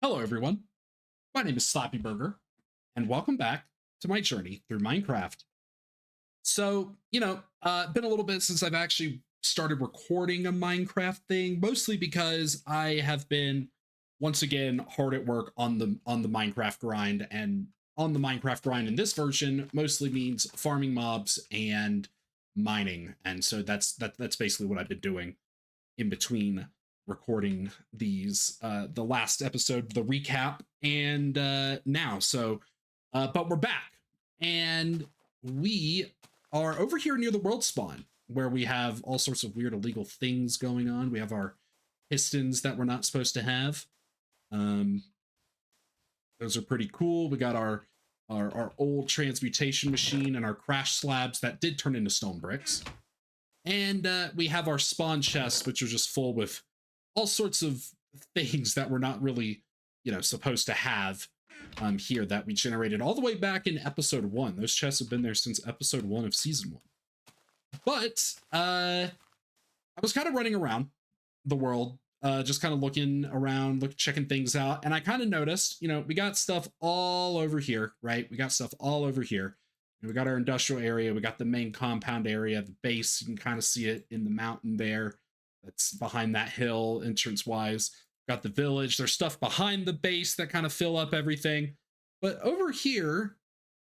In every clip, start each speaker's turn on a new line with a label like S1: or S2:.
S1: Hello, everyone. My name is Slappy Burger, and welcome back to my journey through Minecraft. Been a little bit since I've actually started recording a Minecraft thing, mostly because I have been once again hard at work on the Minecraft grind, and on the Minecraft grind in this version mostly means farming mobs and mining, and so that's basically what I've been doing in between recording these the last episode, the recap, and now. But we're back, and we are over here near the world spawn, where we have all sorts of weird illegal things going on. We have our pistons that we're not supposed to have. um those are pretty cool. We got our old transmutation machine and our crash slabs that did turn into stone bricks. And we have our spawn chests, which are just full with all sorts of things that we're not really, supposed to have here, that we generated all the way back in episode 1. Those chests have been there since episode 1 of season 1. But I was kind of running around the world, just kind of looking around, checking things out. And I kind of noticed, we got stuff all over here, right? We got stuff all over here. We got our industrial area. We got the main compound area, the base. You can kind of see it in the mountain there. That's behind that hill, entrance wise. Got the village. There's stuff behind the base that kind of fill up everything. But over here,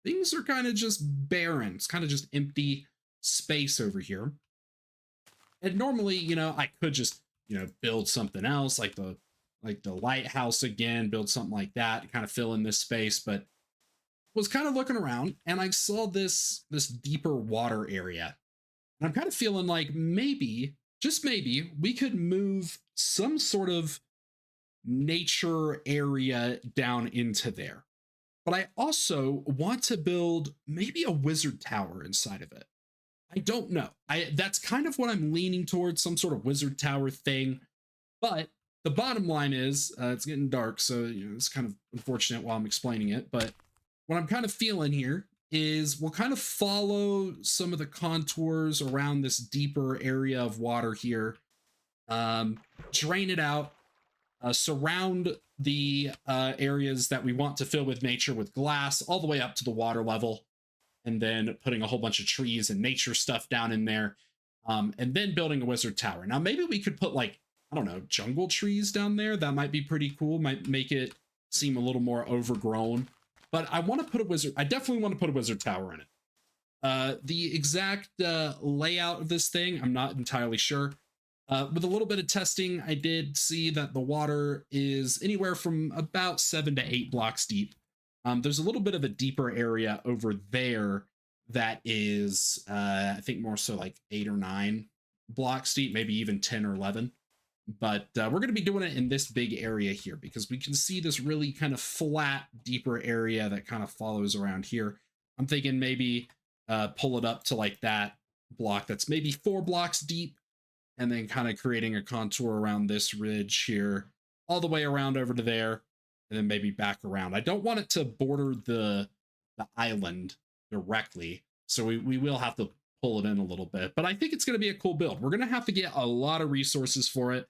S1: things are kind of just barren. It's kind of just empty space over here. And normally, I could just, build something else, like the lighthouse again, build something like that to kind of fill in this space. But was kind of looking around, and I saw this deeper water area. And I'm kind of feeling like maybe, just maybe, we could move some sort of nature area down into there. But I also want to build maybe a wizard tower inside of it. I don't know. That's kind of what I'm leaning towards, some sort of wizard tower thing. But the bottom line is, it's getting dark, so it's kind of unfortunate while I'm explaining it. But what I'm kind of feeling here is we'll kind of follow some of the contours around this deeper area of water here, drain it out, surround the areas that we want to fill with nature with glass all the way up to the water level, and then putting a whole bunch of trees and nature stuff down in there, and then building a wizard tower. Now, maybe we could put, like, I don't know, jungle trees down there. That might be pretty cool, might make it seem a little more overgrown. But I want to put I definitely want to put a wizard tower in it. The exact layout of this thing, I'm not entirely sure. With a little bit of testing, I did see that the water is anywhere from about 7 to 8 blocks deep. There's a little bit of a deeper area over there that is, I think, more so like 8 or 9 blocks deep, maybe even 10 or 11. But we're going to be doing it in this big area here because we can see this really kind of flat, deeper area that kind of follows around here. I'm thinking maybe pull it up to like that block that's maybe 4 blocks deep, and then kind of creating a contour around this ridge here, all the way around over to there, and then maybe back around. I don't want it to border the island directly, so we will have to pull it in a little bit. But I think it's going to be a cool build. We're going to have to get a lot of resources for it.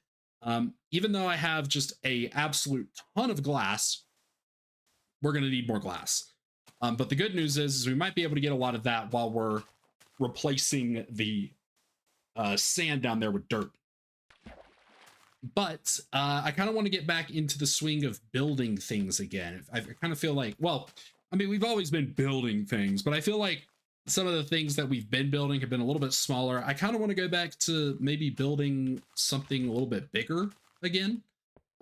S1: Even though I have just a absolute ton of glass, we're going to need more glass. But the good news is we might be able to get a lot of that while we're replacing the sand down there with dirt. But I kind of want to get back into the swing of building things again. I kind of feel like, well, I mean, we've always been building things, but I feel like some of the things that we've been building have been a little bit smaller. I kind of want to go back to maybe building something a little bit bigger again.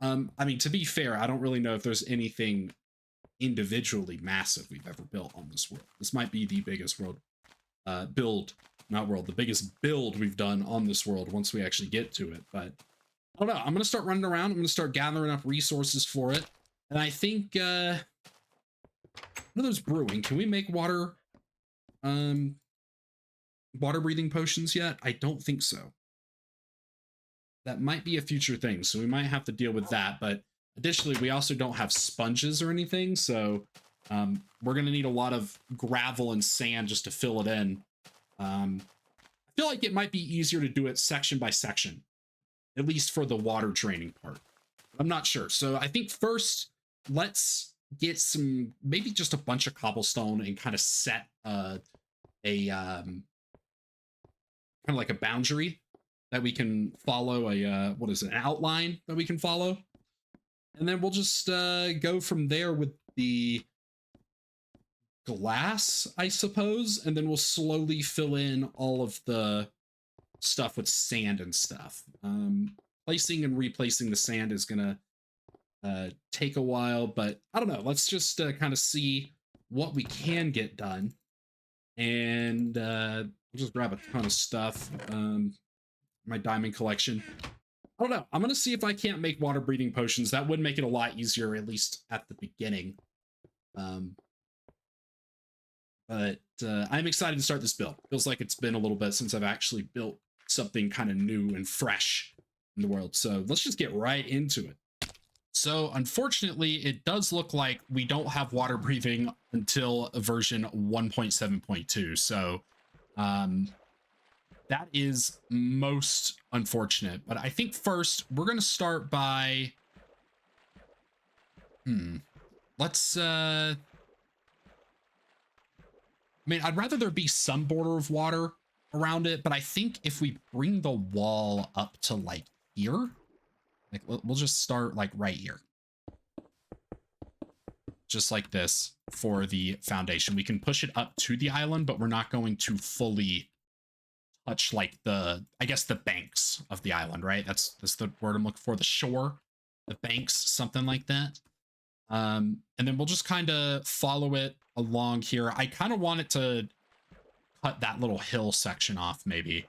S1: I mean, to be fair, I don't really know if there's anything individually massive we've ever built on this world. This might be the biggest the biggest build we've done on this world once we actually get to it. But I don't know. I'm going to start running around. I'm going to start gathering up resources for it. And I think, what are those brewing? Can we make water breathing potions yet? I don't think so. That might be a future thing, so we might have to deal with that. But additionally, we also don't have sponges or anything, so we're going to need a lot of gravel and sand just to fill it in. I feel like it might be easier to do it section by section, at least for the water draining part. I'm not sure. So I think first let's get some, maybe just a bunch of cobblestone and kind of set a kind of like a boundary that we can follow, a what is it, an outline that we can follow, and then we'll just go from there with the glass, I suppose, and then we'll slowly fill in all of the stuff with sand and stuff. Placing and replacing the sand is gonna take a while, but I don't know. Let's just kind of see what we can get done, and we'll just grab a ton of stuff. My diamond collection. I don't know. I'm gonna see if I can't make water breathing potions. That would make it a lot easier, at least at the beginning. But I'm excited to start this build. Feels like it's been a little bit since I've actually built something kind of new and fresh in the world. So let's just get right into it. So unfortunately, it does look like we don't have water breathing until version 1.7.2. So that is most unfortunate. But I think first we're going to start by... Let's... I mean, I'd rather there be some border of water around it, but I think if we bring the wall up to like here, like we'll just start like right here. Just like this for the foundation. We can push it up to the island, but we're not going to fully touch like the, I guess the banks of the island, right? That's the word I'm looking for, the shore, the banks, something like that. And then we'll just kind of follow it along here. I kind of want it to cut that little hill section off, maybe.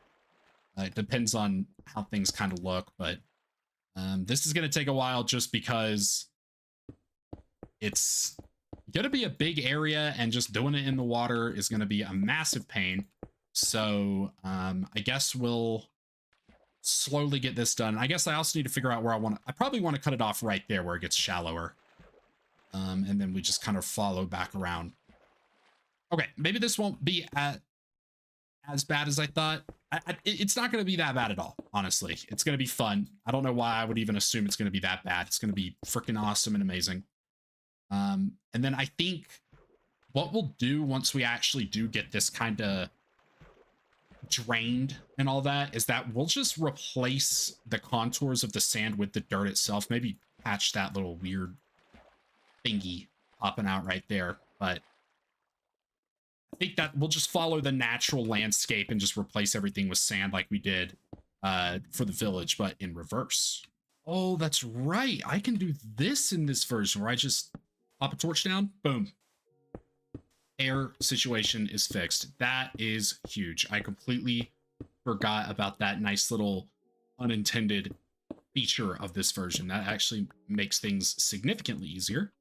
S1: It depends on how things kind of look, but this is going to take a while just because it's going to be a big area, and just doing it in the water is going to be a massive pain. So I guess we'll slowly get this done. I guess I also need to figure out where I probably want to cut it off right there where it gets shallower. And then we just kind of follow back around. Okay, maybe this won't be as bad as I thought. It's not going to be that bad at all, honestly. It's going to be fun. I don't know why I would even assume it's going to be that bad. It's going to be freaking awesome and amazing. And then I think what we'll do once we actually do get this kind of drained and all that is that we'll just replace the contours of the sand with the dirt itself. Maybe patch that little weird thingy popping out right there, but I think that we'll just follow the natural landscape and just replace everything with sand like we did for the village, but in reverse. Oh, that's right. I can do this in this version where I just pop a torch down, boom. Air situation is fixed. That is huge. I completely forgot about that nice little unintended feature of this version. That actually makes things significantly easier.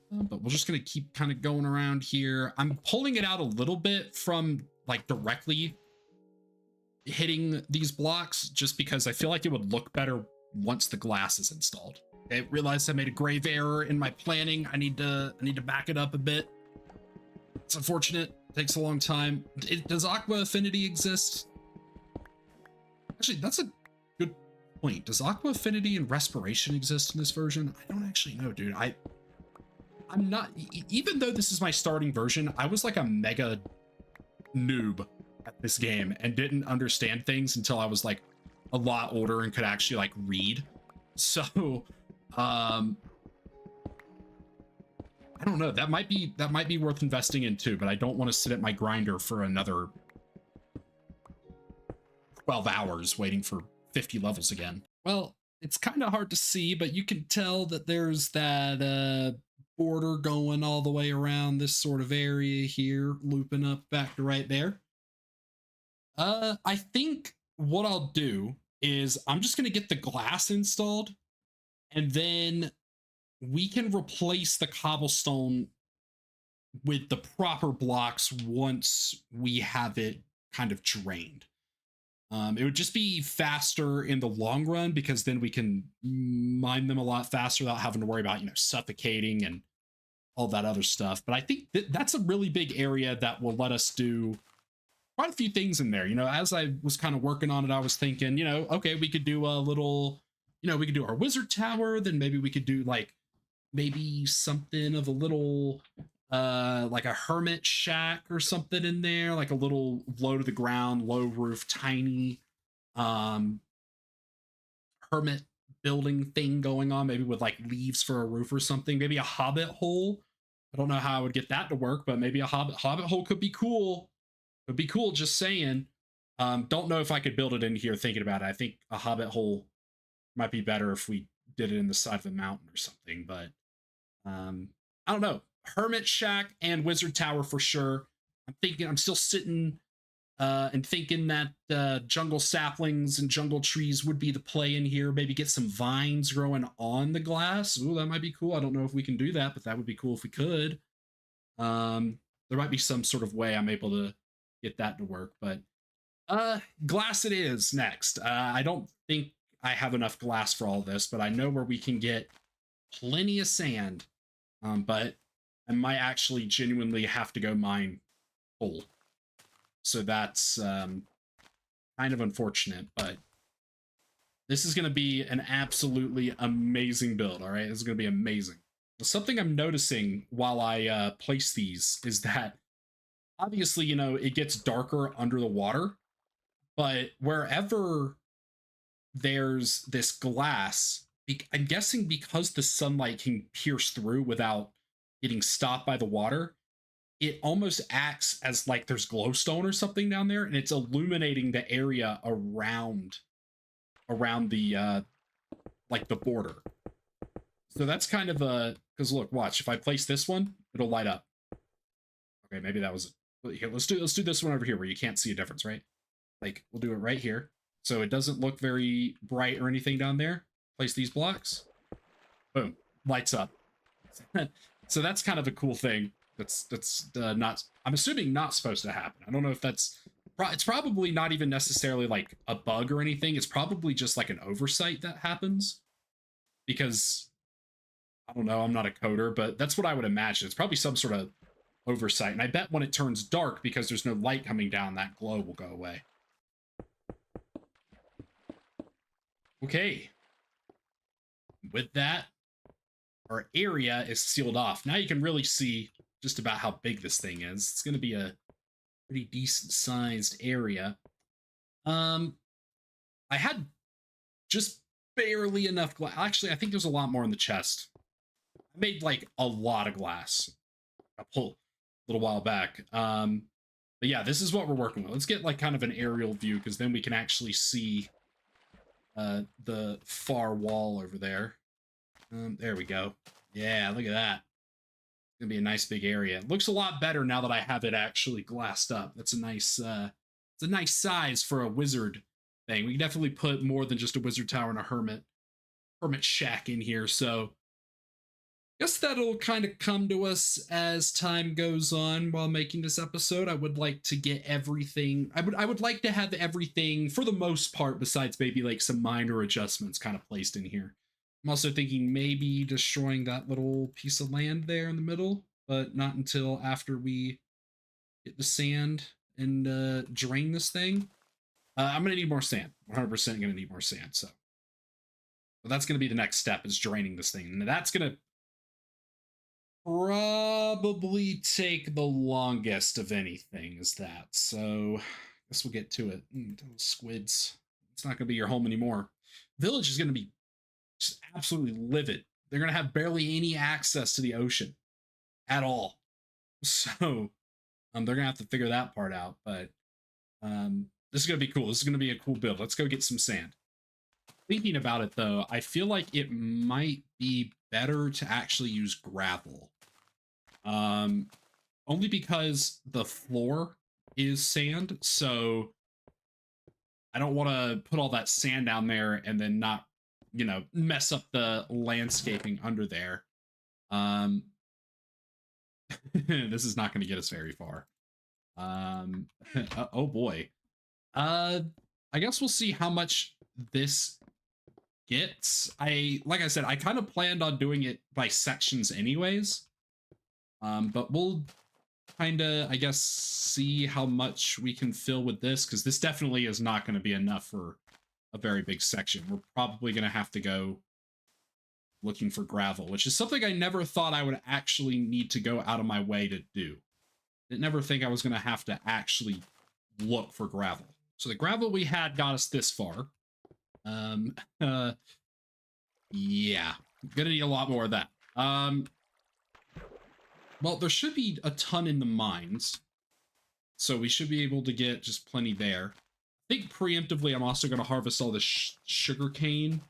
S1: But we're just going to keep kind of going around here. I'm pulling it out a little bit from like directly hitting these blocks just because I feel like it would look better once the glass is installed. I realized I made a grave error in my planning. I need to back it up a bit. It's unfortunate. It takes a long time. Does Aqua Affinity exist? Actually, that's a good point. Does Aqua Affinity and Respiration exist in this version? I don't actually know, dude. I'm not, even though this is my starting version, I was like a mega noob at this game and didn't understand things until I was like a lot older and could actually like read. So, I don't know. That might be worth investing in too, but I don't want to sit at my grinder for another 12 hours waiting for 50 levels again. Well, it's kind of hard to see, but you can tell that there's that, border going all the way around this sort of area here, looping up back to right there. I think what I'll do is I'm just going to get the glass installed, and then we can replace the cobblestone with the proper blocks once we have it kind of drained. It would just be faster in the long run because then we can mine them a lot faster without having to worry about, suffocating and all that other stuff. But I think that's a really big area that will let us do quite a few things in there. As I was kind of working on it, I was thinking, okay, we could do a little, we could do our wizard tower. Then maybe we could do like maybe something of a little like a hermit shack or something in there, like a little low to the ground, low roof, tiny um hermit building thing going on, maybe with like leaves for a roof or something. Maybe a hobbit hole. I don't know how I would get that to work, but maybe a hobbit hole could be cool. Would be cool, just saying. Don't know if I could build it in here thinking about it. I think a hobbit hole might be better if we did it in the side of the mountain or something, but um I don't know. Hermit shack and wizard tower for sure. I'm still sitting and thinking that jungle saplings and jungle trees would be the play in here. Maybe get some vines growing on the glass. Ooh, that might be cool. I don't know if we can do that, but that would be cool if we could. There might be some sort of way I'm able to get that to work, but glass it is next. I don't think I have enough glass for all this, but I know where we can get plenty of sand. But I might actually genuinely have to go mine coal. So that's kind of unfortunate, but this is going to be an absolutely amazing build. All right, this is going to be amazing. Something I'm noticing while I place these is that obviously, you know, it gets darker under the water, but wherever there's this glass, I'm guessing because the sunlight can pierce through without getting stopped by the water, it almost acts as like there's glowstone or something down there, and it's illuminating the area around the like the border. So that's kind of a, because look, watch, if I place this one, it'll light up. Okay, maybe that was here. Let's do this one over here where you can't see a difference, right? Like we'll do it right here, so it doesn't look very bright or anything down there. Place these blocks, boom, lights up. So that's kind of a cool thing. That's not, I'm assuming not supposed to happen. I don't know if that's, it's probably not even necessarily like a bug or anything. It's probably just like an oversight that happens because I don't know, I'm not a coder, but that's what I would imagine. It's probably some sort of oversight. And I bet when it turns dark, because there's no light coming down, that glow will go away. Okay. With that, our area is sealed off. Now you can really see just about how big this thing is. It's going to be a pretty decent sized area. I had just barely enough glass. Actually, I think there's a lot more in the chest. I made like a lot of glass a little while back. But yeah, this is what we're working with. Let's get like kind of an aerial view, because then we can actually see the far wall over there. There we go. Yeah, look at that. It's gonna be a nice big area. It looks a lot better now that I have it actually glassed up. That's a nice it's a nice size for a wizard thing. We can definitely put more than just a wizard tower and a hermit shack in here. So guess that'll kind of come to us as time goes on while making this episode. I would like to get everything. I would like to have everything for the most part, besides maybe like some minor adjustments kind of placed in here. I'm also thinking maybe destroying that little piece of land there in the middle, but not until after we get the sand and drain this thing. I'm gonna need more sand. 100% gonna need more sand. So that's gonna be the next step, is draining this thing, and that's gonna probably take the longest of anything, is that. So I guess we'll get to it. Squids, it's not gonna be your home anymore. Village is gonna be just absolutely livid. They're gonna have barely any access to the ocean at all. So they're gonna have to figure that part out. But this is gonna be cool. This is gonna be a cool build. Let's go get some sand. Thinking about it though, I feel like it might be better to actually use gravel. Only because the floor is sand, so I don't want to put all that sand down there and then not, you know, mess up the landscaping under there. This is not going to get us very far. Oh boy. I guess we'll see how much this gets. Like I said, I kind of planned on doing it by sections anyways. But we'll kind of, I guess, see how much we can fill with this, because this definitely is not going to be enough for a very big section. We're probably going to have to go looking for gravel, which is something I never thought I would actually need to go out of my way to do. I never think I was going to have to actually look for gravel. So the gravel we had got us this far. Um, uh, yeah, gonna need a lot more of that. Well, there should be a ton in the mines, so we should be able to get just plenty there. I think preemptively, I'm also going to harvest all this sugar cane.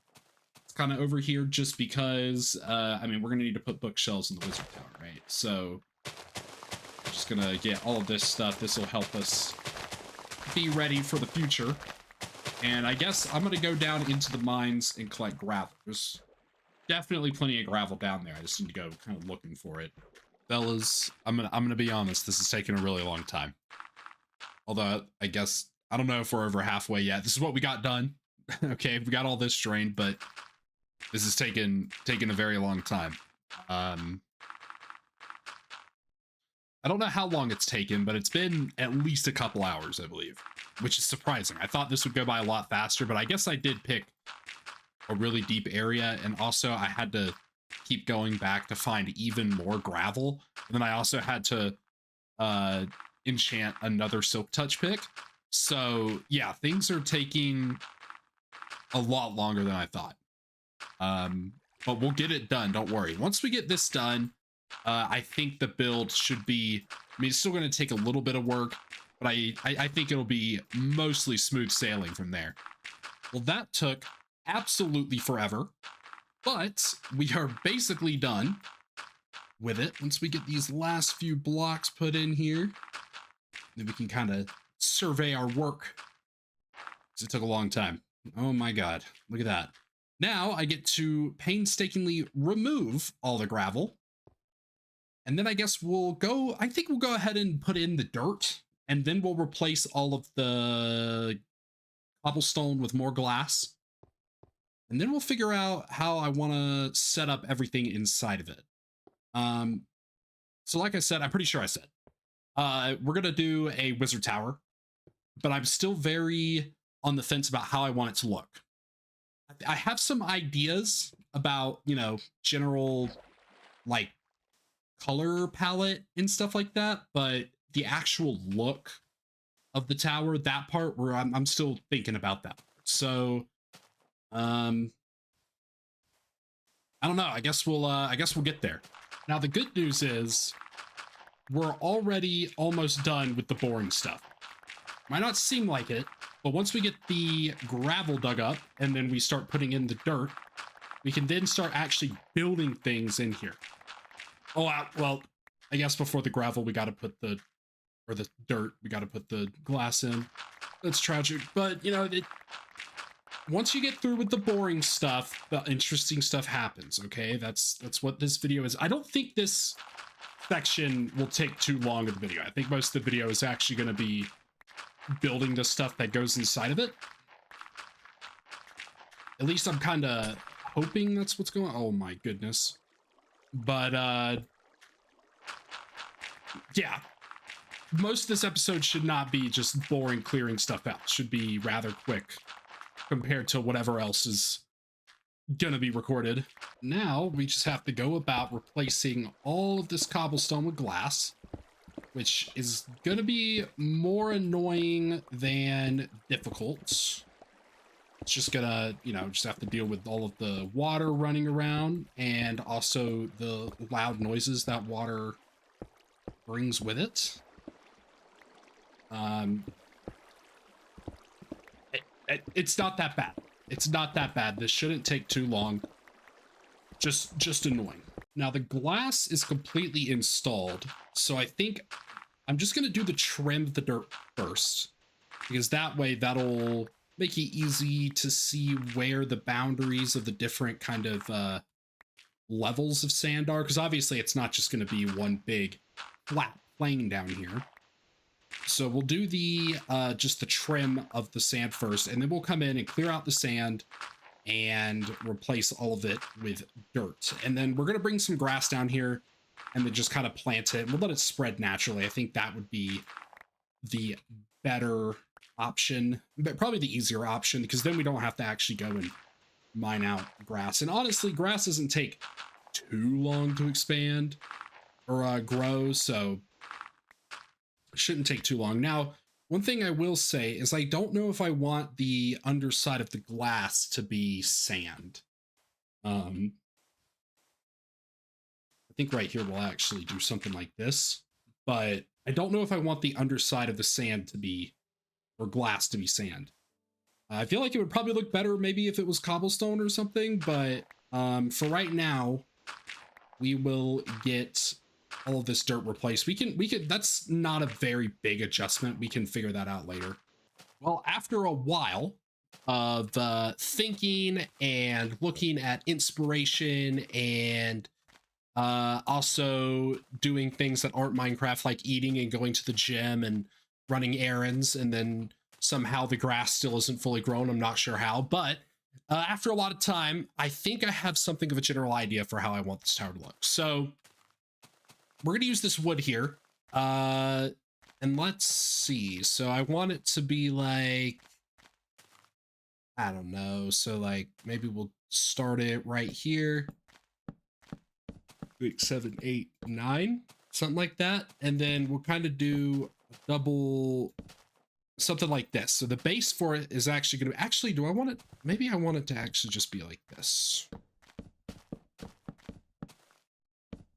S1: It's kind of over here just because, I mean, we're going to need to put bookshelves in the wizard tower, right? So I'm just going to get all of this stuff. This will help us be ready for the future. And I guess I'm going to go down into the mines and collect gravel. There's definitely plenty of gravel down there. I just need to go kind of looking for it. Fellas, I'm gonna be honest, this is taking a really long time. Although I guess I don't know if we're over halfway yet. This is what we got done. Okay, we got all this drained, but this is taking a very long time. I don't know how long it's taken, but it's been at least a couple hours, I believe, which is surprising. I thought this would go by a lot faster, but I guess I did pick a really deep area, and also I had to keep going back to find even more gravel. And then I also had to enchant another silk touch pick. So yeah, things are taking a lot longer than I thought. But we'll get it done, don't worry. Once we get this done, I think the build should be, I mean, it's still going to take a little bit of work, but I think it'll be mostly smooth sailing from there. Well, that took absolutely forever, but we are basically done with it. Once we get these last few blocks put in here, then we can kind of survey our work. It took a long time. Oh my god, look at that. Now I get to painstakingly remove all the gravel. And then I guess we'll go ahead and put in the dirt, and then we'll replace all of the cobblestone with more glass. And then we'll figure out how I want to set up everything inside of it. So like I said, I'm pretty sure I said, we're going to do a wizard tower, but I'm still very on the fence about how I want it to look. I have some ideas about, you know, general, like, color palette and stuff like that, but the actual look of the tower, that part where I'm still thinking about that. So, I don't know. I guess we'll get there. Now, the good news is we're already almost done with the boring stuff. Might not seem like it, but once we get the gravel dug up and then we start putting in the dirt, we can then start actually building things in here. Oh, well, I guess before the gravel, we got to put the dirt, we got to put the glass in. That's tragic, but you know, once you get through with the boring stuff, the interesting stuff happens, okay? That's what this video is. I don't think this section will take too long of the video. I think most of the video is actually going to be building the stuff that goes inside of it. At least I'm kind of hoping that's what's going on. Oh my goodness. But, yeah. Most of this episode should not be just boring clearing stuff out. It should be rather quick compared to whatever else is gonna be recorded. Now, we just have to go about replacing all of this cobblestone with glass, which is gonna be more annoying than difficult. It's just gonna, you know, just have to deal with all of the water running around and also the loud noises that water brings with it. It's not that bad. It's not that bad. This shouldn't take too long. Just annoying. Now the glass is completely installed, so I think I'm just gonna do the trim of the dirt first, because that way that'll make it easy to see where the boundaries of the different kind of levels of sand are, because obviously it's not just going to be one big flat plane down here. So we'll do the just the trim of the sand first, and then we'll come in and clear out the sand and replace all of it with dirt. And then we're going to bring some grass down here and then just kind of plant it. We'll let it spread naturally. I think that would be the better option, but probably the easier option, because then we don't have to actually go and mine out grass. And honestly, grass doesn't take too long to expand or grow, so it shouldn't take too long. Now, one thing I will say is I don't know if I want the underside of the glass to be sand. I think right here we'll actually do something like this, but I don't know if I want the underside of the sand to be, or glass to be sand. I feel like it would probably look better maybe if it was cobblestone or something, but for right now, we will get all of this dirt replaced. We can, that's not a very big adjustment. We can figure that out later. Well, after a while of thinking and looking at inspiration and also doing things that aren't Minecraft, like eating and going to the gym and running errands, and then somehow the grass still isn't fully grown. I'm not sure how, but after a lot of time, I think I have something of a general idea for how I want this tower to look. So we're going to use this wood here. And let's see. So I want it to be like, I don't know. So like maybe we'll start it right here. 6, 7, 8, 9, something like that. And then we'll kind of do double, something like this. So the base for it is actually going to, actually, do I want it? Maybe I want it to actually just be like this.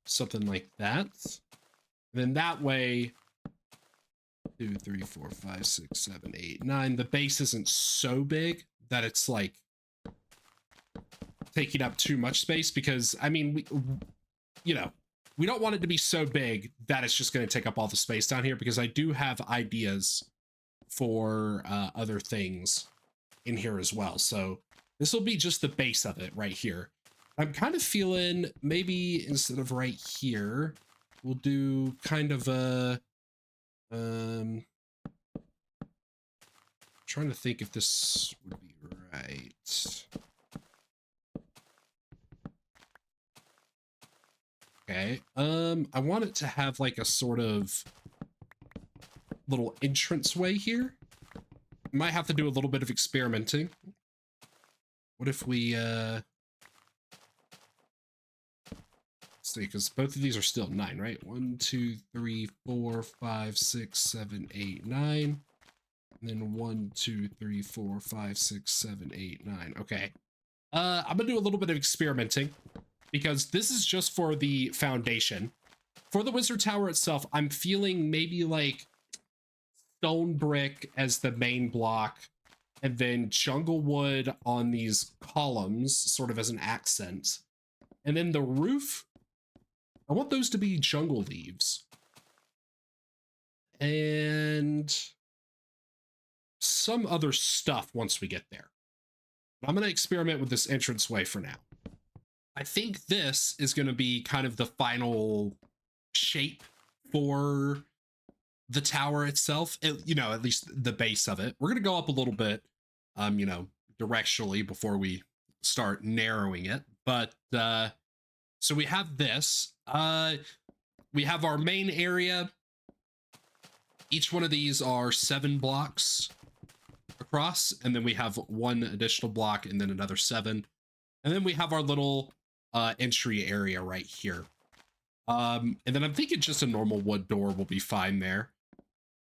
S1: Something like that. And then that way, 2, 3, 4, 5, 6, 7, 8, 9. The base isn't so big that it's like taking up too much space, because I mean, we don't want it to be so big that it's just going to take up all the space down here, because I do have ideas for other things in here as well. So this will be just the base of it right here. I'm kind of feeling maybe instead of right here, we'll do kind of a, trying to think if this would be right. Okay. I want it to have like a sort of little entranceway here. Might have to do a little bit of experimenting. What if we let's see, because both of these are still 9, right? 1, 2, 3, 4, 5, 6, 7, 8, 9. And then 1, 2, 3, 4, 5, 6, 7, 8, 9. Okay. I'm gonna do a little bit of experimenting, because this is just for the foundation. For the wizard tower itself, I'm feeling maybe like stone brick as the main block, and then jungle wood on these columns, sort of as an accent. And then the roof, I want those to be jungle leaves. And some other stuff once we get there. I'm going to experiment with this entranceway for now. I think this is going to be kind of the final shape for the tower itself. At least the base of it. We're going to go up a little bit, directionally before we start narrowing it. But so we have this. We have our main area. Each one of these are 7 blocks across, and then we have 1 additional block and then another 7. And then we have our little entry area right here. And then I'm thinking just a normal wood door will be fine there.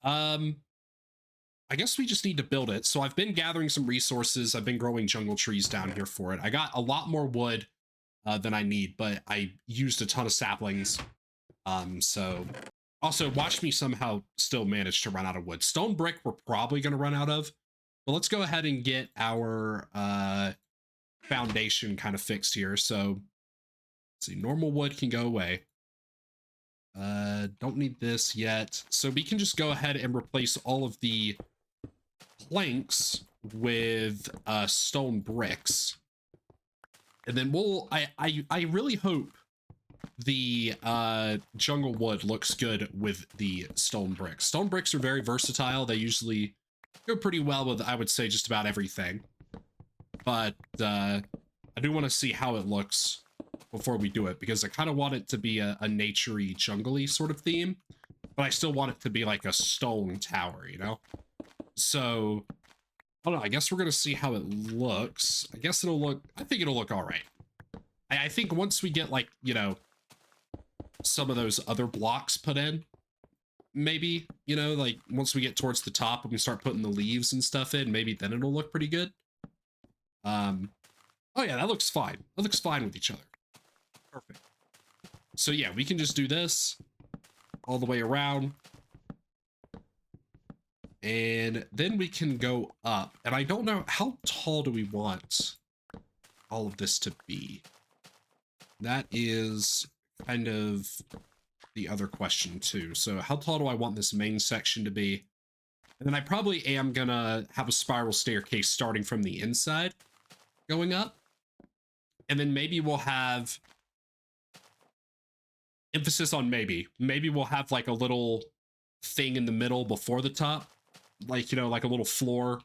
S1: I guess we just need to build it. So I've been gathering some resources. I've been growing jungle trees down here for it. I got a lot more wood than I need, but I used a ton of saplings. So also watch me somehow still manage to run out of wood. Stone brick we're probably going to run out of, but let's go ahead and get our foundation kind of fixed here. So let's see, normal wood can go away. Don't need this yet. So we can just go ahead and replace all of the planks with stone bricks. And then I really hope the jungle wood looks good with the stone bricks. Stone bricks are very versatile. They usually go pretty well with, I would say, just about everything. But I do want to see how it looks before we do it, because I kind of want it to be a naturey, jungly sort of theme, but I still want it to be like a stone tower, you know? So I don't know. I guess we're going to see how it looks. I guess I think it'll look all right. I think once we get like, you know, some of those other blocks put in, maybe, you know, like once we get towards the top and we start putting the leaves and stuff in, maybe then it'll look pretty good. Oh yeah, that looks fine. That looks fine with each other. Perfect. So yeah, we can just do this all the way around. And then we can go up. And I don't know, how tall do we want all of this to be? That is kind of the other question too. So how tall do I want this main section to be? And then I probably am gonna have a spiral staircase starting from the inside going up. And then maybe we'll have emphasis on maybe we'll have like a little thing in the middle before the top, like, you know, like a little floor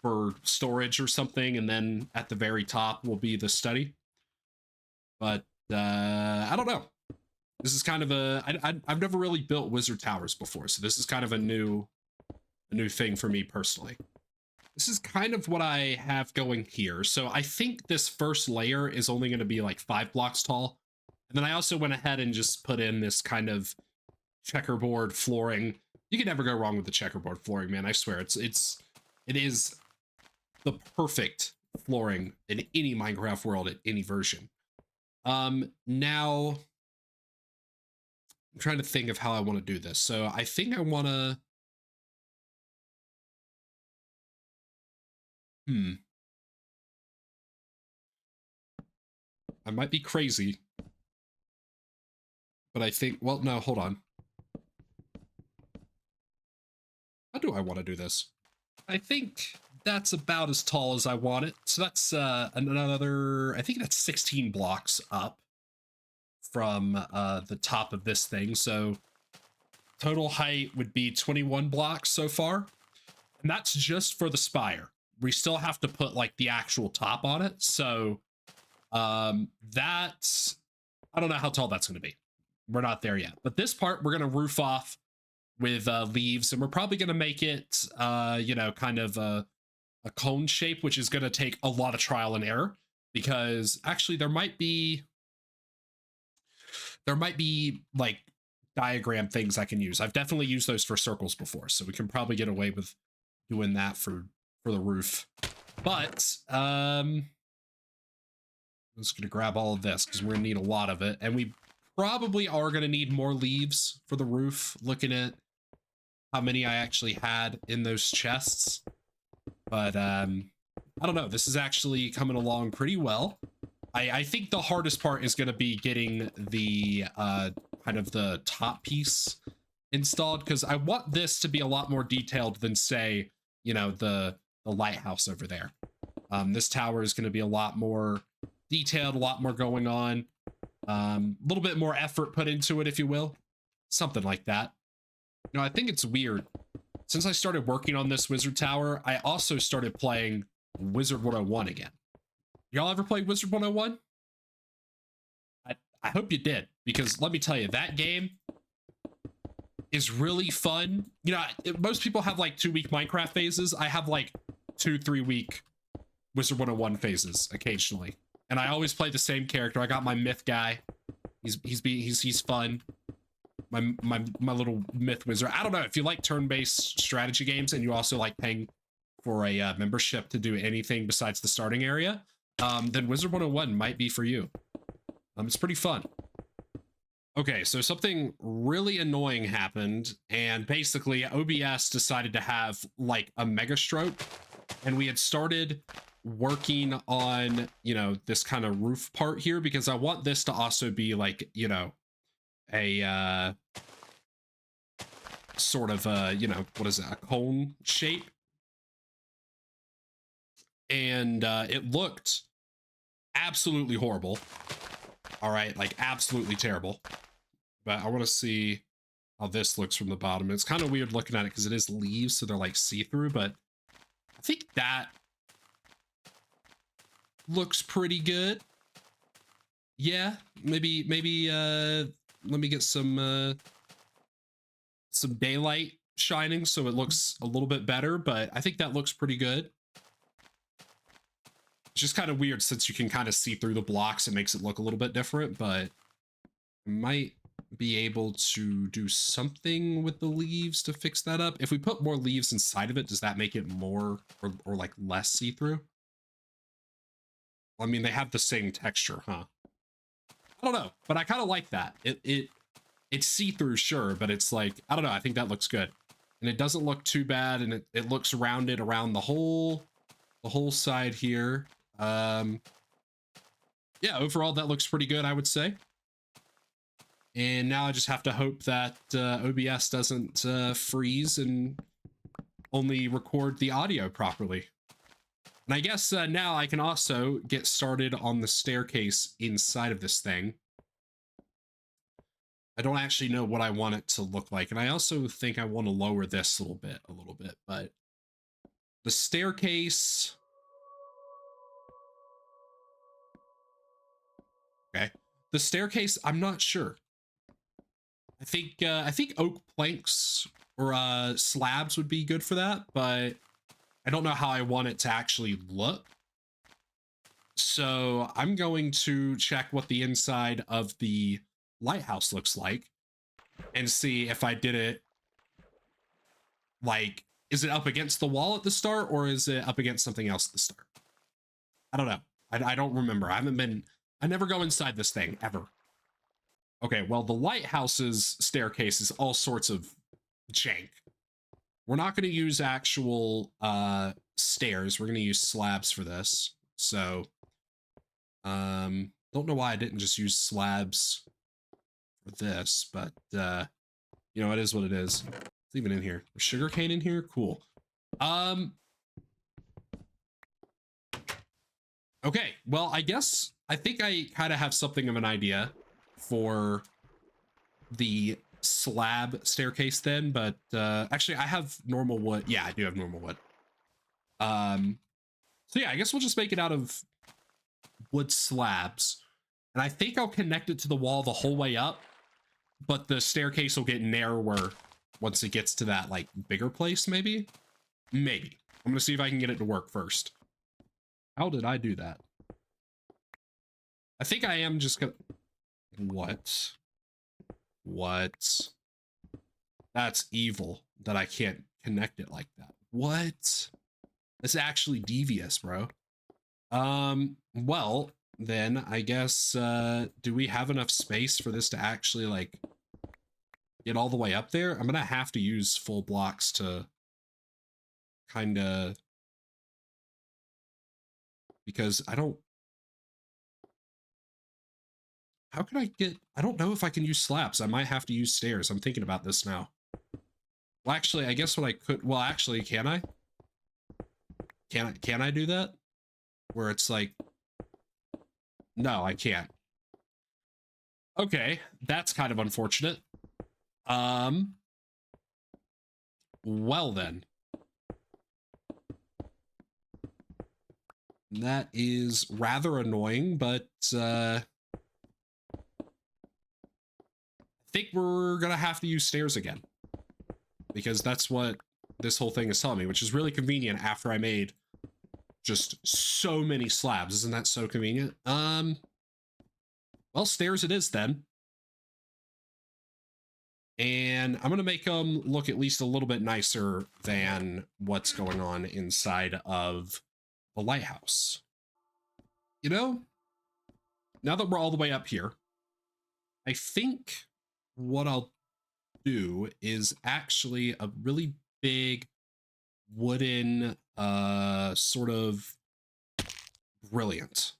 S1: for storage or something, and then at the very top will be the study. But I don't know. This is kind of I've never really built wizard towers before, so this is kind of a new thing for me personally. This is kind of what I have going here. So I think this first layer is only going to be like 5 blocks tall. And then I also went ahead and just put in this kind of checkerboard flooring. You can never go wrong with the checkerboard flooring, man. I swear it is the perfect flooring in any Minecraft world at any version. Now I'm trying to think of how I want to do this. So I think I want to I might be crazy, but I think, well, no, hold on. How do I want to do this? I think that's about as tall as I want it. So that's another, I think that's 16 blocks up from the top of this thing. So total height would be 21 blocks so far. And that's just for the spire. We still have to put like the actual top on it. So that's, I don't know how tall that's going to be. We're not there yet. But this part, we're going to roof off with leaves, and we're probably going to make it, you know, kind of a cone shape, which is going to take a lot of trial and error, because actually there might be like diagram things I can use. I've definitely used those for circles before, so we can probably get away with doing that for the roof. But I'm just going to grab all of this because we're going to need a lot of it, and we probably are going to need more leaves for the roof, looking at how many I actually had in those chests. But I don't know, this is actually coming along pretty well. I think the hardest part is going to be getting the kind of the top piece installed, because I want this to be a lot more detailed than, say, you know, the lighthouse over there. This tower is going to be a lot more detailed, a lot more going on, a little bit more effort put into it, if you will, something like that. You know, I think it's weird. Since I started working on this wizard tower, I also started playing Wizard 101 again. Y'all ever play Wizard 101? I hope you did, because let me tell you, that game is really fun. You know, most people have like 2-week Minecraft phases. I have like 2-3 week Wizard 101 phases occasionally, and I always play the same character. I got my myth guy. He's fun. My little myth wizard. I don't know if you like turn-based strategy games and you also like paying for a membership to do anything besides the starting area, then Wizard 101 might be for you. It's pretty fun. Okay, so something really annoying happened, and basically OBS decided to have like a mega stroke, and we had started working on, you know, this kind of roof part here, because I want this to also be like, you know, a sort of you know, what is it, a cone shape. And it looked absolutely horrible. All right, like absolutely terrible. But I want to see how this looks from the bottom. It's kind of weird looking at it because it is leaves, so they're like see-through, but I think that looks pretty good. Yeah, maybe let me get some daylight shining, so it looks a little bit better, but I think that looks pretty good. It's just kind of weird since you can kind of see through the blocks. It makes it look a little bit different, but I might be able to do something with the leaves to fix that up. If we put more leaves inside of it, does that make it more or like less see-through? I mean, they have the same texture, huh? I don't know, but I kind of like that. It's see-through, sure, but it's like, I don't know, I think that looks good. And it doesn't look too bad, and it looks rounded around the whole side here. Yeah, overall that looks pretty good, I would say. And now I just have to hope that OBS doesn't freeze and only record the audio properly. And I guess now I can also get started on the staircase inside of this thing. I don't actually know what I want it to look like. And I also think I want to lower this a little bit, but the staircase. Okay. The staircase, I'm not sure. I think oak planks or slabs would be good for that, but I don't know how I want it to actually look. So I'm going to check what the inside of the lighthouse looks like and see if I did it like, is it up against the wall at the start or is it up against something else at the start? I don't know. I don't remember. I never go inside this thing ever. Okay, well, the lighthouse's staircase is all sorts of jank. We're not going to use actual stairs. We're going to use slabs for this. So, don't know why I didn't just use slabs for this, but, you know, it is what it is. It's even in here. Sugarcane in here? Cool. Okay, well, I think I kind of have something of an idea for the slab staircase then, but actually I have normal wood. Yeah, I do have normal wood. So yeah, I guess we'll just make it out of wood slabs, and I think I'll connect it to the wall the whole way up, but the staircase will get narrower once it gets to that like bigger place. Maybe I'm gonna see if I can get it to work first. How did I do that? I think I am just gonna What? That's evil that I can't connect it like that. What? It's actually devious, bro. Well, then I guess, do we have enough space for this to actually like get all the way up there? I'm gonna have to use full blocks to kind of, because I don't, how can I don't know if I can use slabs. I might have to use stairs. I'm thinking about this now. Well, actually, I guess what I could, well, actually, can I? Can I do that? Where it's like, no, I can't. Okay, that's kind of unfortunate. Well then. That is rather annoying, but, I think we're gonna have to use stairs again, because that's what this whole thing is telling me, which is really convenient after I made just so many slabs. Isn't that so convenient? Well, stairs it is then. And I'm gonna make them look at least a little bit nicer than what's going on inside of the lighthouse. You know, now that we're all the way up here, I think what I'll do is actually a really big wooden sort of brilliant.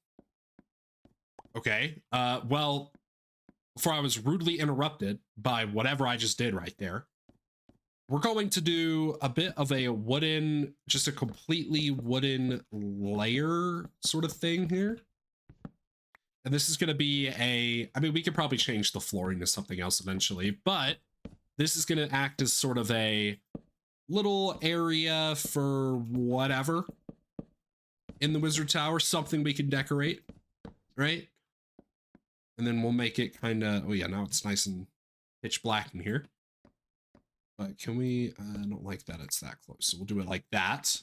S1: Okay, well, before I was rudely interrupted by whatever I just did right there, we're going to do a bit of a wooden, just a completely wooden layer sort of thing here. And this is going to be I mean, we could probably change the flooring to something else eventually, but this is going to act as sort of a little area for whatever in the wizard tower, something we can decorate, right? And then we'll make it kind of, oh yeah, now it's nice and pitch black in here. But can we, I don't like that it's that close. So we'll do it like that.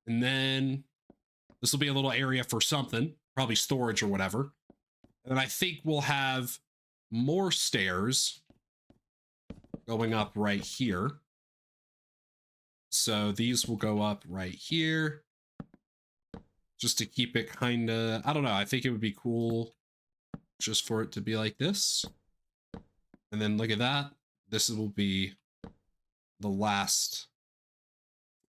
S1: And then this will be a little area for something, probably storage or whatever. And then I think we'll have more stairs going up right here. So these will go up right here. Just to keep it kind of, I don't know, I think it would be cool just for it to be like this. And then look at that. This will be the last.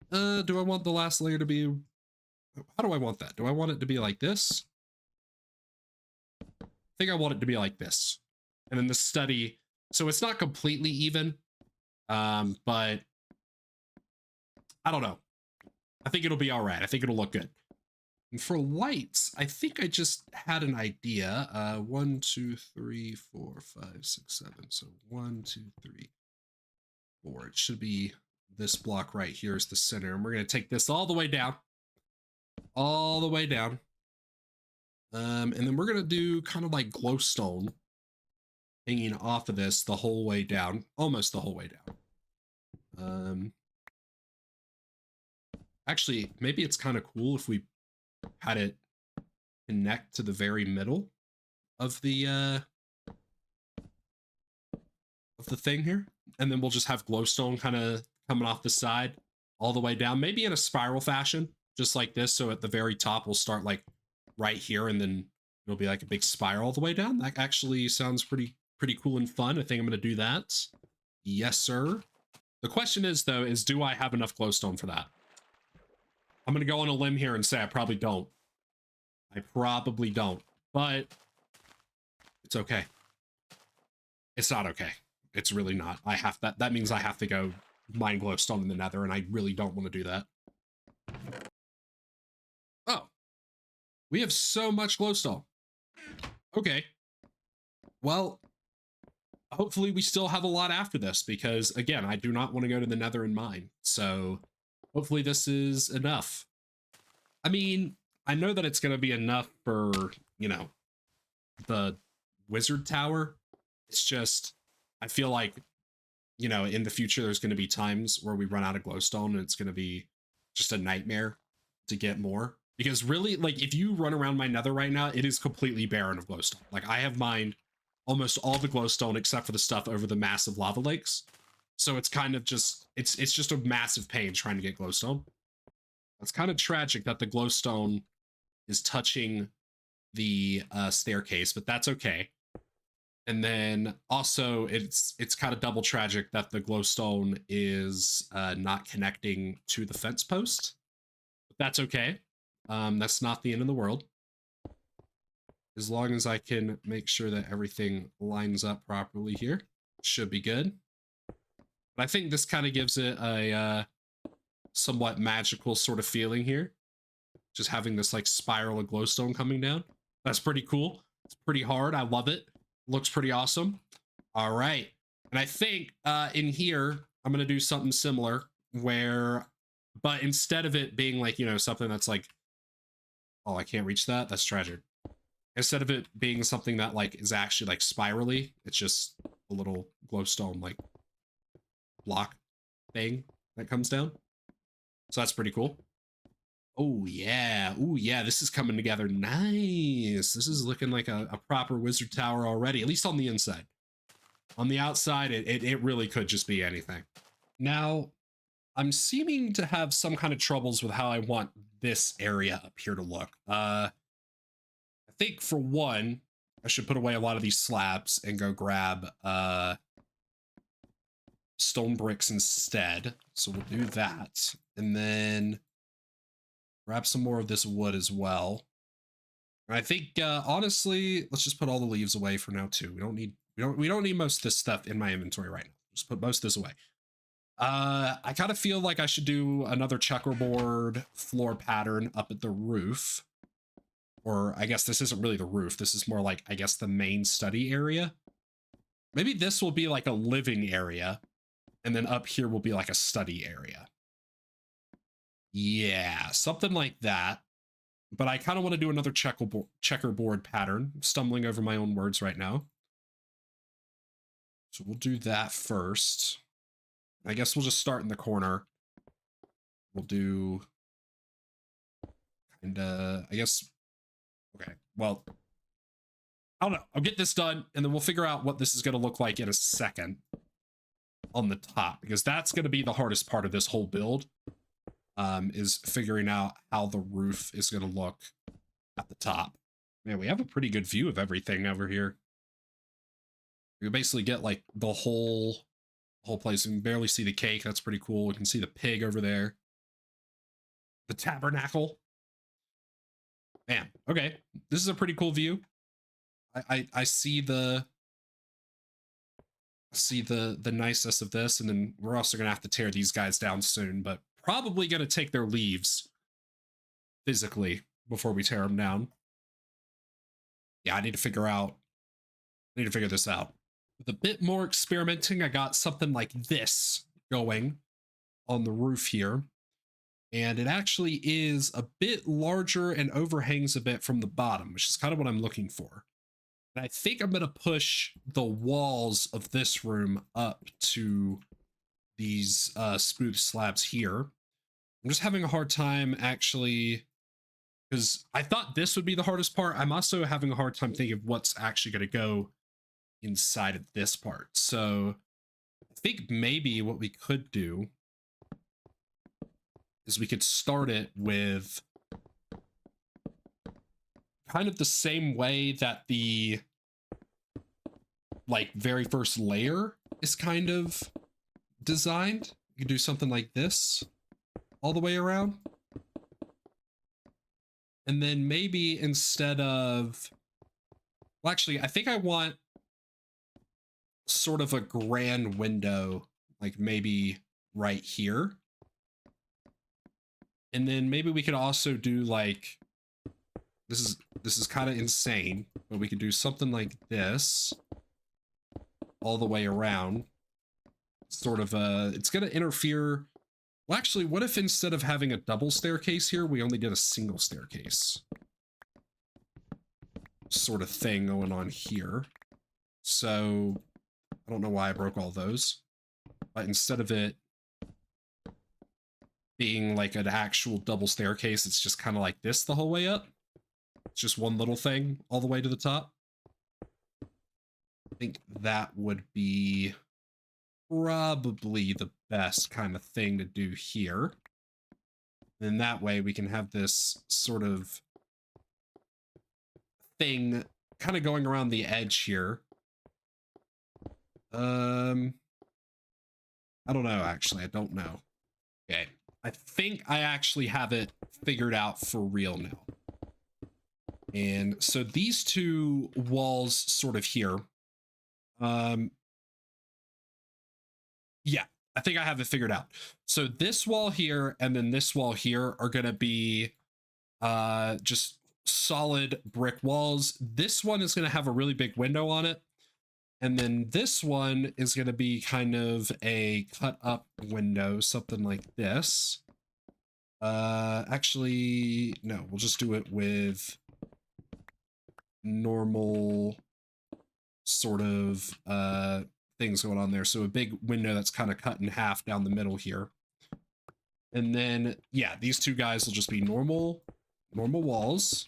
S1: Do I want the last layer to be, how do I want that? Do I want it to be like this? I think I want it to be like this. And then the study, so it's not completely even, but I don't know. I think it'll be all right. I think it'll look good. And for lights, I think I just had an idea. 1, 2, 3, 4, 5, 6, 7. So 1, 2, 3, 4. It should be this block right here is the center. And we're going to take this all the way down. All the way down. And then we're going to do kind of like glowstone hanging off of this the whole way down. Almost the whole way down. Actually, maybe it's kind of cool if we had it connect to the very middle of the thing here, and then we'll just have glowstone kind of coming off the side all the way down, maybe in a spiral fashion, just like this. So at the very top, we'll start like right here, and then it'll be like a big spiral all the way down. That actually sounds pretty cool and fun. I think I'm going to do that. Yes, sir. The question is, though, is do I have enough glowstone for that? I'm going to go on a limb here and say I probably don't. I probably don't, but it's okay. It's not okay. It's really not. I have that means I have to go mine glowstone in the nether, and I really don't want to do that. Oh, we have so much glowstone. Okay. Well, hopefully we still have a lot after this, because again, I do not want to go to the nether and mine. So hopefully this is enough. I mean, I know that it's going to be enough for, you know, the wizard tower. It's just, I feel like, you know, in the future, there's going to be times where we run out of glowstone and it's going to be just a nightmare to get more. Because really, like, if you run around my nether right now, it is completely barren of glowstone. Like, I have mined almost all the glowstone except for the stuff over the massive lava lakes. So it's kind of just, it's just a massive pain trying to get glowstone. It's kind of tragic that the glowstone is touching the staircase, but that's okay. And then also it's kind of double tragic that the glowstone is not connecting to the fence post. But that's okay. That's not the end of the world. As long as I can make sure that everything lines up properly here, should be good. But I think this kind of gives it a somewhat magical sort of feeling here. Just having this like spiral of glowstone coming down. That's pretty cool. It's pretty hard. I love it. Looks pretty awesome. All right. And I think in here, I'm going to do something similar where, but instead of it being like, you know, something that's like, oh, I can't reach that. That's tragic. Instead of it being something that like is actually like spirally, it's just a little glowstone like block thing that comes down. So that's pretty cool. Oh yeah. Oh yeah, this is coming together nice. This is looking like a proper wizard tower already, at least on the inside. On the outside, it really could just be anything. Now, I'm seeming to have some kind of troubles with how I want this area up here to look. I think for one, I should put away a lot of these slabs and go grab stone bricks instead. So we'll do that. And then grab some more of this wood as well. And I think honestly, let's just put all the leaves away for now too. We don't need most of this stuff in my inventory right now. Just put most of this away. I kind of feel like I should do another checkerboard floor pattern up at the roof. Or I guess this isn't really the roof. This is more like, I guess, the main study area. Maybe this will be like a living area. And then up here will be like a study area. Yeah, something like that. But I kind of want to do another checkerboard pattern. I'm stumbling over my own words right now. So we'll do that first. I guess we'll just start in the corner. We'll do kinda, I guess, okay, well, I don't know. I'll get this done, and then we'll figure out what this is going to look like in a second on the top, because that's going to be the hardest part of this whole build, is figuring out how the roof is going to look at the top. Man, we have a pretty good view of everything over here. We basically get like the whole place. We can barely see the cake. That's pretty cool. We can see the pig over there. The tabernacle. Man, okay. This is a pretty cool view. I see the niceness of this, and then we're also gonna have to tear these guys down soon, but probably gonna take their leaves physically before we tear them down. Yeah, I need to figure this out. With a bit more experimenting, I got something like this going on the roof here. And it actually is a bit larger and overhangs a bit from the bottom, which is kind of what I'm looking for. And I think I'm going to push the walls of this room up to these smooth slabs here. I'm just having a hard time actually, because I thought this would be the hardest part. I'm also having a hard time thinking of what's actually going to go inside of this part. So I think maybe what we could do is we could start it with kind of the same way that the like very first layer is kind of designed. You could do something like this all the way around. And then maybe instead of, well, actually, I think I want sort of a grand window, like maybe right here. And then maybe we could also do like, this is kind of insane, but we could do something like this all the way around. Sort of it's going to interfere. Well, actually, what if instead of having a double staircase here, we only did a single staircase? Sort of thing going on here. So I don't know why I broke all those, but instead of it being like an actual double staircase, it's just kind of like this the whole way up. It's just one little thing all the way to the top. I think that would be probably the best kind of thing to do here. And that way we can have this sort of thing kind of going around the edge here. I don't know, actually. I don't know. Okay. I think I actually have it figured out for real now. And so these two walls sort of here, yeah, I think I have it figured out. So this wall here and then this wall here are going to be just solid brick walls. This one is going to have a really big window on it. And then this one is going to be kind of a cut up window, something like this. Actually, no, we'll just do it with normal sort of things going on there. So a big window that's kind of cut in half down the middle here. And then, yeah, these two guys will just be normal walls.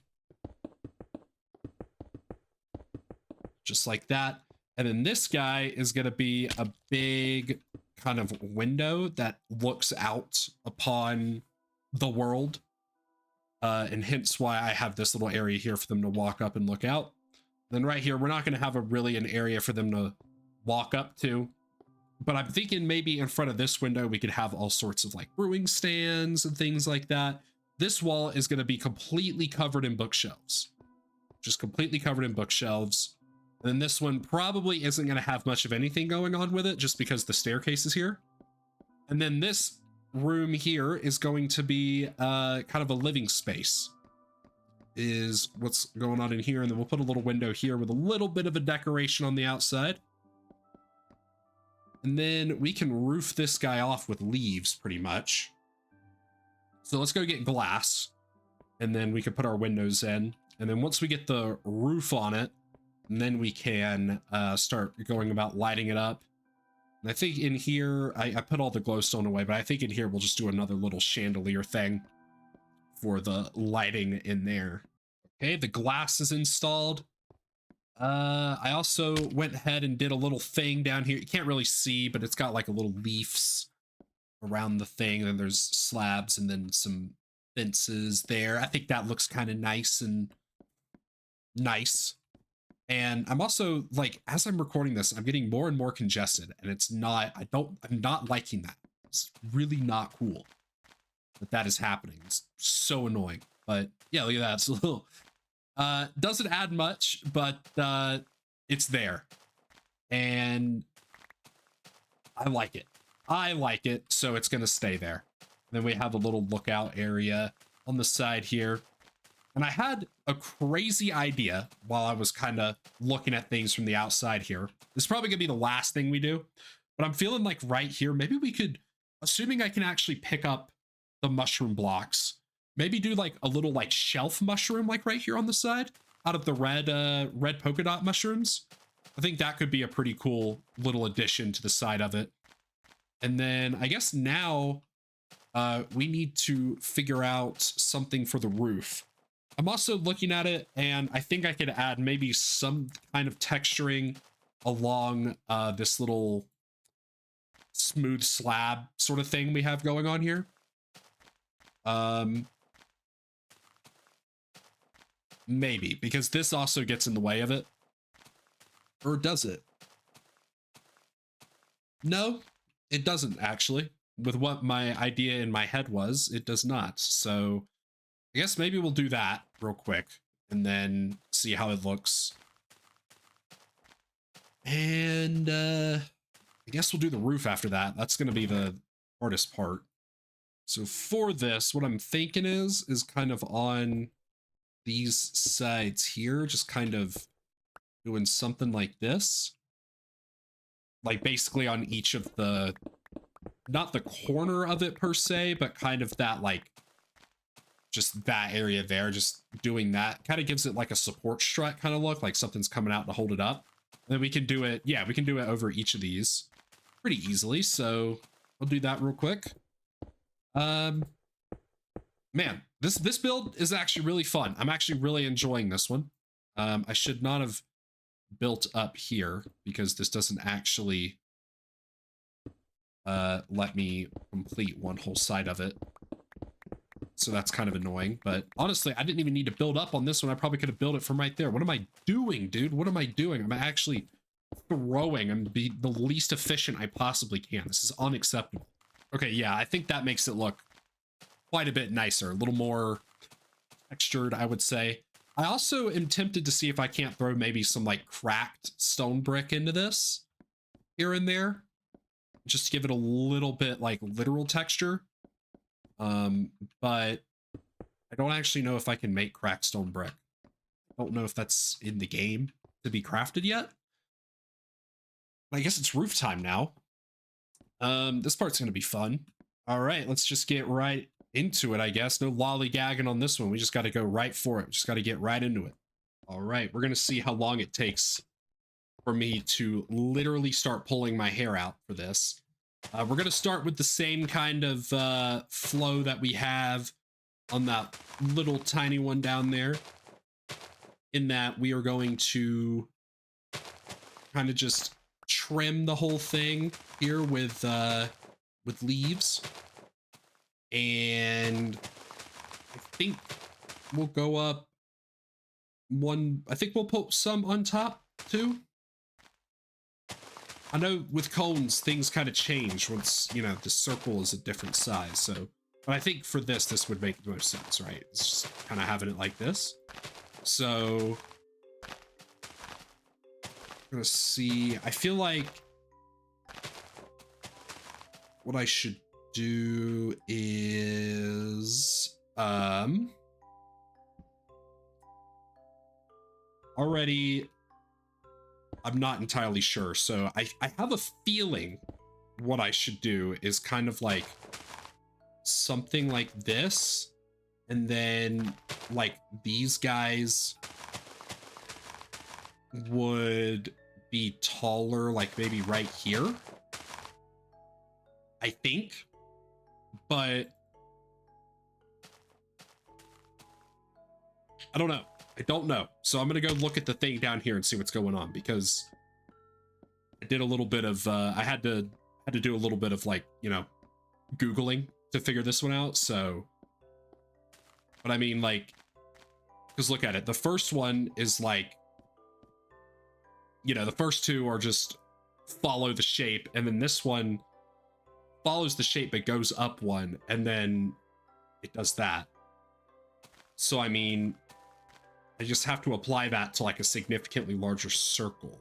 S1: Just like that. And then this guy is going to be a big kind of window that looks out upon the world. And hence why I have this little area here for them to walk up and look out. Then right here, we're not going to have really an area for them to walk up to. But I'm thinking maybe in front of this window, we could have all sorts of like brewing stands and things like that. This wall is going to be completely covered in bookshelves. Just completely covered in bookshelves. And then this one probably isn't going to have much of anything going on with it just because the staircase is here. And then this room here is going to be kind of a living space is what's going on in here. And then we'll put a little window here with a little bit of a decoration on the outside. And then we can roof this guy off with leaves pretty much. So let's go get glass and then we can put our windows in. And then once we get the roof on it, and then we can start going about lighting it up. And I think in here, I put all the glowstone away, but I think in here we'll just do another little chandelier thing for the lighting in there. Okay, the glass is installed. I also went ahead and did a little thing down here. You can't really see, but it's got like a little leaves around the thing. And there's slabs and then some fences there. I think that looks kind of nice and nice. And I'm also like, as I'm recording this, I'm getting more and more congested, and it's not, I'm not liking that. It's really not cool that is happening. It's so annoying. But yeah, look at that. It's a little, doesn't add much, but it's there. And I like it. I like it, so it's gonna stay there. Then we have a little lookout area on the side here. And I had a crazy idea while I was kind of looking at things from the outside here. This is probably gonna be the last thing we do, but I'm feeling like right here, maybe we could, assuming I can actually pick up the mushroom blocks, maybe do like a little like shelf mushroom like right here on the side out of the red polka dot mushrooms. I think that could be a pretty cool little addition to the side of it. And then I guess now we need to figure out something for the roof. I'm also looking at it, and I think I could add maybe some kind of texturing along this little smooth slab sort of thing we have going on here. Maybe, because this also gets in the way of it. Or does it? No, it doesn't actually. With what my idea in my head was, it does not. So I guess maybe we'll do that real quick and then see how it looks. And I guess we'll do the roof after that. That's going to be the hardest part. So for this, what I'm thinking is kind of on these sides here, just kind of doing something like this. Like basically on each of the, not the corner of it per se, but kind of that like, just that area there, just doing that kind of gives it like a support strut kind of look, like something's coming out to hold it up. And then we can do it, yeah, we can do it over each of these pretty easily. So I'll do that real quick. Man, this build is actually really fun. I'm actually really enjoying this one. I should not have built up here because this doesn't actually let me complete one whole side of it. So that's kind of annoying, but honestly, I didn't even need to build up on this one. I probably could have built it from right there. What am I doing, dude? What am I doing? I'm actually throwing. I'm be the least efficient I possibly can. This is unacceptable. Okay, yeah, I think that makes it look quite a bit nicer, a little more textured, I would say. I also am tempted to see if I can't throw maybe some like cracked stone brick into this here and there, just to give it a little bit like literal texture. But I don't actually know if I can make cracked stone brick. I don't know if that's in the game to be crafted yet. I guess it's roof time now. This part's gonna be fun. All right, let's just get right into it, I guess. No lollygagging on this one. We just got to go right for it. Just got to get right into it. All right, we're gonna see how long it takes for me to literally start pulling my hair out for this. We're going to start with the same kind of flow that we have on that little tiny one down there, in that we are going to kind of just trim the whole thing here with leaves. And I think we'll go up one. I think we'll put some on top too. I know with cones, things kind of change once, you know, the circle is a different size. So, but I think for this would make the most sense, right? It's just kind of having it like this. So, I'm gonna see. I feel like what I should do is, already, I'm not entirely sure. So I have a feeling what I should do is kind of like something like this. And then like these guys would be taller, like maybe right here. I think, but I don't know. I don't know. So I'm gonna go look at the thing down here and see what's going on, because I did a little bit of I had to do a little bit of, like, you know, Googling to figure this one out. So, but I mean, like, because look at it. The first one is like, you know, the first two are just follow the shape, and then this one follows the shape but goes up one, and then it does that. So I mean, I just have to apply that to like a significantly larger circle.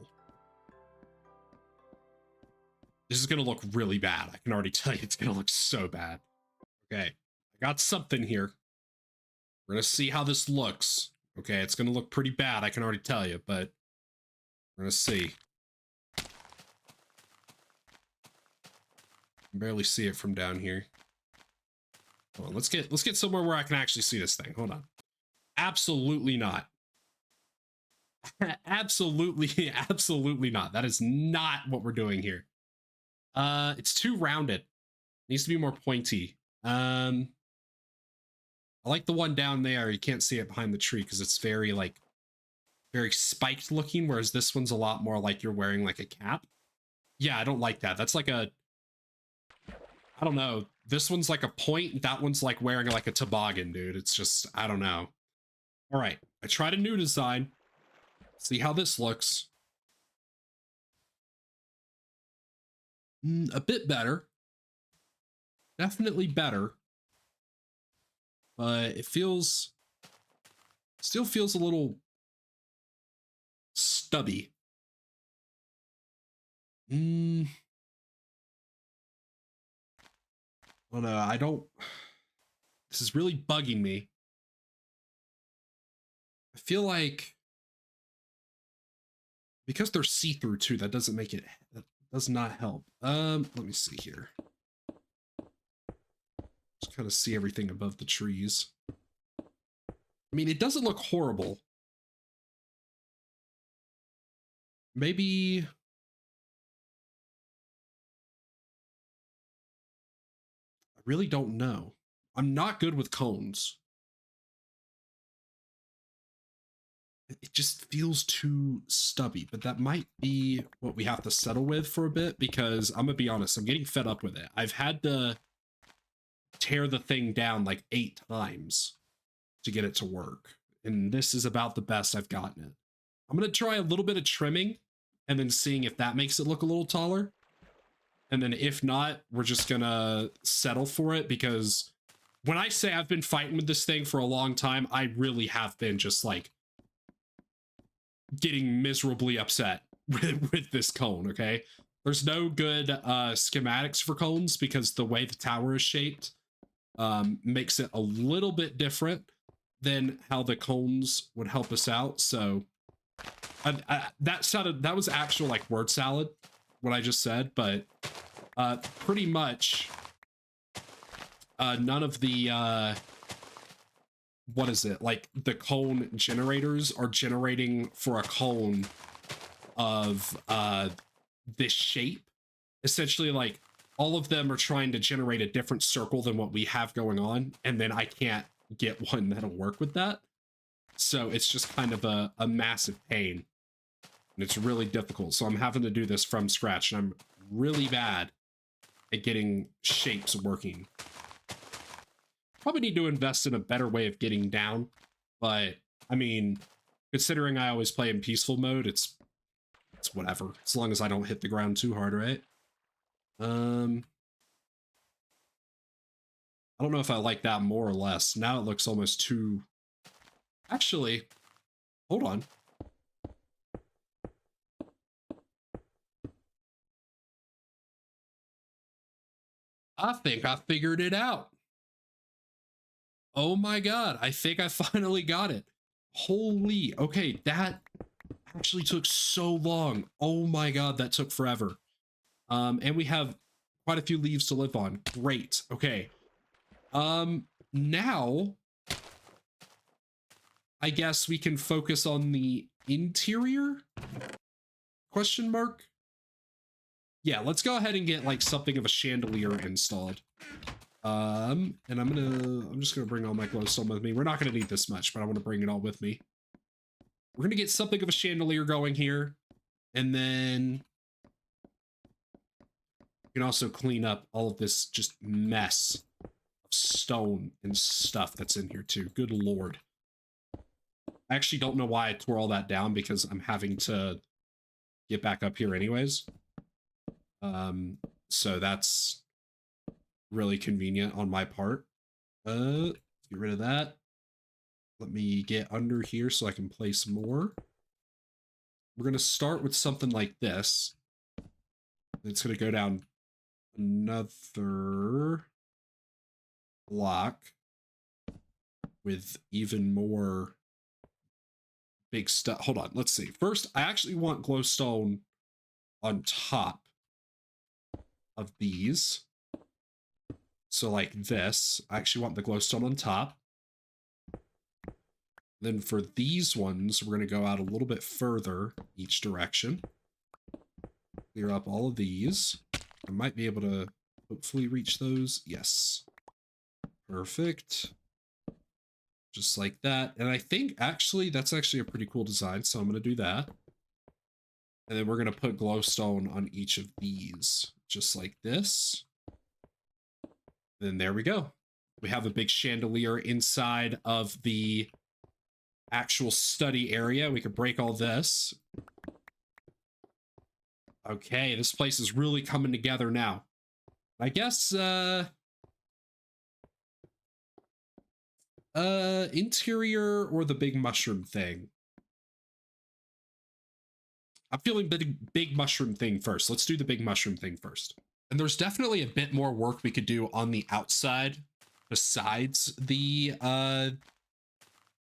S1: This is gonna look really bad. I can already tell you it's gonna look so bad. Okay, I got something here. We're gonna see how this looks. Okay, it's gonna look pretty bad, I can already tell you, but we're gonna see. I can barely see it from down here. Hold on, let's get somewhere where I can actually see this thing. Hold on. Absolutely not. Absolutely, absolutely not. That is not what we're doing here. It's too rounded. It needs to be more pointy. I like the one down there. You can't see it behind the tree because it's very, like, very spiked looking, whereas this one's a lot more like you're wearing like a cap. Yeah, I don't like that. That's like a, I don't know. This one's like a point. That one's like wearing like a toboggan, dude. It's just, I don't know. All right, I tried a new design. See how this looks. A bit better. Definitely better. But it feels, still feels a little stubby. Well, no, I don't. This is really bugging me. I feel like because they're see-through too, that doesn't make it, that does not help. Let me see here. Just kind of see everything above the trees. I mean, it doesn't look horrible. Maybe I really don't know. I'm not good with cones. It just feels too stubby, but that might be what we have to settle with for a bit, because I'm gonna be honest, I'm getting fed up with it. I've had to tear the thing down like 8 times to get it to work, and this is about the best I've gotten it. I'm gonna try a little bit of trimming and then seeing if that makes it look a little taller, and then if not, we're just gonna settle for it, because when I say I've been fighting with this thing for a long time, I really have been just like getting miserably upset with this cone. Okay, there's no good schematics for cones because the way the tower is shaped makes it a little bit different than how the cones would help us out. So that was actual like word salad what I just said, but pretty much none of the what is it, like the cone generators are generating for a cone of this shape. Essentially, like, all of them are trying to generate a different circle than what we have going on, and then I can't get one that'll work with that. So it's just kind of a massive pain, and it's really difficult. So I'm having to do this from scratch, and I'm really bad at getting shapes working. Probably need to invest in a better way of getting down, but I mean, considering I always play in peaceful mode, it's whatever, as long as I don't hit the ground too hard, right? I don't know if I like that more or less. Now it looks almost too... Actually, hold on. I think I figured it out. Oh my god, I think I finally got it. Holy, okay, that actually took so long. Oh my god, that took forever. And we have quite a few leaves to live on. Great. Okay. Now I guess we can focus on the interior? Question mark? yeah, let's go ahead and get like something of a chandelier installed. And I'm just gonna bring all my glowstone with me. We're not gonna need this much, but I want to bring it all with me. We're gonna get something of a chandelier going here, and then you can also clean up all of this just mess of stone and stuff that's in here too. Good lord. I actually don't know why I tore all that down because I'm having to get back up here anyways. So that's really convenient on my part. Let's get rid of that. Let me get under here so I can place more. We're going to start with something like this. It's going to go down another block with even more big stuff. Hold on, let's see. First, I actually want glowstone on top of these. So like this, I actually want the glowstone on top. Then for these ones, we're going to go out a little bit further each direction. Clear up all of these. I might be able to hopefully reach those. Yes. Perfect. Just like that. And I think actually that's actually a pretty cool design. So I'm going to do that. And then we're going to put glowstone on each of these. Just like this. Then there we go. We have a big chandelier inside of the actual study area. We could break all this. Okay, this place is really coming together now. I guess interior or the big mushroom thing. I'm feeling big mushroom thing first. Let's do the big mushroom thing first. And there's definitely a bit more work we could do on the outside besides the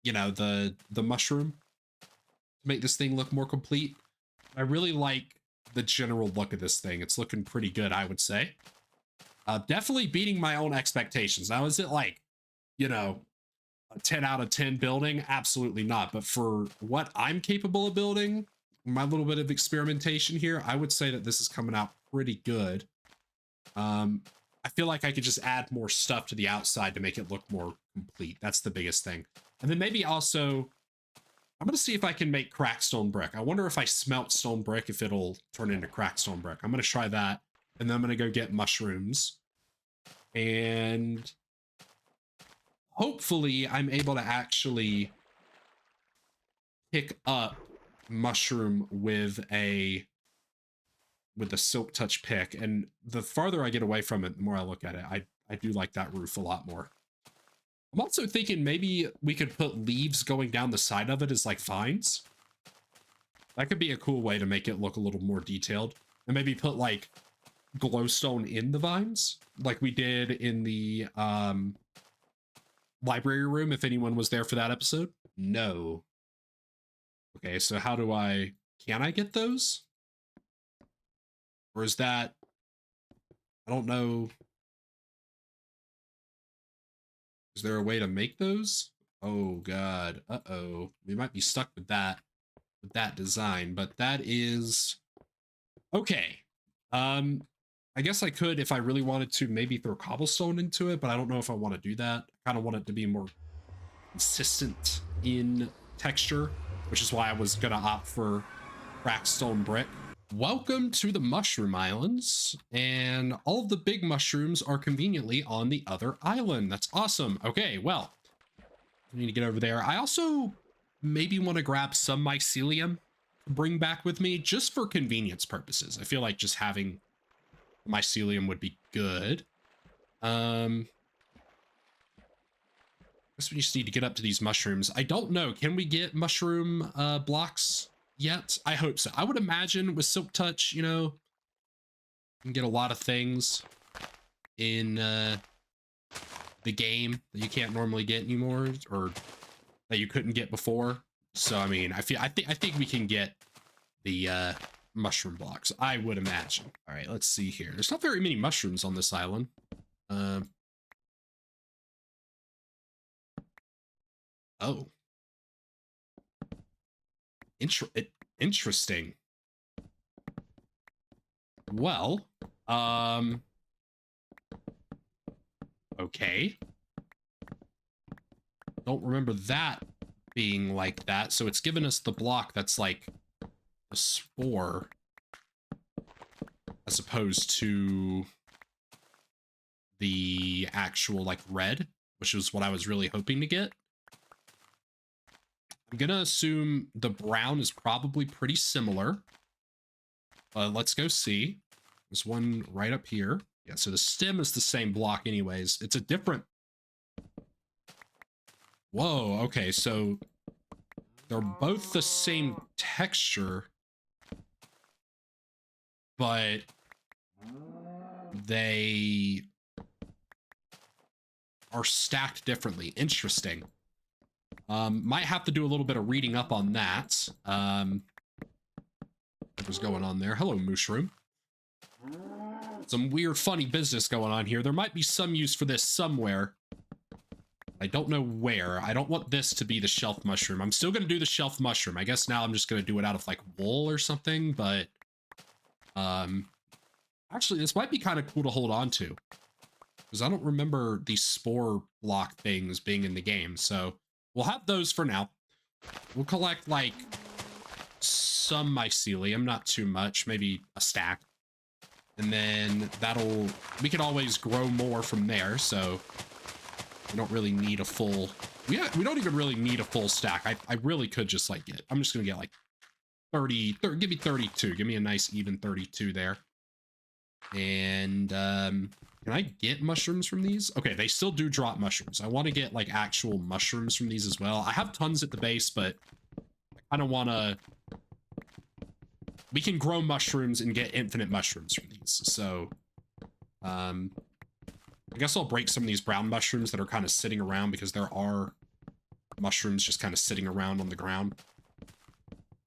S1: you know, the mushroom to make this thing look more complete. I really like the general look of this thing. It's looking pretty good, I would say. Definitely beating my own expectations. Now, is it like, you know, a 10 out of 10 building? Absolutely not. But for what I'm capable of building, my little bit of experimentation here, I would say that this is coming out pretty good. I feel like I could just add more stuff to the outside to make it look more complete. That's the biggest thing. And then maybe also, I'm going to see if I can make cracked stone brick. I wonder if I smelt stone brick, if it'll turn into cracked stone brick. I'm going to try that. And then I'm going to go get mushrooms. And hopefully I'm able to actually pick up mushroom with a silk touch pick. And the farther I get away from it, the more I look at it. I do like that roof a lot more. I'm also thinking maybe we could put leaves going down the side of it as like vines. That could be a cool way to make it look a little more detailed. And maybe put like glowstone in the vines like we did in the library room, if anyone was there for that episode. No. Okay, so how do can I get those? Or is that, I don't know. Is there a way to make those? Oh god. Uh-oh. We might be stuck with that design, but that is okay. I guess I could, if I really wanted to, maybe throw cobblestone into it, but I don't know if I want to do that. I kind of want it to be more consistent in texture, which is why I was gonna opt for cracked stone brick. Welcome to the Mushroom Islands, and all of the big mushrooms are conveniently on the other island. That's awesome. Okay, well, I need to get over there. I also maybe want to grab some mycelium to bring back with me just for convenience purposes. I feel like just having mycelium would be good. I guess we just need to get up to these mushrooms. I don't know. Can we get mushroom blocks yet? I hope so. I would imagine with Silk Touch, you know, you can get a lot of things in the game that you can't normally get anymore, or that you couldn't get before. So I mean, I think we can get the mushroom blocks, I would imagine. All right, let's see here. There's not very many mushrooms on this island. Oh. Interesting. well, okay. Don't remember that being like that. So it's given us the block that's like a spore as opposed to the actual like red, which was what I was really hoping to get. I'm gonna assume the brown is probably pretty similar. Let's go see. There's one right up here. Yeah, so the stem is the same block anyways. It's a different... Whoa, okay, so they're both the same texture, but they are stacked differently. Interesting. Might have to do a little bit of reading up on that. What was going on there? Hello, mushroom. Some weird, funny business going on here. There might be some use for this somewhere. I don't know where. I don't want this to be the shelf mushroom. I'm still going to do the shelf mushroom. I guess now I'm just going to do it out of like wool or something, but actually this might be kind of cool to hold on to because I don't remember these spore block things being in the game. So we'll have those for now. We'll collect like some mycelium, not too much, maybe a stack. And then we can always grow more from there. So we don't really need a full, we don't even really need a full stack. I really could just like I'm just going to get like 30, give me 32. Give me a nice even 32 there. And can I get mushrooms from these? Okay, they still do drop mushrooms. I want to get like actual mushrooms from these as well. I have tons at the base, but I don't want to... We can grow mushrooms and get infinite mushrooms from these. So, I guess I'll break some of these brown mushrooms that are kind of sitting around because there are mushrooms just kind of sitting around on the ground.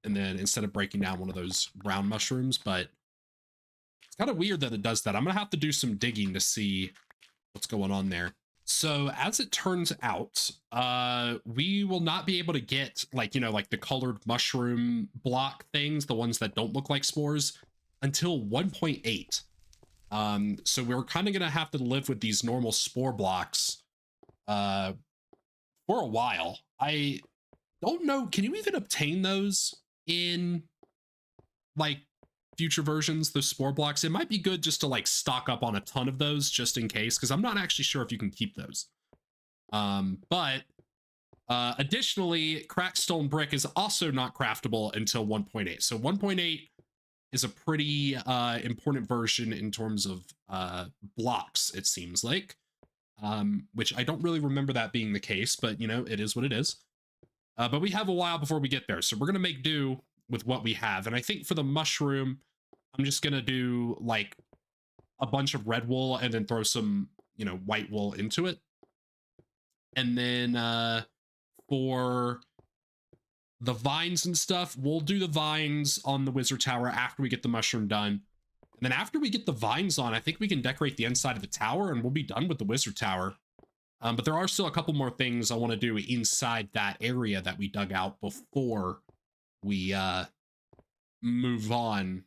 S1: And then instead of breaking down one of those brown mushrooms, but it's kind of weird that it does that. I'm going to have to do some digging to see what's going on there. So as it turns out, we will not be able to get like, like the colored mushroom block things, the ones that don't look like spores, until 1.8. So we're kind of going to have to live with these normal spore blocks for a while. I don't know. Can you even obtain those in like future versions, those spore blocks? It might be good just to like stock up on a ton of those just in case, because I'm not actually sure if you can keep those. But additionally, cracked stone brick is also not craftable until 1.8. So 1.8 is a pretty important version in terms of blocks, it seems like, which I don't really remember that being the case, but it is what it is. But we have a while before we get there, so we're gonna make do with what we have. And I think for the mushroom, I'm just gonna do like a bunch of red wool and then throw some white wool into it. And then for the vines and stuff, we'll do the vines on the wizard tower after we get the mushroom done. And then after we get the vines on, I think we can decorate the inside of the tower and we'll be done with the wizard tower. But there are still a couple more things I want to do inside that area that we dug out before we move on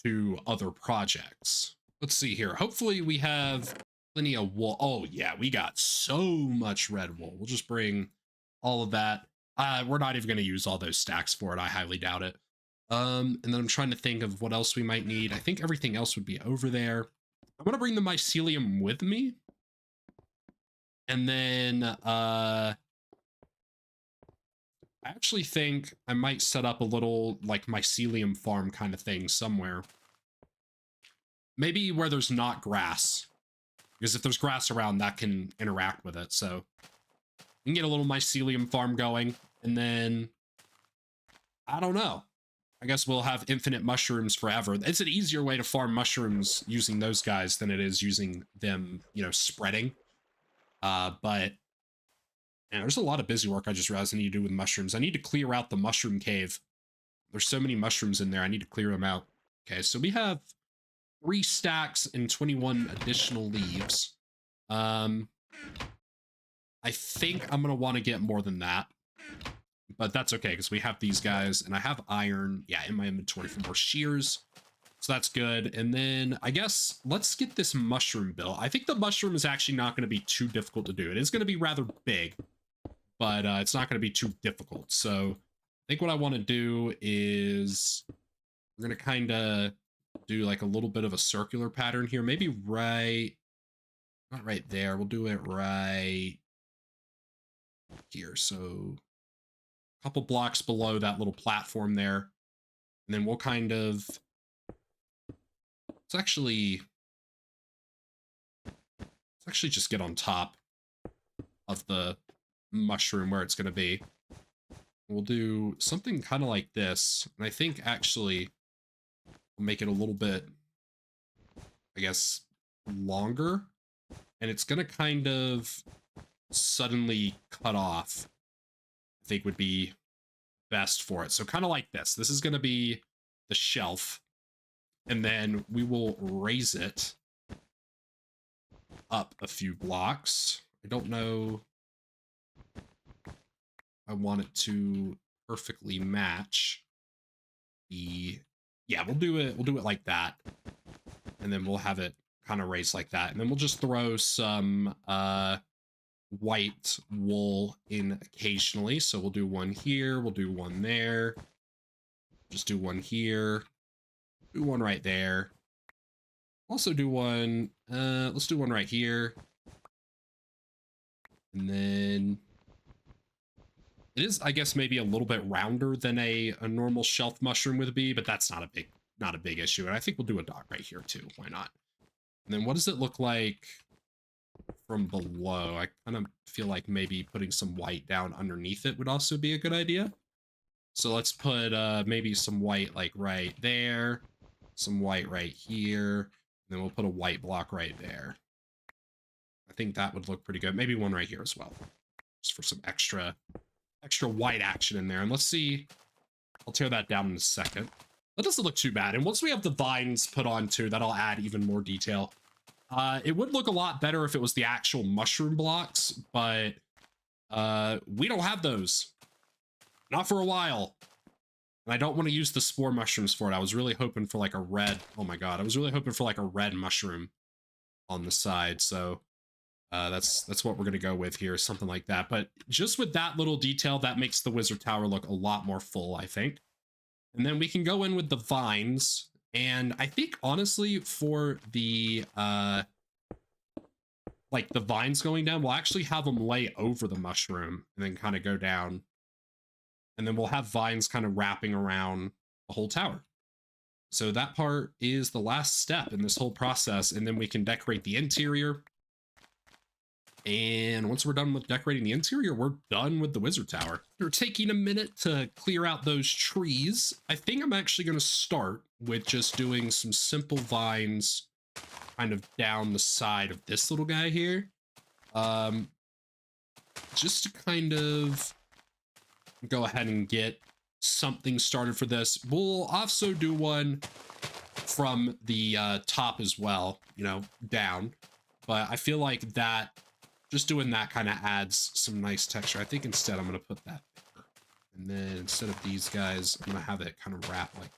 S1: to other projects. Let's see here. Hopefully we have plenty of wool. Oh yeah, we got so much red wool. We'll just bring all of that. We're not even going to use all those stacks for it. I highly doubt it. And then I'm trying to think of what else we might need. I think everything else would be over there. I'm going to bring the mycelium with me. And then I actually think I might set up a little like mycelium farm kind of thing somewhere. Maybe where there's not grass, because if there's grass around, that can interact with it. So we can get a little mycelium farm going, and then I don't know. I guess we'll have infinite mushrooms forever. It's an easier way to farm mushrooms using those guys than it is using them, spreading. But there's a lot of busy work I just realized I need to do with mushrooms. I need to clear out the mushroom cave. There's so many mushrooms in there. I need to clear them out. Okay, so we have 3 stacks and 21 additional leaves. I think I'm going to want to get more than that. But that's okay, because we have these guys, and I have iron, in my inventory for more shears. So that's good. And then I guess let's get this mushroom built. I think the mushroom is actually not going to be too difficult to do. It is going to be rather big, but it's not going to be too difficult. So I think what I want to do is we're going to kind of do like a little bit of a circular pattern here. Maybe not right there. We'll do it right here. So a couple blocks below that little platform there. And then we'll kind of, let's actually just get on top of the mushroom where it's going to be. We'll do something kind of like this. And I think actually we'll make it a little bit, I guess, longer. And it's going to kind of suddenly cut off, I think would be best for it. So kind of like this. This is going to be the shelf. And then we will raise it up a few blocks. I don't know. I want it to perfectly match the, yeah, we'll do it like that. And then we'll have it kind of raised like that. And then we'll just throw some white wool in occasionally. So we'll do one here, we'll do one there. Just do one here. Do one right there. Also do one, let's do one right here. And then it is, I guess, maybe a little bit rounder than a normal shelf mushroom would be, but that's not a big issue. And I think we'll do a dot right here too. Why not? And then what does it look like from below? I kind of feel like maybe putting some white down underneath it would also be a good idea. So let's put maybe some white like right there, some white right here, and then we'll put a white block right there. I think that would look pretty good. Maybe one right here as well, just for some extra white action in there. And let's see, I'll tear that down in a second. That doesn't look too bad. And once we have the vines put on too, that'll add even more detail. It would look a lot better if it was the actual mushroom blocks, but we don't have those. Not for a while. And I don't want to use the spore mushrooms for it. I was really hoping for like a red, oh my god, I was really hoping for like a red mushroom on the side. So that's what we're going to go with here, something like that. But just with that little detail, that makes the wizard tower look a lot more full, I think. And then we can go in with the vines. And I think, honestly, for the, like the vines going down, we'll actually have them lay over the mushroom and then kind of go down. And then we'll have vines kind of wrapping around the whole tower. So that part is the last step in this whole process. And then we can decorate the interior. And once we're done with decorating the interior, we're done with the wizard tower. We're taking a minute to clear out those trees. I think I'm actually going to start with just doing some simple vines kind of down the side of this little guy here. Just to kind of go ahead and get something started for this. We'll also do one from the top as well, you know, down. But I feel like that, just doing that kind of adds some nice texture. I think instead I'm going to put that there. And then instead of these guys, I'm going to have it kind of wrap like,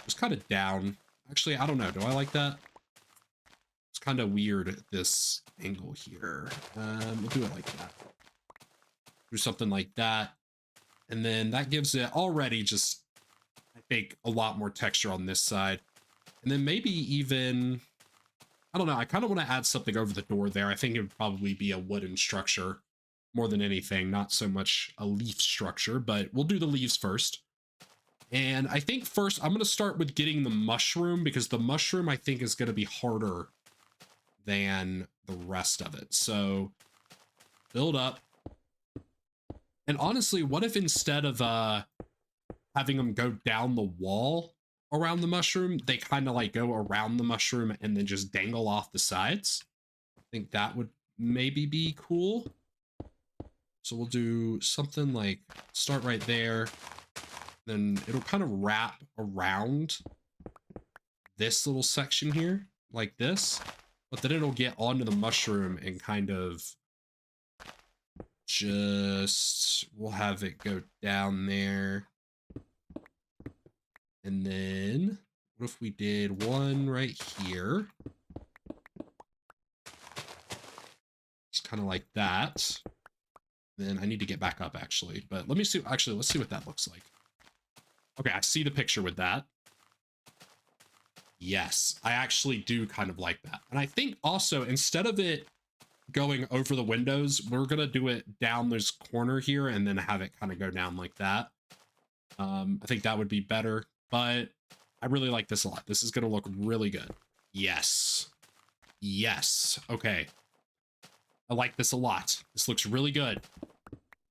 S1: just kind of down. Actually, I don't know. Do I like that? It's kind of weird at this angle here. We'll do it like that. Do something like that. And then that gives it already just, I think, a lot more texture on this side. And then maybe even, I don't know, I kind of want to add something over the door there. I think it would probably be a wooden structure more than anything, not so much a leaf structure, but we'll do the leaves first. And I think first I'm going to start with getting the mushroom, because the mushroom I think is going to be harder than the rest of it. So build up. And honestly, what if instead of having them go down the wall around the mushroom, they kind of like go around the mushroom and then just dangle off the sides? I think that would maybe be cool. So we'll do something like start right there. Then it'll kind of wrap around this little section here like this, but then it'll get onto the mushroom and kind of just, we'll have it go down there. And then What if we did one right here? Just kind of like that. Then I need to get back up actually, but let me see. Actually, let's see what that looks like. Okay, I see the picture with that. Yes, I actually do kind of like that. And I think also instead of it going over the windows, we're going to do it down this corner here and then have it kind of go down like that. I think that would be better, but I really like this a lot. This is going to look really good. Yes. Yes. Okay. I like this a lot. This looks really good.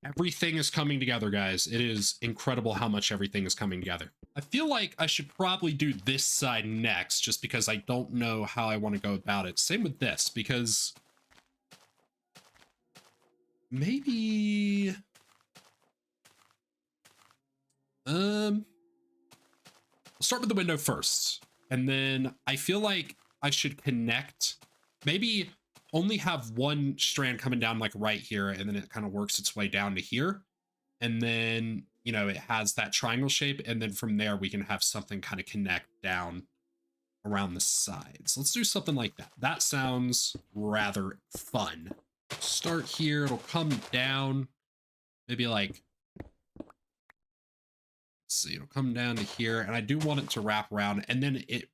S1: Everything is coming together, guys. It is incredible how much everything is coming together. I feel like I should probably do this side next just because I don't know how I want to go about it. Same with this, because maybe I'll start with the window first, and then I feel like I should connect, maybe only have one strand coming down like right here, and then it kind of works its way down to here, and then, you know, it has that triangle shape, and then from there we can have something kind of connect down around the sides. Let's do something like that. That sounds rather fun. Start here, it'll come down, maybe like, see, it'll come down to here, and I do want it to wrap around, and then it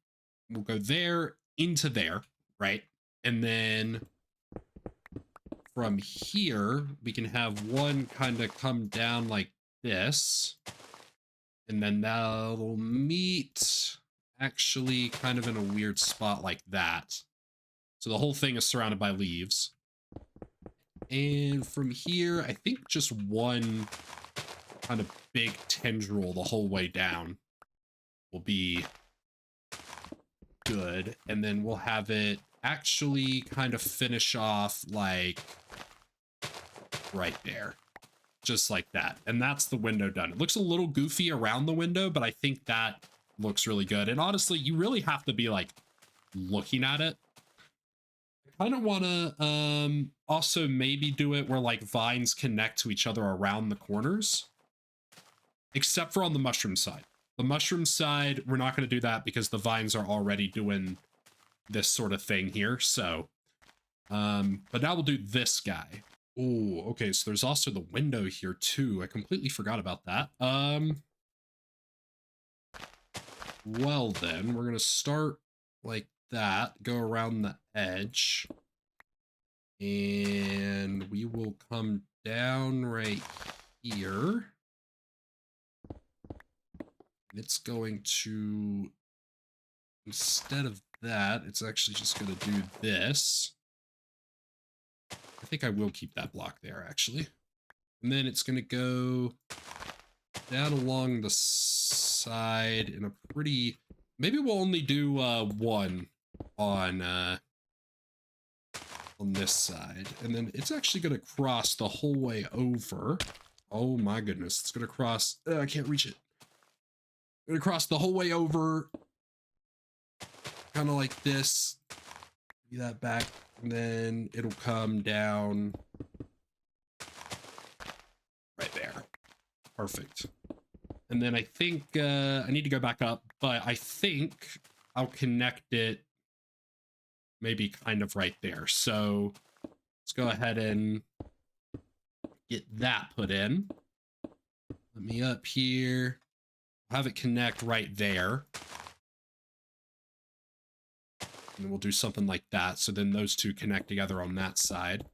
S1: will go there into there, right? And then from here we can have one kind of come down like this, and then that'll meet actually kind of in a weird spot like that. So the whole thing is surrounded by leaves, and from here I think just one kind of big tendril the whole way down will be good, and then we'll have it actually kind of finish off like right there, just like that, and that's the window done. It looks a little goofy around the window, but I think that looks really good. And honestly, you really have to be like looking at it. I kind of want to also maybe do it where like vines connect to each other around the corners, except for on the mushroom side. The mushroom side, we're not going to do that because the vines are already doing this sort of thing here. So, but now we'll do this guy. Oh, okay. So there's also the window here too. I completely forgot about that. Well then, we're going to start like that, go around the edge, and we will come down right here. It's going to, instead of that, it's actually just going to do this. I think I will keep that block there, actually. And then it's going to go down along the side in a pretty, maybe we'll only do one on this side. And then it's actually going to cross the whole way over. Oh my goodness, it's going to cross, I can't reach it. Going to cross the whole way over, kind of like this. Be that back, and then it'll come down right there. Perfect. And then I think I need to go back up, but I think I'll connect it maybe kind of right there. So let's go ahead and get that put in. Let me up here. Have it connect right there. And then we'll do something like that. So then those two connect together on that side.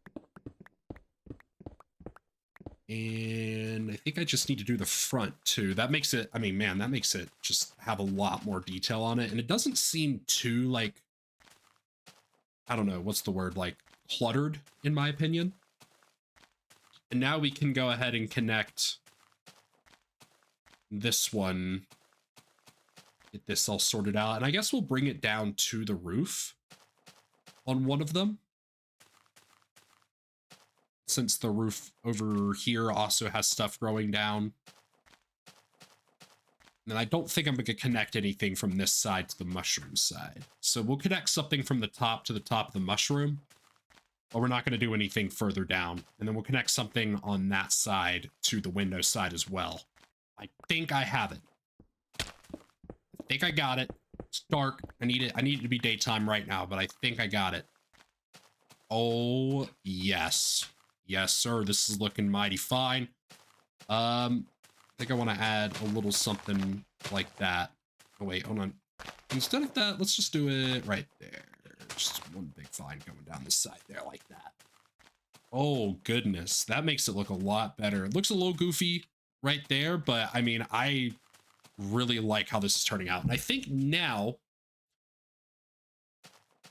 S1: And I think I just need to do the front too. That makes it, I mean, man, that makes it just have a lot more detail on it. And it doesn't seem too like, I don't know, what's the word, like cluttered in my opinion. And now we can go ahead and connect this one, get this all sorted out, and I guess we'll bring it down to the roof on one of them, since the roof over here also has stuff growing down. And I don't think I'm going to connect anything from this side to the mushroom side, so we'll connect something from the top to the top of the mushroom, but we're not going to do anything further down. And then we'll connect something on that side to the window side as well. I think I have it. I think I got it. It's dark. I need it to be daytime right now, but I think I got it. Oh, yes. Yes, sir. This is looking mighty fine. I think I want to add a little something like that. Oh, wait, hold on. Instead of that, let's just do it right there. Just one big vine going down the side there like that. Oh, goodness. That makes it look a lot better. It looks a little goofy right there, but I mean, I really like how this is turning out. And I think now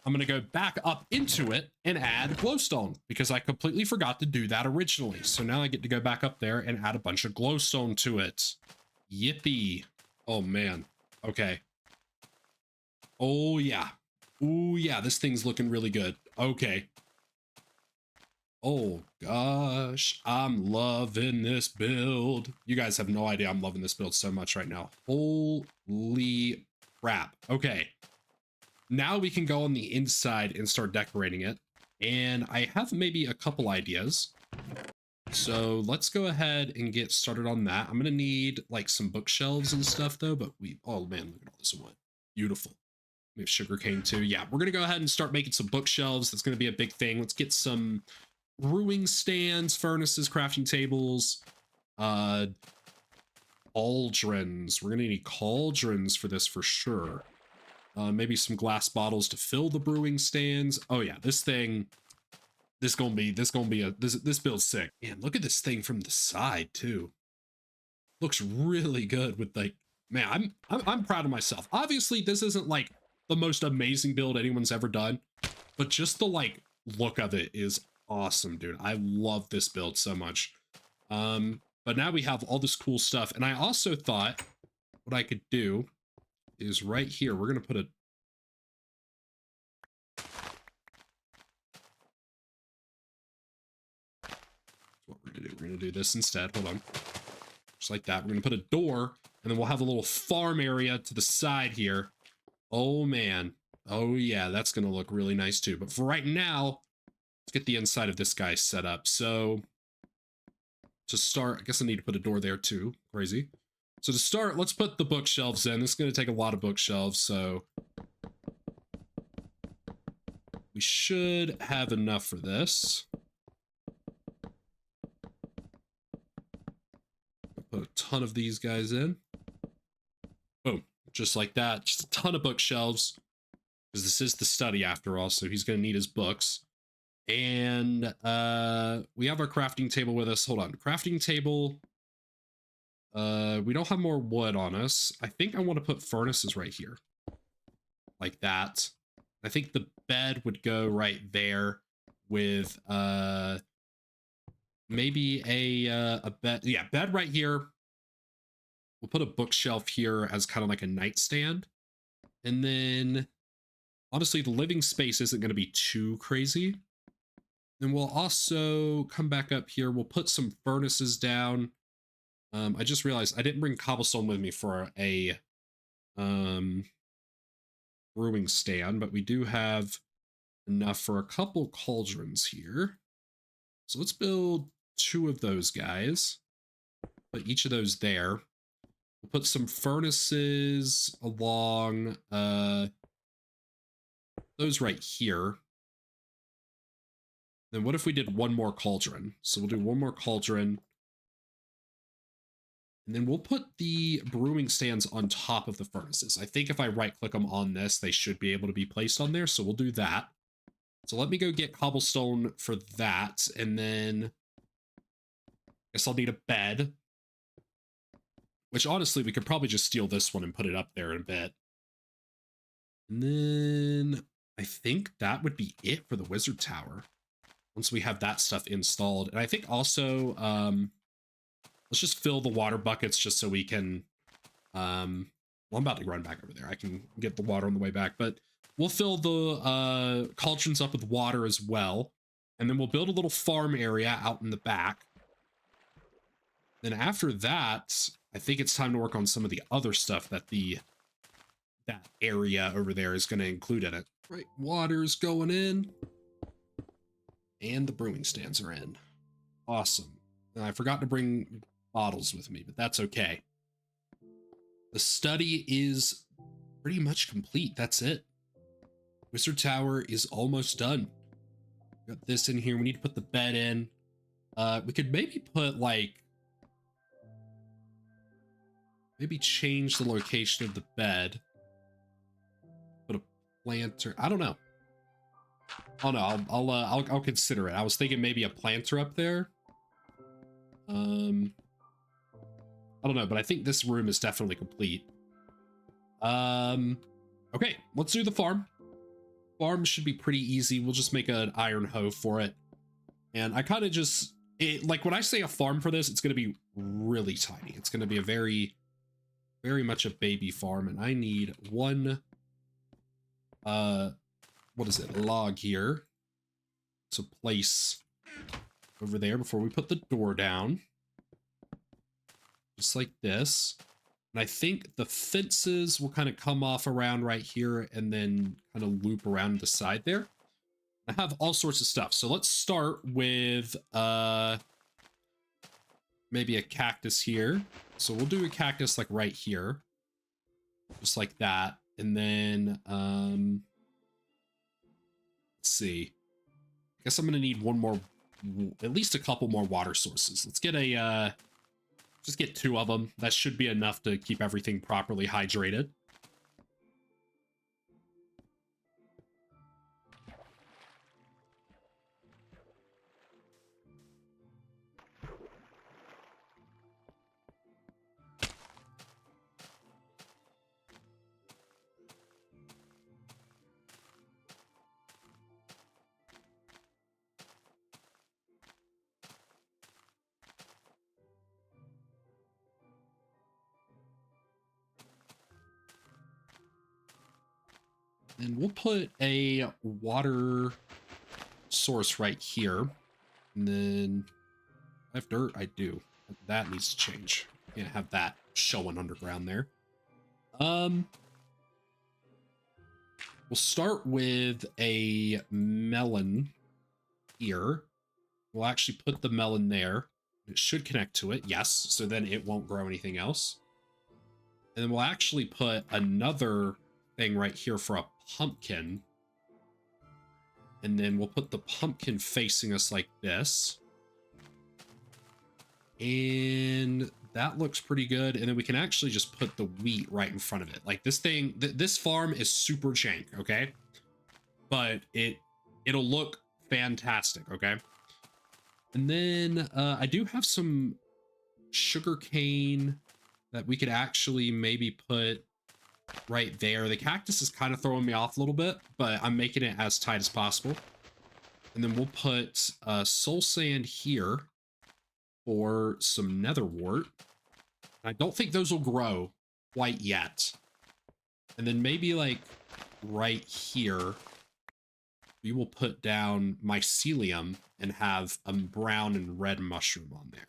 S1: I'm going to go back up into it and add glowstone because I completely forgot to do that originally. So now I get to go back up there and add a bunch of glowstone to it. Yippee. Oh, man. Okay. Oh, yeah. Oh, yeah. This thing's looking really good. Okay. Oh, gosh. I'm loving this build. You guys have no idea I'm loving this build so much right now. Holy crap. Okay. Now we can go on the inside and start decorating it. And I have maybe a couple ideas. So let's go ahead and get started on that. I'm going to need like some bookshelves and stuff though, but oh man, look at all this wood. Beautiful. We have sugarcane too. Yeah, we're going to go ahead and start making some bookshelves. That's going to be a big thing. Let's get some brewing stands, furnaces, crafting tables, cauldrons. We're going to need cauldrons for this for sure. Maybe some glass bottles to fill the brewing stands. Oh yeah, this build's sick. Man, look at this thing from the side too. Looks really good with like, man, I'm proud of myself. Obviously, this isn't like the most amazing build anyone's ever done, but just the like look of it is awesome, dude. I love this build so much. But now we have all this cool stuff, and I also thought what I could do is right here. We're gonna put a what we're gonna do. We're gonna do this instead. Hold on, just like that. We're gonna put a door, and then we'll have a little farm area to the side here. Oh man, oh yeah, that's gonna look really nice too. But for right now, let's get the inside of this guy set up. So to start, I guess I need to put a door there too. Crazy. So to start, let's put the bookshelves in. This is going to take a lot of bookshelves, so we should have enough for this. Put a ton of these guys in. Boom. Just like that. Just a ton of bookshelves. Because this is the study after all, so he's going to need his books. And we have our crafting table with us. Hold on. Crafting table. We don't have more wood on us. I think I want to put furnaces right here. Like that. I think the bed would go right there with maybe a bed. Yeah, bed right here. We'll put a bookshelf here as kind of like a nightstand. And then honestly, the living space isn't going to be too crazy. Then we'll also come back up here. We'll put some furnaces down. I just realized I didn't bring cobblestone with me for a brewing stand, but we do have enough for a couple cauldrons here. So let's build 2 of those guys. Put each of those there. We'll put some furnaces along those right here. Then what if we did one more cauldron? So we'll do one more cauldron. And then we'll put the brewing stands on top of the furnaces. I think if I right click them on this, they should be able to be placed on there. So we'll do that. So let me go get cobblestone for that. And then I guess I'll need a bed. Which honestly, we could probably just steal this one and put it up there in a bit. And then I think that would be it for the wizard tower. Once we have that stuff installed. And I think also, let's just fill the water buckets just so we can, well, I'm about to run back over there. I can get the water on the way back, but we'll fill the cauldrons up with water as well. And then we'll build a little farm area out in the back. Then after that, I think it's time to work on some of the other stuff that that area over there is going to include in it. Right, water's going in. And the brewing stands are in. Awesome. And I forgot to bring bottles with me, but that's okay. The study is pretty much complete. That's it. Wizard Tower is almost done. Got this in here. We need to put the bed in. We could maybe put like, maybe change the location of the bed. Put a planter. I don't know. Oh no, I'll consider it. I was thinking maybe a planter up there. I don't know, but I think this room is definitely complete. Okay, let's do the farm. Farm should be pretty easy. We'll just make an iron hoe for it. And I kind of just, like when I say a farm for this, it's going to be really tiny. It's going to be a very, very much a baby farm. And I need one, what is it, log here to place over there before we put the door down. Just like this. And I think the fences will kind of come off around right here and then kind of loop around the side there. I have all sorts of stuff. So let's start with maybe a cactus here. So we'll do a cactus like right here. Just like that. And then let's see. I guess I'm gonna need one more, at least a couple more water sources. Let's get a just get 2 of them. That should be enough to keep everything properly hydrated. And we'll put a water source right here. And then I have dirt. I do. That needs to change. Can't have that showing underground there. We'll start with a melon here. We'll actually put the melon there. It should connect to it. Yes. So then it won't grow anything else. And then we'll actually put another thing right here for a pumpkin. And then we'll put the pumpkin facing us like this. And that looks pretty good. And then we can actually just put the wheat right in front of it. Like this thing, this farm is super jank, okay? But it'll look fantastic, okay? And then I do have some sugar cane that we could actually maybe put right there. The cactus is kind of throwing me off a little bit, but I'm making it as tight as possible. And then we'll put soul sand here for some nether wart. I don't think those will grow quite yet. And then maybe like right here, we will put down mycelium and have a brown and red mushroom on there.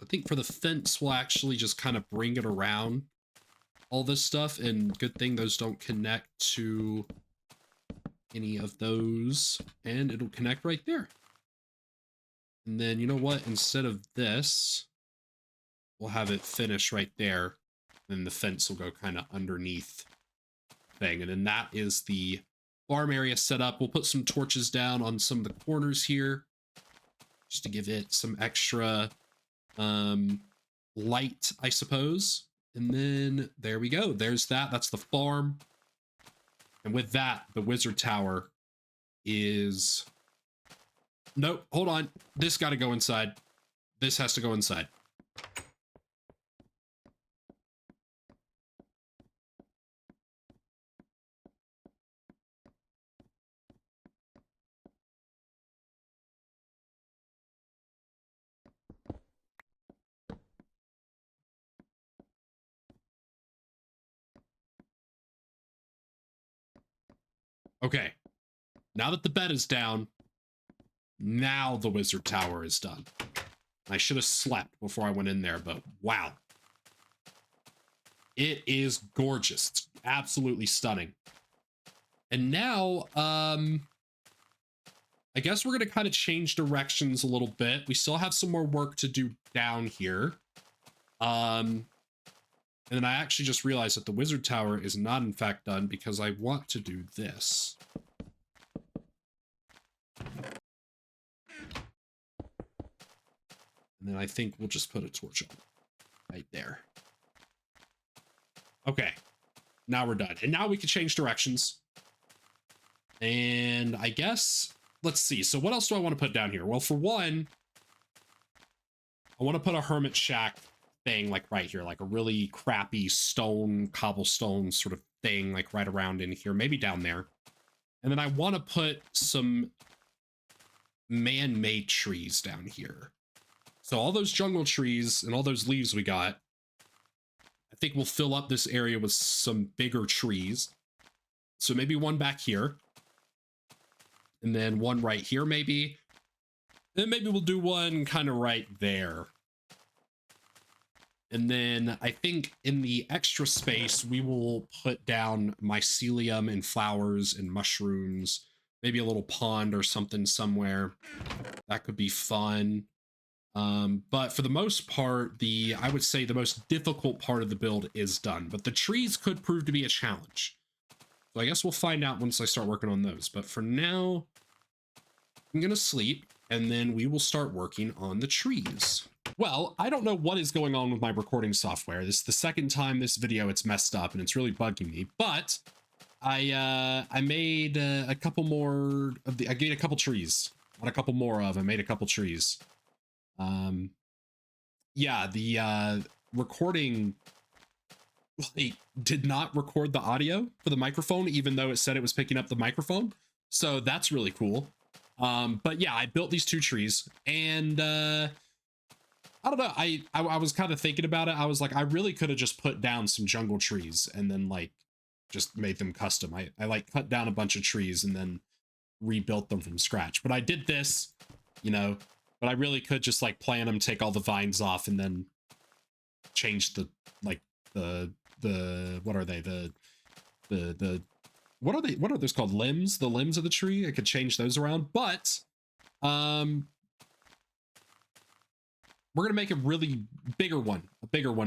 S1: I think for the fence, we'll actually just kind of bring it around all this stuff. And good thing those don't connect to any of those. And it'll connect right there. And then, you know what? Instead of this, we'll have it finish right there. Then the fence will go kind of underneath thing. And then that is the farm area set up. We'll put some torches down on some of the corners here just to give it some extra light, I suppose. And then there we go. There's that. That's the farm. And with that, the wizard tower is... Nope, hold on. This got to go inside. This has to go inside. Okay. Now that the bed is down, now the wizard tower is done. I should have slept before I went in there, but wow. It is gorgeous. It's absolutely stunning. And now, I guess we're going to kind of change directions a little bit. We still have some more work to do down here. And then I actually just realized that the wizard tower is not in fact done because I want to do this. And then I think we'll just put a torch on right there. Okay, now we're done. And now we can change directions. And I guess, let's see. So what else do I want to put down here? Well, for one, I want to put a hermit shack thing like right here, like a really crappy stone, cobblestone sort of thing, like right around in here, maybe down there. And then I want to put some man-made trees down here. So all those jungle trees and all those leaves we got, I think we'll fill up this area with some bigger trees. So maybe one back here. And then one right here, maybe. Then maybe we'll do one kind of right there. And then I think in the extra space, we will put down mycelium and flowers and mushrooms. Maybe a little pond or something somewhere. That could be fun. But for the most part, I would say the most difficult part of the build is done. But the trees could prove to be a challenge. So I guess we'll find out once I start working on those. But for now, I'm going to sleep. And then we will start working on the trees. Well, I don't know what is going on with my recording software. This is the second time this video it's messed up and it's really bugging me. But I made a couple more of I made a couple trees. Not a couple more of. I made a couple trees. Yeah, the recording did not record the audio for the microphone, even though it said it was picking up the microphone. So that's really cool. But yeah, I built these two trees and I don't know. I was kind of thinking about it. I was like, I really could have just put down some jungle trees and then like just made them custom. I like cut down a bunch of trees and then rebuilt them from scratch. But I did this, you know, but I really could just like plant them, take all the vines off and then change the, like the, what are they? What are those called? Limbs? The limbs of the tree? I could change those around, but, we're going to make a really bigger one,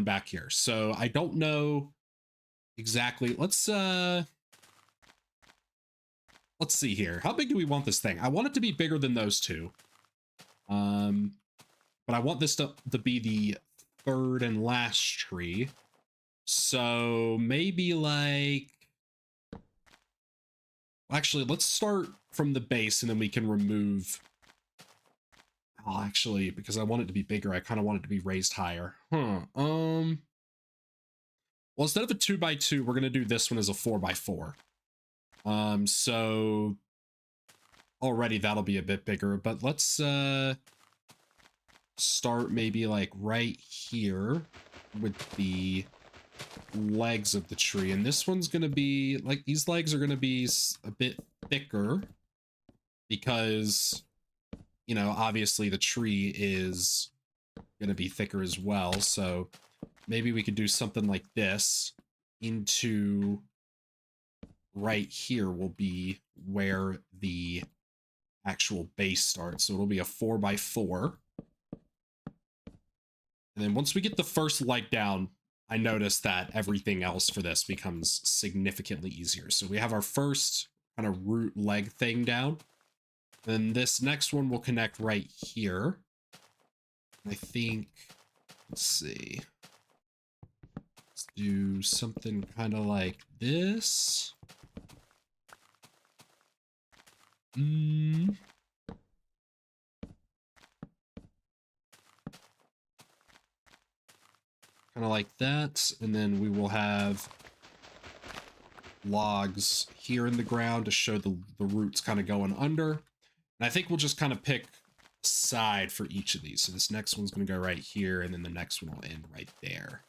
S1: back here. So I don't know exactly. Let's see here. How big do we want this thing? I want it to be bigger than those two. But I want this to be the third and last tree. So maybe like, actually, let's start from the base and then we can remove. Oh, actually, because I want it to be bigger, I kind of want it to be raised higher. Well, instead of a 2x2, we're going to do this one as a 4x4. So already that'll be a bit bigger, but let's start maybe like right here with the legs of the tree. And this one's going to be like, these legs are going to be a bit thicker because, you know, obviously the tree is going to be thicker as well. So maybe we could do something like this into right here will be where the actual base starts. So it'll be a 4x4. And then once we get the first leg down, I noticed that everything else for this becomes significantly easier. So we have our first kind of root leg thing down. Then this next one will connect right here. I think, let's see. Let's do something kind of like this. Kind of like that. And then we will have logs here in the ground to show the roots kind of going under. And I think we'll just kind of pick a side for each of these. So this next one's going to go right here, and then the next one will end right there.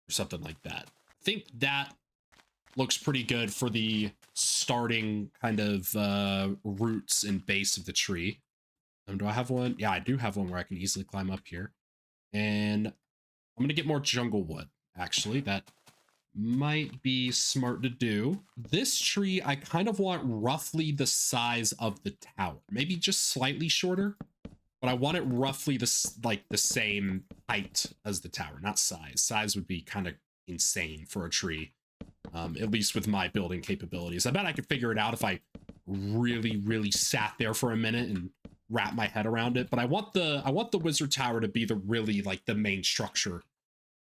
S1: Or something like that. I think that looks pretty good for the starting kind of roots and base of the tree. Do I have one? Yeah, I do have one where I can easily climb up here. And I'm going to get more jungle wood, actually. That might be smart to do. This tree, I kind of want roughly the size of the tower. Maybe just slightly shorter, but I want it roughly like the same height as the tower, not size. Size would be kind of insane for a tree, at least with my building capabilities. I bet I could figure it out if I really sat there for a minute and wrap my head around it. But I want the wizard tower to be the main structure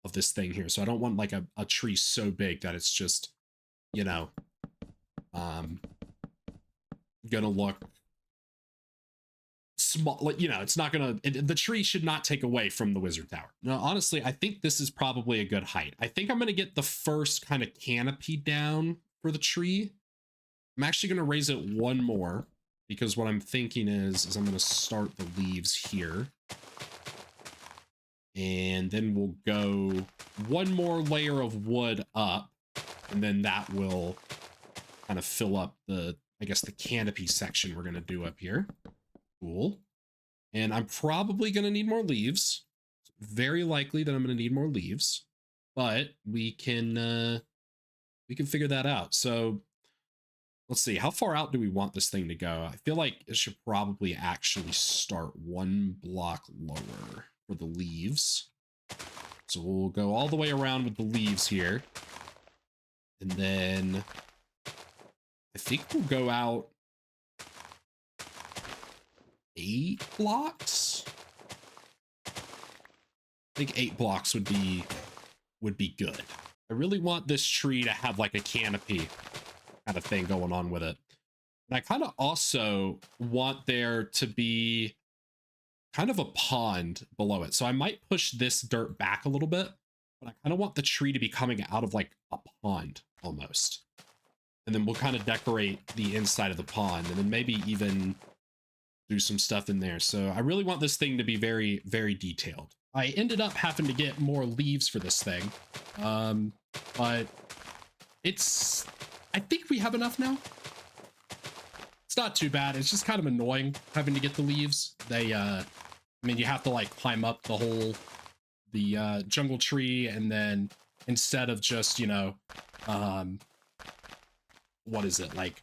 S1: of this thing here. So I don't want like a tree so big that it's just, you know, gonna look small. Like, you know, it's not gonna, the tree should not take away from the wizard tower. Now, honestly, I think this is probably a good height. I think I'm gonna get the first kind of canopy down for the tree. I'm actually gonna raise it one more because what I'm thinking is I'm gonna start the leaves here. And then we'll go one more layer of wood up, and then that will kind of fill up the, I guess, the canopy section we're going to do up here. Cool. And I'm probably going to need more leaves. It's very likely that I'm going to need more leaves, but we can figure that out. So let's see, how far out do we want this thing to go? I feel like it should probably actually start one block lower for the leaves. So we'll go all the way around with the leaves here. And then I think we'll go out 8 blocks. I think 8 blocks would be good. I really want this tree to have like a canopy kind of thing going on with it. And I kind of also want there to be kind of a pond below it. So I might push this dirt back a little bit, but I kind of want the tree to be coming out of like a pond almost. And then we'll kind of decorate the inside of the pond and then maybe even do some stuff in there. So I really want this thing to be very, very detailed. I ended up having to get more leaves for this thing. But I think we have enough now. It's not too bad. It's just kind of annoying having to get the leaves. I mean, you have to like climb up the jungle tree, and then instead of just, you know, what is it, like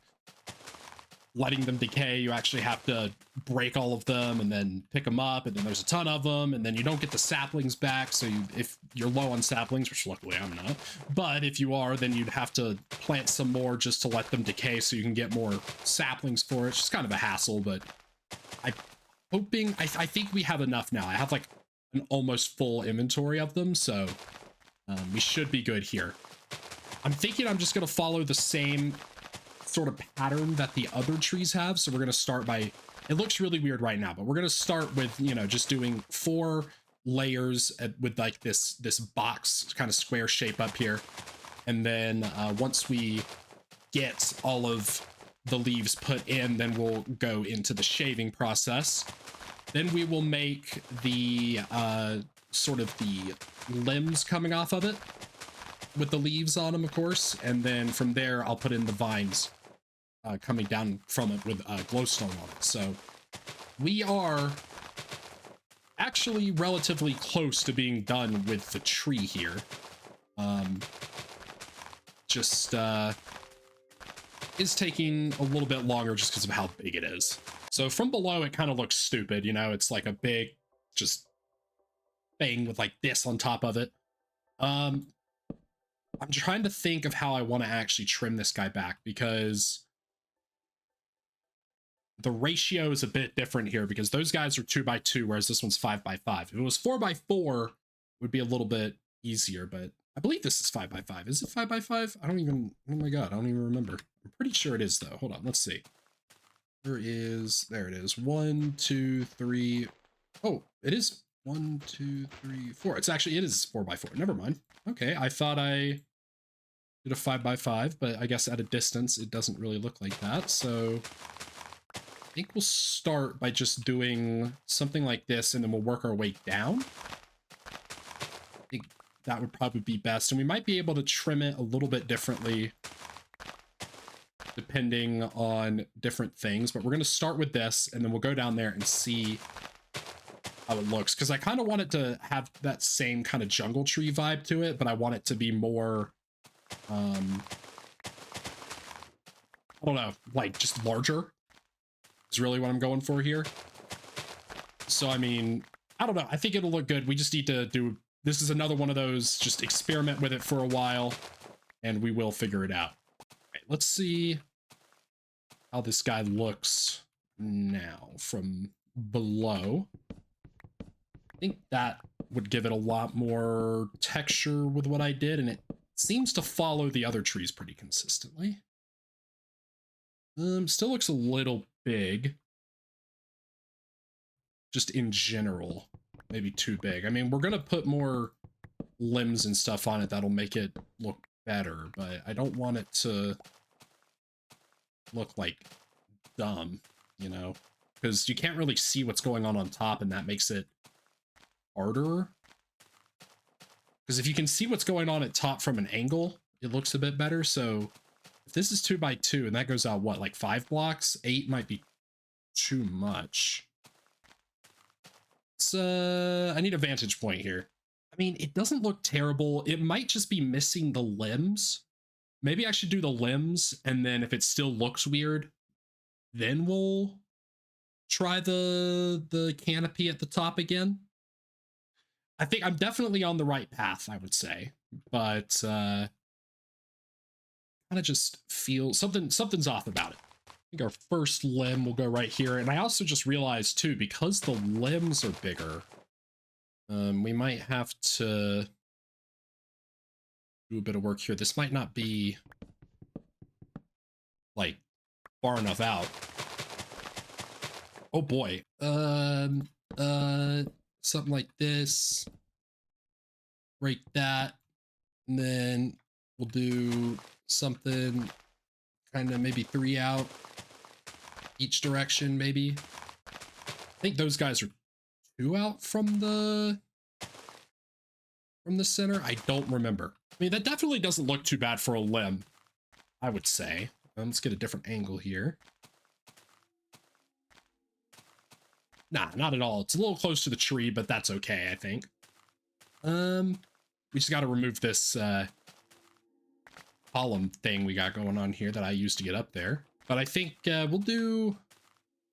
S1: letting them decay, you actually have to break all of them and then pick them up, and then there's a ton of them, and then you don't get the saplings back. So if you're low on saplings, which luckily I'm not, but if you are, then you'd have to plant some more just to let them decay so you can get more saplings for it. It's just kind of a hassle, but I think we have enough now. I have like an almost full inventory of them, so we should be good here. I'm thinking I'm just going to follow the same sort of pattern that the other trees have. So we're going to start by, it looks really weird right now, but we're going to start with, you know, just doing 4 layers with like this box kind of square shape up here. And then once we get all of the leaves put in, then we'll go into the shaving process. Then we will make the sort of the limbs coming off of it with the leaves on them, of course. And then from there, I'll put in the vines coming down from it with glowstone on it. So we are actually relatively close to being done with the tree here. Is taking a little bit longer just because of how big it is. So from below, it kind of looks stupid, you know, it's like a big just thing with like this on top of it. I'm trying to think of how I want to actually trim this guy back, because the ratio is a bit different here, because those guys are 2x2, whereas this one's 5x5. If it was 4x4, it would be a little bit easier, but I believe this is 5x5. Is it 5x5? I don't even, oh my god, I don't even remember. I'm pretty sure it is though. Hold on, let's see. There it is. 1, 2, 3. Oh, it is 1, 2, 3, 4. It is 4x4. Never mind. Okay, I thought I did a 5x5, but I guess at a distance, it doesn't really look like that. So I think we'll start by just doing something like this, and then we'll work our way down. I think that would probably be best. And we might be able to trim it a little bit differently depending on different things, but we're going to start with this and then we'll go down there and see how it looks, because I kind of want it to have that same kind of jungle tree vibe to it, but I want it to be more I don't know, like just larger is really what I'm going for here. So I mean, I don't know, I think it'll look good. We just need to do, this is another one of those, just experiment with it for a while and we will figure it out. Okay, let's see how this guy looks now from below. I think that would give it a lot more texture with what I did, and it seems to follow the other trees pretty consistently. Still looks a little big. Just in general, maybe too big. I mean, we're gonna put more limbs and stuff on it that'll make it look better, but I don't want it to look like dumb, you know, because you can't really see what's going on top, and that makes it harder. Because if you can see what's going on at top from an angle, it looks a bit better. So if this is 2x2 and that goes out, what, like 5 blocks? 8 might be too much. I need a vantage point here. I mean, it doesn't look terrible. It might just be missing the limbs. Maybe I should do the limbs, and then if it still looks weird, then we'll try the canopy at the top again. I think I'm definitely on the right path, I would say, but kind of just feel something's off about it. I think our first limb will go right here, and I also just realized too, because the limbs are bigger, we might have to do a bit of work here. This might not be like far enough out. Oh boy. Something like this. Break that. And then we'll do something kind of maybe 3 out each direction, maybe. I think those guys are 2 out from the center. I don't remember. I mean, that definitely doesn't look too bad for a limb, I would say. Let's get a different angle here. Nah, not at all. It's a little close to the tree, but that's okay, I think. We just got to remove this column thing we got going on here that I used to get up there. But I think we'll do...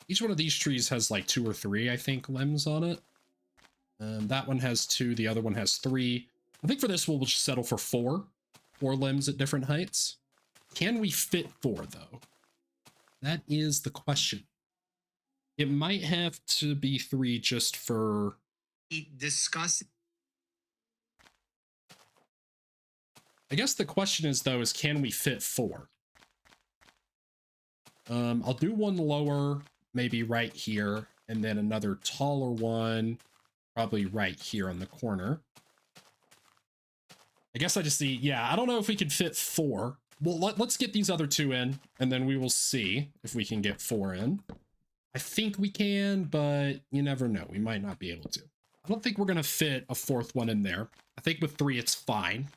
S1: Each one of these trees has like 2 or 3, I think, limbs on it. That one has 2, the other one has 3. I think for this we'll just settle for 4. 4 limbs at different heights. Can we fit 4, though? That is the question. It might have to be 3 just for...
S2: Discuss.
S1: I guess the question is, though, is can we fit 4? I'll do one lower, maybe right here, and then another taller one, probably right here on the corner. I guess I just see, yeah, I don't know if we can fit 4. Well, let's get these other 2 in, and then we will see if we can get 4 in. I think we can, but you never know. We might not be able to. I don't think we're going to fit a 4th one in there. I think with 3, it's fine.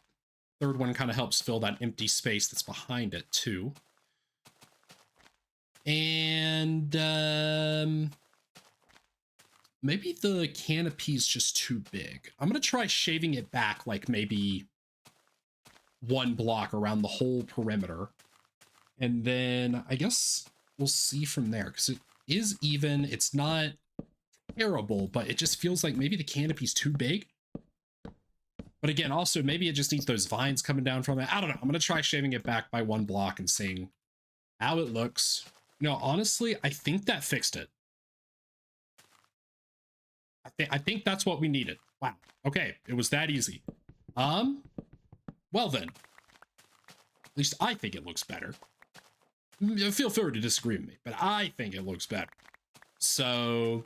S1: 3rd one kind of helps fill that empty space that's behind it, too. And maybe the canopy's just too big. I'm going to try shaving it back like maybe 1 block around the whole perimeter. And then I guess we'll see from there, because it is even. It's not terrible, but it just feels like maybe the canopy's too big. But again, also maybe it just needs those vines coming down from it. I don't know. I'm going to try shaving it back by 1 block and seeing how it looks. You know, honestly, I think that fixed it. I think that's what we needed. Wow. Okay, it was that easy. Well then. At least I think it looks better. Feel free to disagree with me, but I think it looks better. So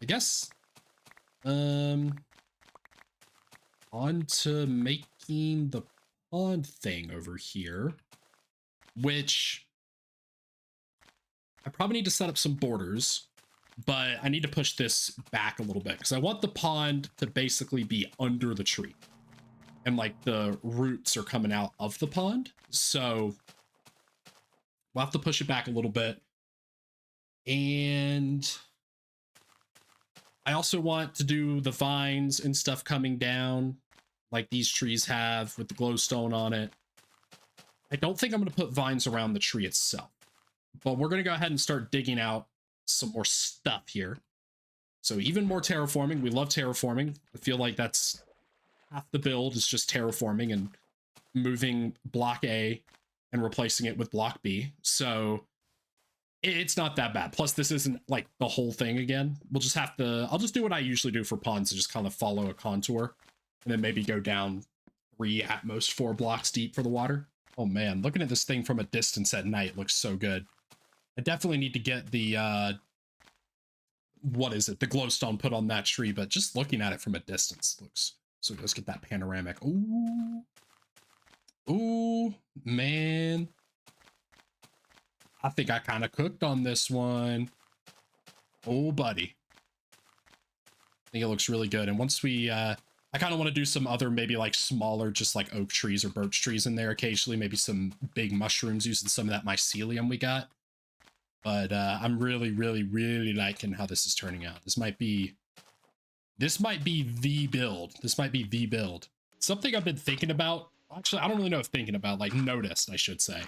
S1: I guess on to making the pond thing over here, which I probably need to set up some borders, but I need to push this back a little bit because I want the pond to basically be under the tree. and like the roots are coming out of the pond. So we'll have to push it back a little bit. And I also want to do the vines and stuff coming down like these trees have with the glowstone on it. I don't think I'm going to put vines around the tree itself, but we're going to go ahead and start digging out some more stuff here. So even more terraforming. We love terraforming. I feel like that's half the build is just terraforming and moving block A and replacing it with block B. So it's not that bad. Plus, this isn't like the whole thing again. We'll just have to, I'll just do what I usually do for ponds to just kind of follow a contour and then maybe go down 3 at most 4 blocks deep for the water. Oh man, looking at this thing from a distance at night looks so good. I definitely need to get the, what is it? The glowstone put on that tree, but just looking at it from a distance looks, so let's get that panoramic. Ooh. Ooh, man. I think I kind of cooked on this one. Oh, buddy. I think it looks really good. And once we, I kind of want to do some other, maybe like smaller, just like oak trees or birch trees in there occasionally. Maybe some big mushrooms using some of that mycelium we got. But I'm really, really, really liking how this is turning out. This might be the build. This might be the build. Something I've been thinking about. Actually, I don't really know if thinking about, like noticed, I should say.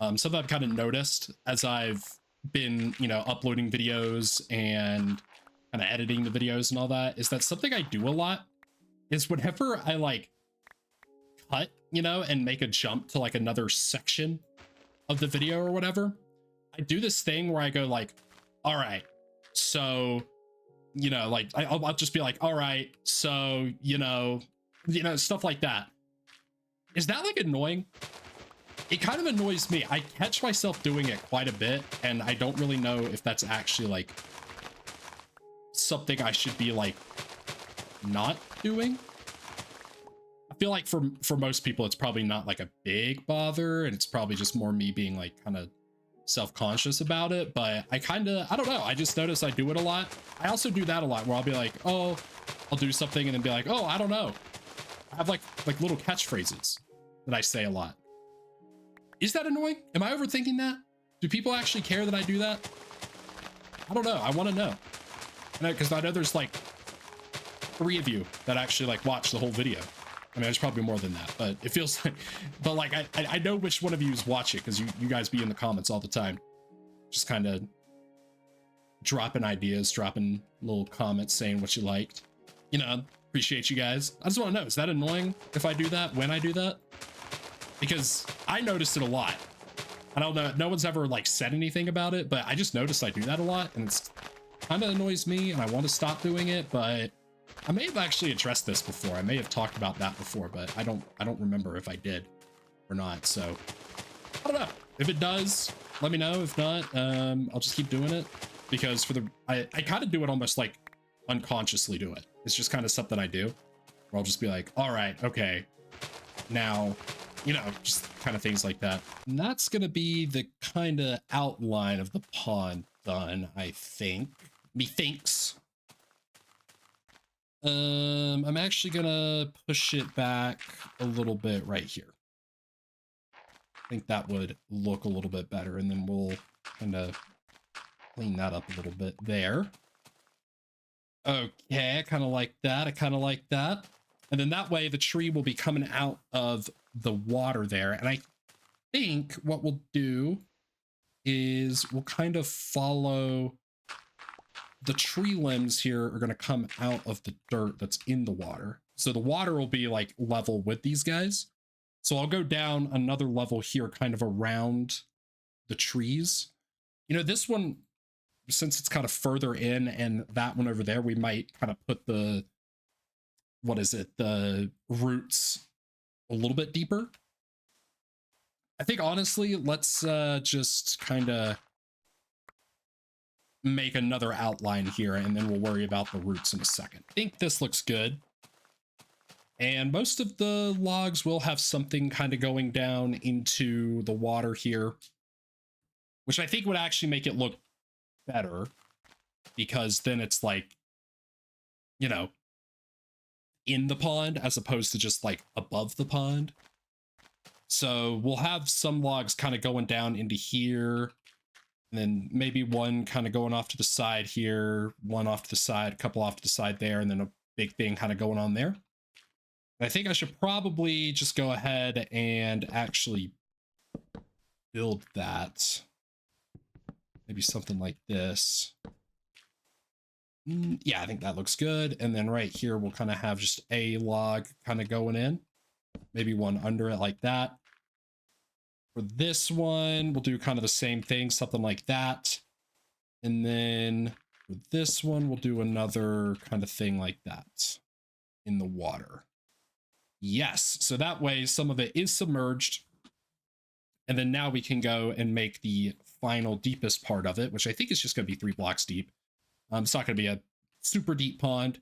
S1: Something I've kind of noticed as I've been, you know, uploading videos and kind of editing the videos and all that is that something I do a lot is whenever I like cut, you know, and make a jump to like another section of the video or whatever, I do this thing where I go like, all right, so, you know, like I'll just be like, all right, so, you know, stuff like that. Is that like annoying? It kind of annoys me. I catch myself doing it quite a bit, and I don't really know if that's actually like something I should be like not doing. I feel like for most people, it's probably not like a big bother, and it's probably just more me being like kind of self-conscious about it. But I don't know. I just notice I do it a lot. I also do that a lot where I'll be like, oh, I'll do something and then be like, oh, I don't know. I have like little catchphrases that I say a lot. Is that annoying? Am I overthinking that? Do people actually care that I do that? I don't know. I want to know. Because I know there's like 3 of you that actually like watch the whole video. I mean, there's probably more than that, but it feels like, but like, I know which one of you is watching because you guys be in the comments all the time. Just kind of dropping ideas, dropping little comments saying what you liked. You know, appreciate you guys. I just want to know, is that annoying if I do that, when I do that? Because I noticed it a lot. I don't know, no one's ever like said anything about it, but I just noticed I do that a lot and it's kind of annoys me and I want to stop doing it, but I may have actually addressed this before. I may have talked about that before, but I don't remember if I did or not. So I don't know. If it does, let me know. If not, I'll just keep doing it because I kind of do it almost like unconsciously do it. It's just kind of something I do where I'll just be like, all right, okay, now, you know, just kind of things like that. And that's going to be the kind of outline of the pond done, I think. Methinks. I'm actually gonna push it back a little bit right here. I think that would look a little bit better, and then we'll kind of clean that up a little bit there. Okay, I kind of like that. I kind of like that. And then that way the tree will be coming out of the water there. And I think what we'll do is we'll kind of follow the tree limbs here are going to come out of the dirt that's in the water. So the water will be like level with these guys. So I'll go down another level here kind of around the trees. You know, this one, since it's kind of further in and that one over there, we might kind of put the, what is it? The roots a little bit deeper. I think honestly, let's just kind of make another outline here and then we'll worry about the roots in a second. I think this looks good. And most of the logs will have something kind of going down into the water here, which I think would actually make it look better because then it's like, you know,
S3: in the pond as opposed to just like above the pond. So we'll have some logs kind of going down into here, and then maybe one kind of going off to the side here, one off to the side, a couple off to the side there, and then a big thing kind of going on there. And I think I should probably just go ahead and actually build that. Maybe something like this. Yeah, I think that looks good. And then right here, we'll kind of have just a log kind of going in. Maybe one under it like that. For this one, we'll do kind of the same thing, something like that. And then for this one, we'll do another kind of thing like that in the water. Yes, so that way some of it is submerged. And then now we can go and make the final deepest part of it, which I think is just going to be 3 blocks deep. It's not going to be a super deep pond.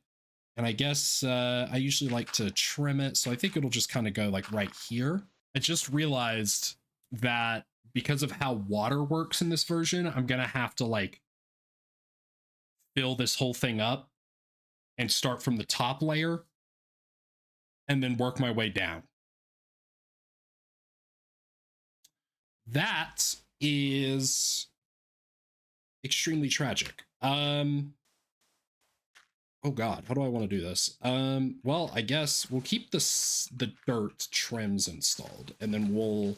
S3: And I guess I usually like to trim it. So I think it'll just kind of go like right here. I just realized that because of how water works in this version, I'm going to have to like fill this whole thing up and start from the top layer and then work my way down. That is extremely tragic. Oh God, how do I want to do this? Well, I guess we'll keep the dirt trims installed, and then we'll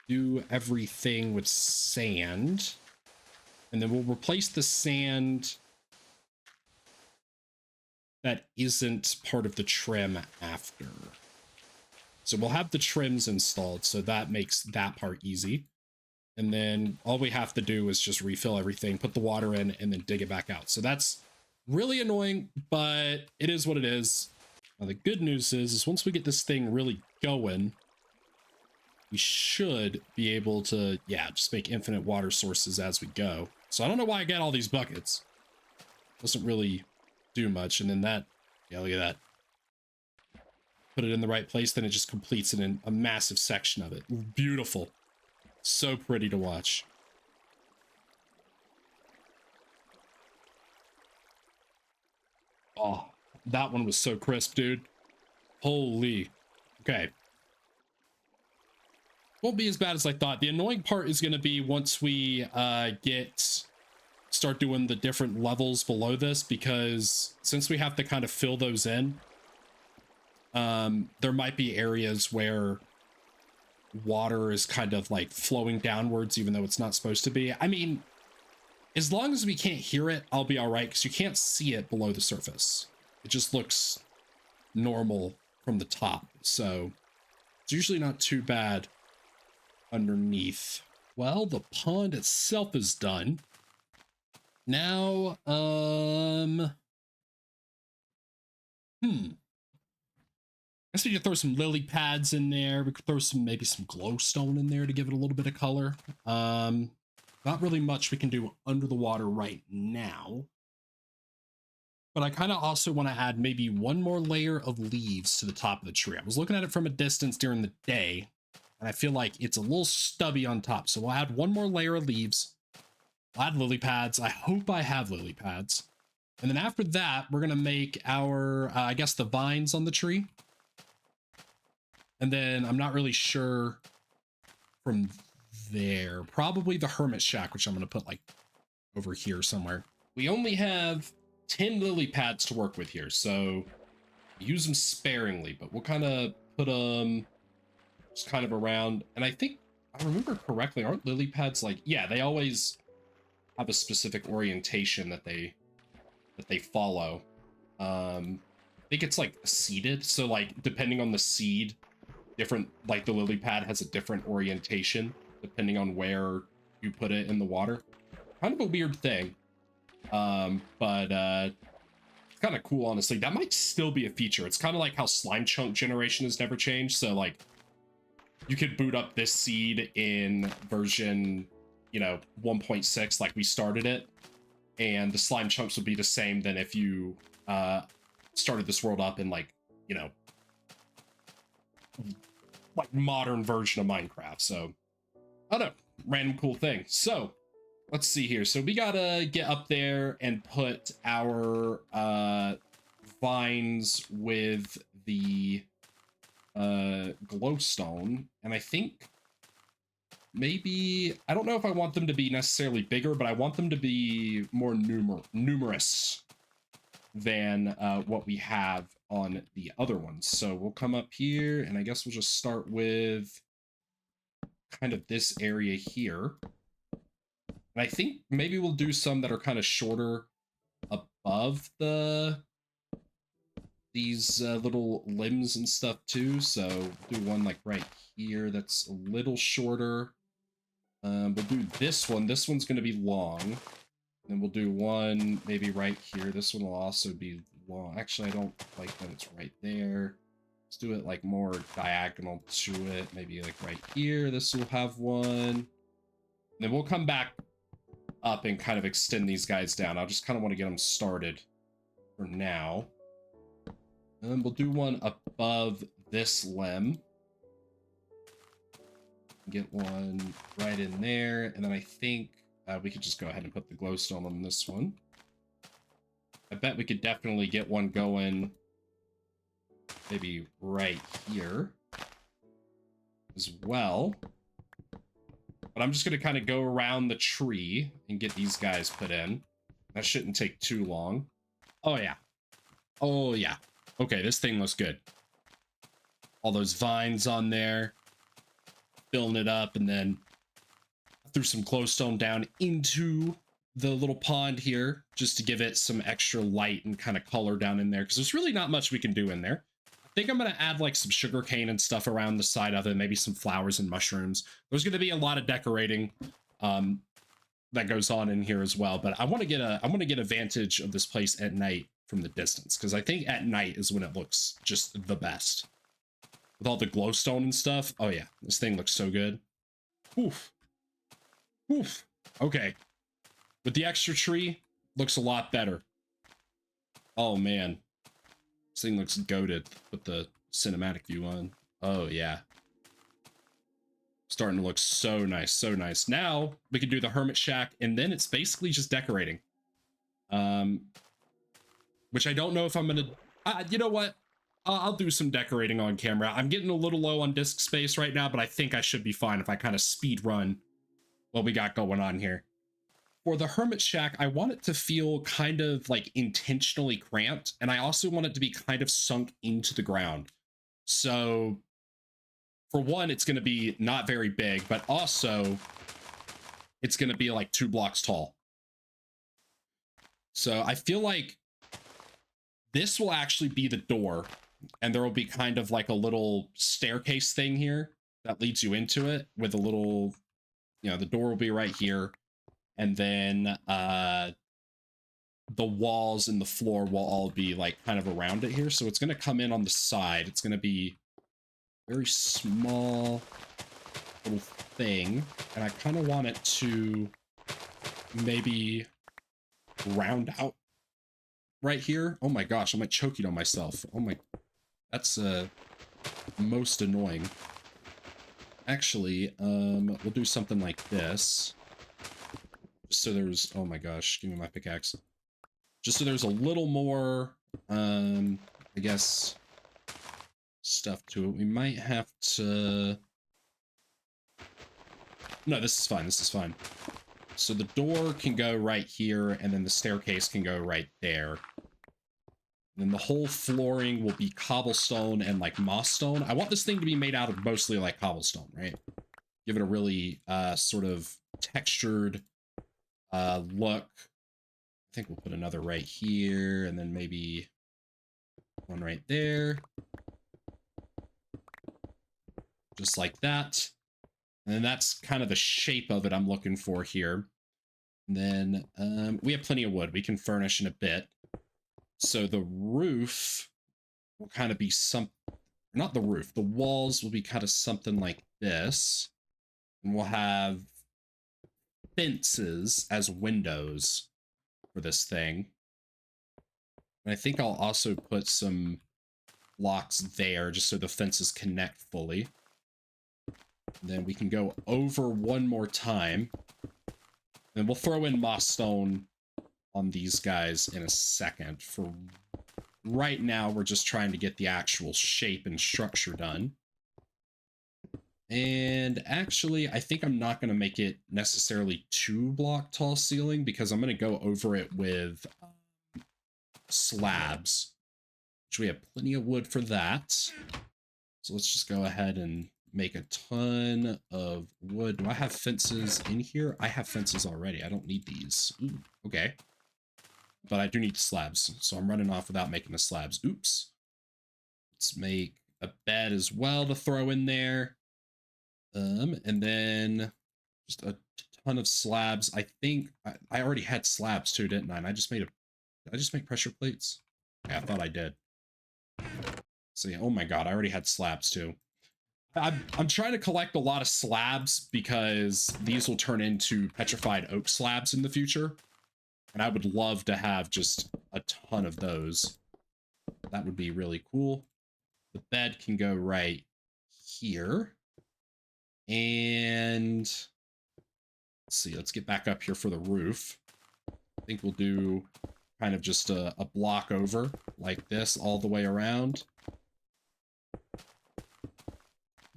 S3: do everything with sand, and then we'll replace the sand that isn't part of the trim after. So we'll have the trims installed, so that makes that part easy. And then all we have to do is just refill everything, put the water in, and then dig it back out. So that's really annoying, but it is what it is. Now, the good news is once we get this thing really going, we should be able to, yeah, just make infinite water sources as we go. So I don't know why I got all these buckets. Doesn't really do much. And then that, yeah, look at that. Put it in the right place, then it just completes it in a massive section of it. Beautiful. So pretty to watch. Oh, that one was so crisp, dude. Holy. Okay. Won't be as bad as I thought. The annoying part is going to be once we start doing the different levels below this, because since we have to kind of fill those in, there might be areas where water is kind of like flowing downwards, even though it's not supposed to be. I mean, as long as we can't hear it, I'll be all right, because you can't see it below the surface. It just looks normal from the top. So it's usually not too bad underneath. Well, the pond itself is done. Now, I guess we could throw some lily pads in there. We could throw maybe some glowstone in there to give it a little bit of color. Not really much we can do under the water right now. But I kind of also want to add maybe one more layer of leaves to the top of the tree. I was looking at it from a distance during the day, and I feel like it's a little stubby on top. So we'll add one more layer of leaves. I'll add lily pads. I hope I have lily pads. And then after that, we're going to make our, I guess, the vines on the tree. And then I'm not really sure from there. Probably the hermit shack, which I'm going to put like over here somewhere. We only have 10 lily pads to work with here, so use them sparingly, but we'll kind of put them just kind of around. And I think I remember correctly, aren't lily pads like, yeah, they always have a specific orientation that they follow. I think it's like seeded, so like depending on the seed, different, like the lily pad has a different orientation depending on where you put it in the water. Kind of a weird thing, but it's kind of cool, honestly. That might still be a feature. It's kind of like how slime chunk generation has never changed. So like you could boot up this seed in version, 1.6 like we started it, and the slime chunks would be the same than if you started this world up in like modern version of Minecraft. So I don't know, random cool thing. So let's see here. So we gotta get up there and put our vines with the glowstone, and I think maybe, I don't know if I want them to be necessarily bigger, but I want them to be more numerous than what we have on the other ones. So we'll come up here, and I guess we'll just start with kind of this area here. And I think maybe we'll do some that are kind of shorter above these little limbs and stuff too. So do one like right here that's a little shorter. We'll do this one. This one's going to be long. Then we'll do one maybe right here. This one will also be long. Actually, I don't like that it's right there. Let's do it like more diagonal to it. Maybe like right here. This will have one. Then we'll come back up and kind of extend these guys down. I just kind of want to get them started for now. And we'll do one above this limb. Get one right in there. And then I think we could just go ahead and put the glowstone on this one. I bet we could definitely get one going maybe right here as well. But I'm just going to kind of go around the tree and get these guys put in. That shouldn't take too long. Oh, yeah. Oh, yeah. Okay, this thing looks good. All those vines on there. Filling it up, and then threw some glowstone down into the little pond here just to give it some extra light and kind of color down in there, because there's really not much we can do in there. I think I'm going to add like some sugar cane and stuff around the side of it, maybe some flowers and mushrooms. There's going to be a lot of decorating that goes on in here as well, but I want to get a vantage of this place at night from the distance, because I think at night is when it looks just the best. With all the glowstone and stuff. Oh yeah, this thing looks so good. Oof. Oof. Okay. With the extra tree, looks a lot better. Oh man. This thing looks goated. Put the cinematic view on. Oh yeah. Starting to look so nice, so nice. Now we can do the hermit shack, and then it's basically just decorating. Which I don't know if I'm gonna, you know what? I'll do some decorating on camera. I'm getting a little low on disk space right now, but I think I should be fine if I kind of speed run what we got going on here. For the hermit shack, I want it to feel kind of like intentionally cramped, and I also want it to be kind of sunk into the ground. So for one, it's going to be not very big, but also it's going to be like 2 blocks tall. So I feel like this will actually be the door, and there will be kind of like a little staircase thing here that leads you into it with a little, you know, the door will be right here. And then the walls and the floor will all be like kind of around it here. So it's going to come in on the side. It's going to be very small little thing. And I kind of want it to maybe round out right here. Oh my gosh, I'm like choking on myself. Oh my, that's most annoying. Actually, we'll do something like this. Just so there's, oh my gosh, give me my pickaxe. Just so there's a little more, I guess, stuff to it. We might have to, no, this is fine, this is fine. So the door can go right here, and then the staircase can go right there. Then the whole flooring will be cobblestone and like moss stone. I want this thing to be made out of mostly like cobblestone, right? Give it a really sort of textured look. I think we'll put another right here, and then maybe one right there. Just like that. And then that's kind of the shape of it I'm looking for here. And then we have plenty of wood. We can furnish in a bit. So the roof will kind of be not the roof, the walls will be kind of something like this. And we'll have fences as windows for this thing. And I think I'll also put some blocks there just so the fences connect fully. And then we can go over one more time. Then we'll throw in moss stone on these guys in a second for right now we're just trying to get the actual shape and structure done. And actually, I think I'm not going to make it necessarily 2-block tall ceiling because I'm going to go over it with slabs, which we have plenty of wood for that. So let's just go ahead and make a ton of wood. Do I have fences in here? I have fences already. I don't need these. Ooh, okay. But I do need the slabs, so I'm running off without making the slabs. Oops. Let's make a bed as well to throw in there. And then just a ton of slabs. I think I already had slabs too, didn't I? And I just made did I just make pressure plates? Yeah, I thought I did. So yeah, oh my god, I already had slabs too. I'm trying to collect a lot of slabs because these will turn into petrified oak slabs in the future. And I would love to have just a ton of those. That would be really cool. The bed can go right here. And let's see, let's get back up here for the roof. I think we'll do kind of just a block over like this all the way around.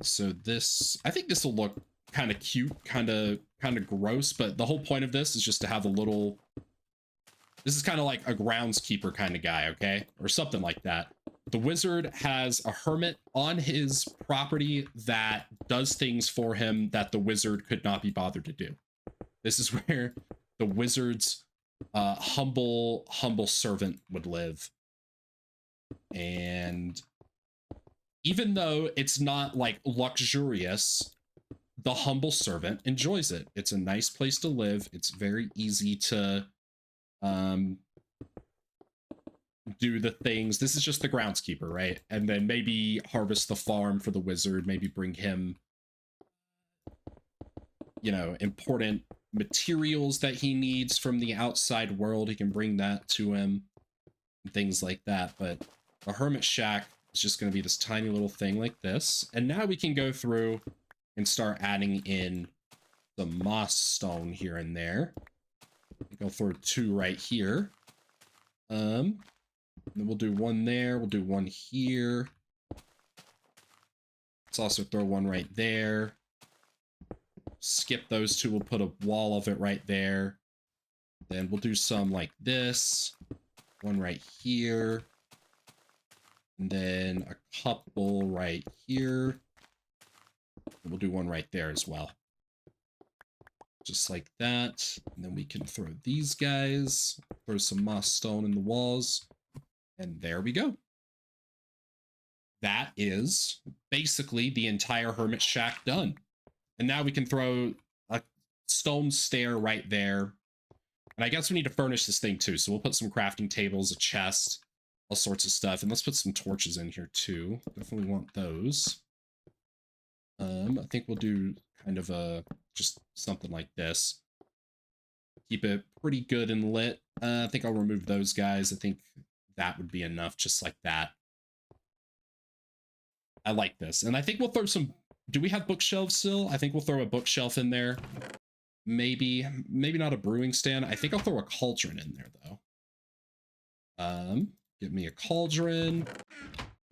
S3: So this, I think this will look kind of cute, kind of gross, but the whole point of this is just to have a little, this is kind of like a groundskeeper kind of guy, okay? Or something like that. The wizard has a hermit on his property that does things for him that the wizard could not be bothered to do. This is where the wizard's humble servant would live. And even though it's not like luxurious, the humble servant enjoys it. It's a nice place to live. It's very easy to do the things. This is just the groundskeeper, right? And then maybe harvest the farm for the wizard, maybe bring him, you know, important materials that he needs from the outside world. He can bring that to him, and things like that. But a hermit shack is just going to be this tiny little thing like this. And now we can go through and start adding in some moss stone here and there. I'll throw 2 right here. Then we'll do 1 there. We'll do 1 here. Let's also throw 1 right there. Skip those 2. We'll put a wall of it right there. Then we'll do some like this. 1 right here. And then a couple right here. We'll do 1 right there as well. Just like that. And then we can throw these guys. Throw some moss stone in the walls. And there we go. That is basically the entire hermit shack done. And now we can throw a stone stair right there. And I guess we need to furnish this thing too. So we'll put some crafting tables, a chest, all sorts of stuff. And let's put some torches in here too. Definitely want those. I think we'll do kind of a, just something like this. Keep it pretty good and lit. I think I'll remove those guys. I think that would be enough, just like that. I like this. And I think we'll throw some, do we have bookshelves still? I think we'll throw a bookshelf in there. Maybe not a brewing stand. I think I'll throw a cauldron in there though. Get me a cauldron.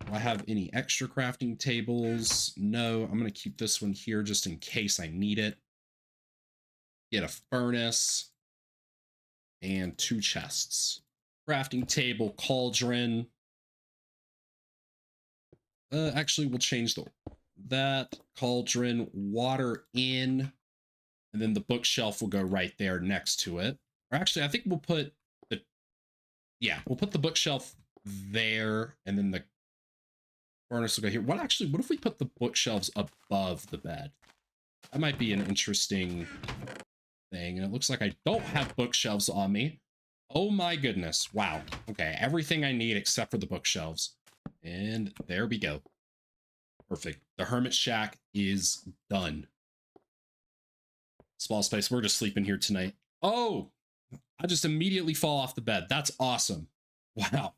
S3: Do I have any extra crafting tables? No, I'm gonna keep this one here just in case I need it. Get a furnace and 2 chests. Crafting table, cauldron. Actually, we'll change that cauldron, water in, and then the bookshelf will go right there next to it. Or actually, I think we'll put we'll put the bookshelf there, and then the furnace will go here. What if we put the bookshelves above the bed? That might be an interesting thing. And it looks like I don't have bookshelves on me. Oh my goodness. Wow. Okay, everything I need except for the bookshelves. And there we go. Perfect. The hermit shack is done. Small space. We're just sleeping here tonight. Oh, I just immediately fall off the bed. That's awesome. Wow.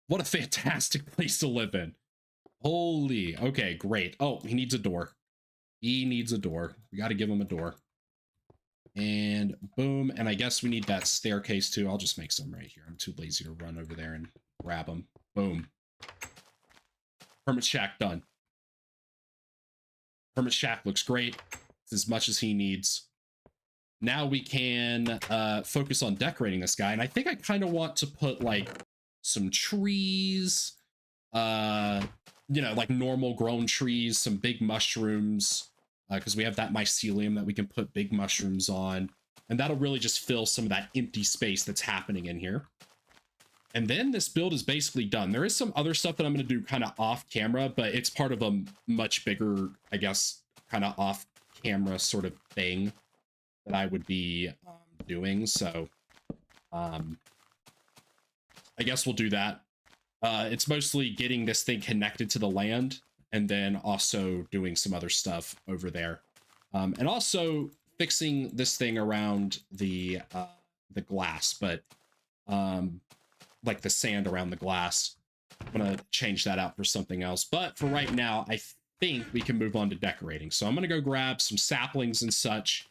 S3: What a fantastic place to live in. Holy. Okay, great. Oh, he needs a door. He needs a door. We got to give him a door. And boom. And I guess we need that staircase too. I'll just make some right here. I'm too lazy to run over there and grab them. Boom. Hermit shack done. Hermit shack looks great. It's as much as he needs. Now we can focus on decorating this guy. And I think I kind of want to put like some trees, you know, like normal grown trees, some big mushrooms, because we have that mycelium that we can put big mushrooms on. And that'll really just fill some of that empty space that's happening in here. And then this build is basically done. There is some other stuff that I'm going to do kind of off camera, but it's part of a much bigger, I guess, kind of off camera sort of thing that I would be doing. So I guess we'll do that. It's mostly getting this thing connected to the land and then also doing some other stuff over there. And also fixing this thing around the glass, but like the sand around the glass. I'm gonna change that out for something else. But for right now, I think we can move on to decorating. So I'm gonna go grab some saplings and such.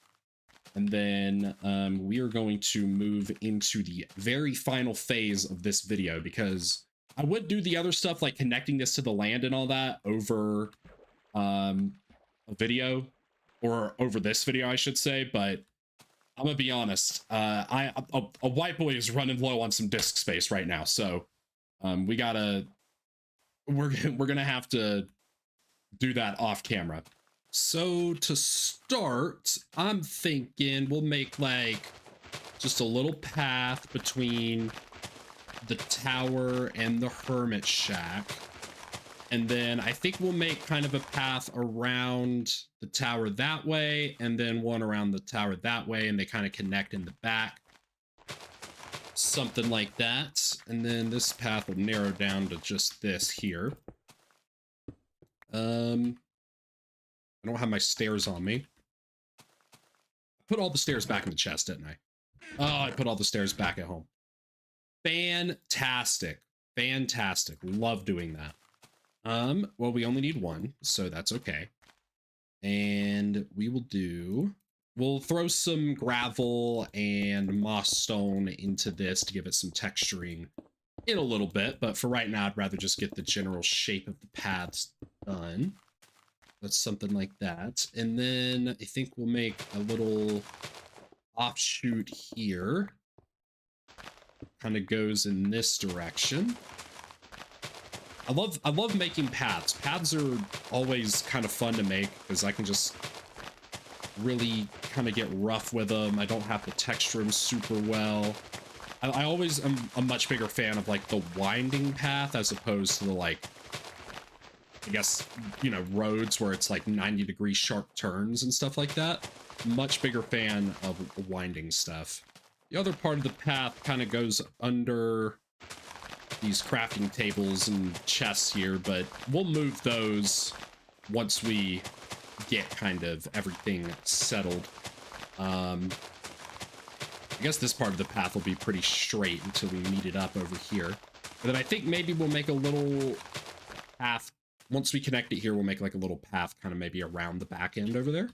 S3: And then we are going to move into the very final phase of this video, because I would do the other stuff like connecting this to the land and all that over a video, or over this video, I should say. But I'm gonna be honest, a white boy is running low on some disk space right now, so we're gonna have to do that off camera. So to start, I'm thinking we'll make like just a little path between the tower and the hermit shack. And then I think we'll make kind of a path around the tower that way, and then one around the tower that way, and they kind of connect in the back. Something like that. And then this path will narrow down to just this here. I don't have my stairs on me. I put all the stairs back in the chest, didn't I? Oh, I put all the stairs back at home. Fantastic. Fantastic. Love doing that. Well, we only need one, so that's okay. And we'll throw some gravel and moss stone into this to give it some texturing in a little bit, but for right now, I'd rather just get the general shape of the paths done. That's something like that. And then I think we'll make a little offshoot here. Kind of goes in this direction. I love making paths. Paths are always kind of fun to make because I can just really kind of get rough with them. I don't have to texture them super well. I always am a much bigger fan of like the winding path as opposed to the like, I guess, you know, roads where it's like 90-degree sharp turns and stuff like that. Much bigger fan of winding stuff. The other part of the path kind of goes under these crafting tables and chests here, but we'll move those once we get kind of everything settled. I guess this part of the path will be pretty straight until we meet it up over here. But then I think maybe we'll make a little path. Once we connect it here, we'll make like a little path kind of maybe around the back end over there.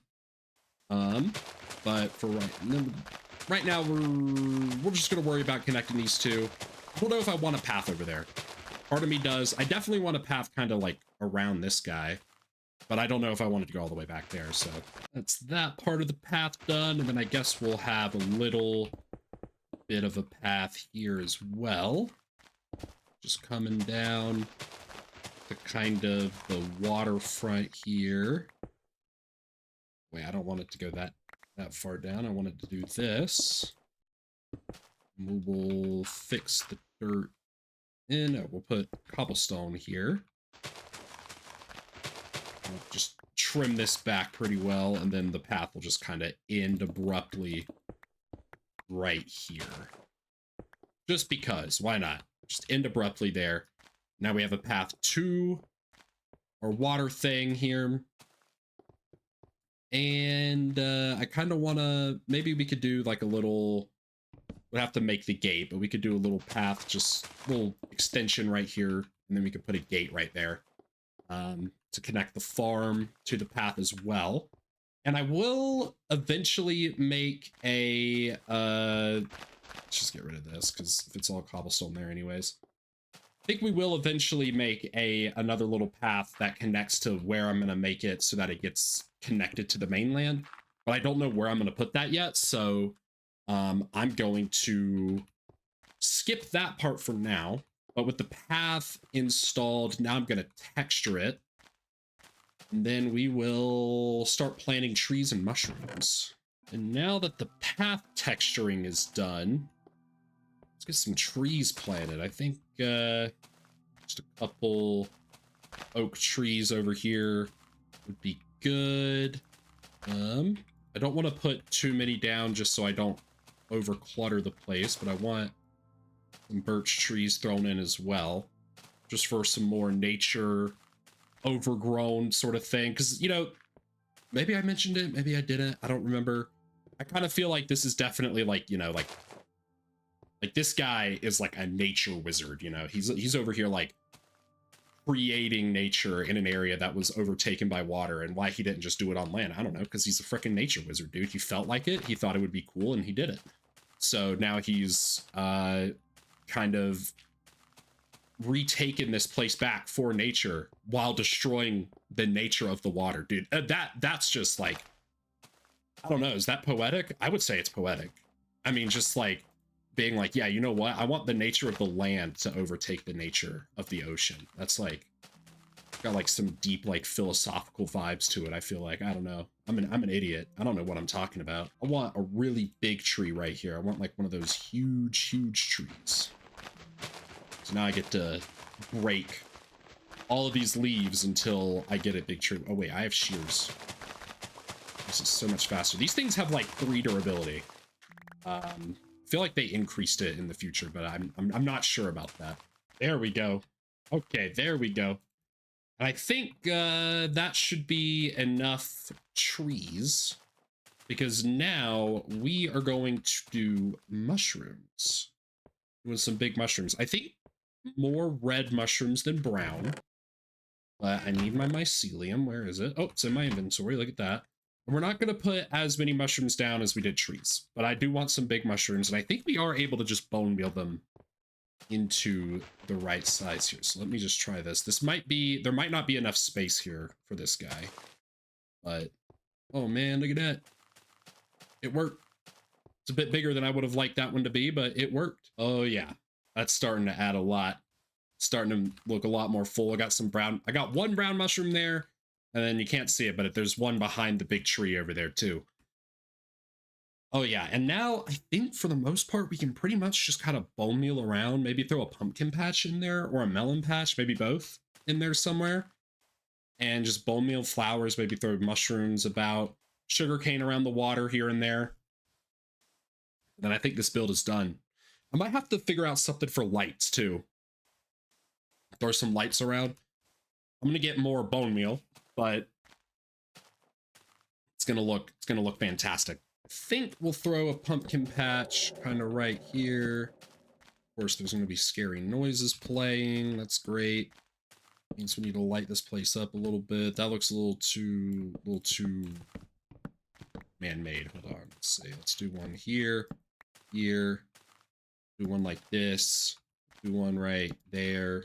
S3: But for right now, we're just going to worry about connecting these two. I don't know if I want a path over there. Part of me does. I definitely want a path kind of like around this guy, but I don't know if I wanted to go all the way back there. So that's that part of the path done. And then I guess we'll have a little bit of a path here as well. Just coming down to kind of the waterfront here. Wait, I don't want it to go that far down. I want it to do this. We will fix the dirt in. We'll put cobblestone here. We'll just trim this back pretty well, and then the path will just kind of end abruptly right here. Just because, why not? Just end abruptly there. Now we have a path to our water thing here. And I kind of want to, maybe we could do like a little, we'd have to make the gate, but we could do a little path, just a little extension right here. And then we could put a gate right there to connect the farm to the path as well. And I will eventually make a, let's just get rid of this because if it's all cobblestone there anyways. think we will eventually make another little path that connects to where I'm gonna make it so that it gets connected to the mainland. But I don't know where I'm gonna put that yet, so I'm going to skip that part for now. But with the path installed, now I'm gonna texture it. And then we will start planting trees and mushrooms. And now that the path texturing is done, let's get some trees planted. I think just a couple oak trees over here would be good. I don't want to put too many down just so I don't over clutter the place, but I want some birch trees thrown in as well, just for some more nature overgrown sort of thing. Because, you know, maybe I mentioned it, maybe I didn't, I don't remember. I kind of feel like this is definitely like, you know, like this guy is like a nature wizard, you know. He's over here like creating nature in an area that was overtaken by water. And why he didn't just do it on land, I don't know, because he's a freaking nature wizard, dude. He felt like it, he thought it would be cool, and he did it. So now he's kind of retaken this place back for nature while destroying the nature of the water, dude. That's just like, I don't know, is that poetic? I would say it's poetic. I mean, just like being like, yeah, you know what, I want the nature of the land to overtake the nature of the ocean. That's like got like some deep like philosophical vibes to it. I feel like, I don't know, I'm an idiot, I don't know what I'm talking about. I want a really big tree right here. I want like one of those huge trees. So now I get to break all of these leaves until I get a big tree. Oh wait, I have shears. This is so much faster. These things have like 3 durability. I feel like they increased it in the future, but I'm not sure about that. There we go. Okay, there we go. And I think that should be enough trees, because now we are going to do mushrooms. With some big mushrooms. I think more red mushrooms than brown. But I need my mycelium. Where is it? Oh, it's in my inventory. Look at that. And we're not going to put as many mushrooms down as we did trees, but I do want some big mushrooms, and I think we are able to just bone meal them into the right size here. So let me just try this. This might be, there might not be enough space here for this guy, but oh man, look at that. It worked. It's a bit bigger than I would have liked that one to be, but it worked. Oh yeah, that's starting to add a lot. Starting to look a lot more full. I got some brown, I got 1 brown mushroom there, and then you can't see it, but there's one behind the big tree over there too. Oh yeah, and now I think for the most part we can pretty much just kind of bone meal around, maybe throw a pumpkin patch in there or a melon patch, maybe both in there somewhere, and just bone meal flowers, maybe throw mushrooms about, sugarcane around the water here and there. Then I think this build is done. I might have to figure out something for lights too. Throw some lights around. I'm gonna get more bone meal, but it's gonna look fantastic. I think we'll throw a pumpkin patch kind of right here. Of course, there's gonna be scary noises playing. That's great. Means we need to light this place up a little bit. That looks a little too man-made. Hold on. Let's see. Let's do one here. Here. Do one like this. Do one right there.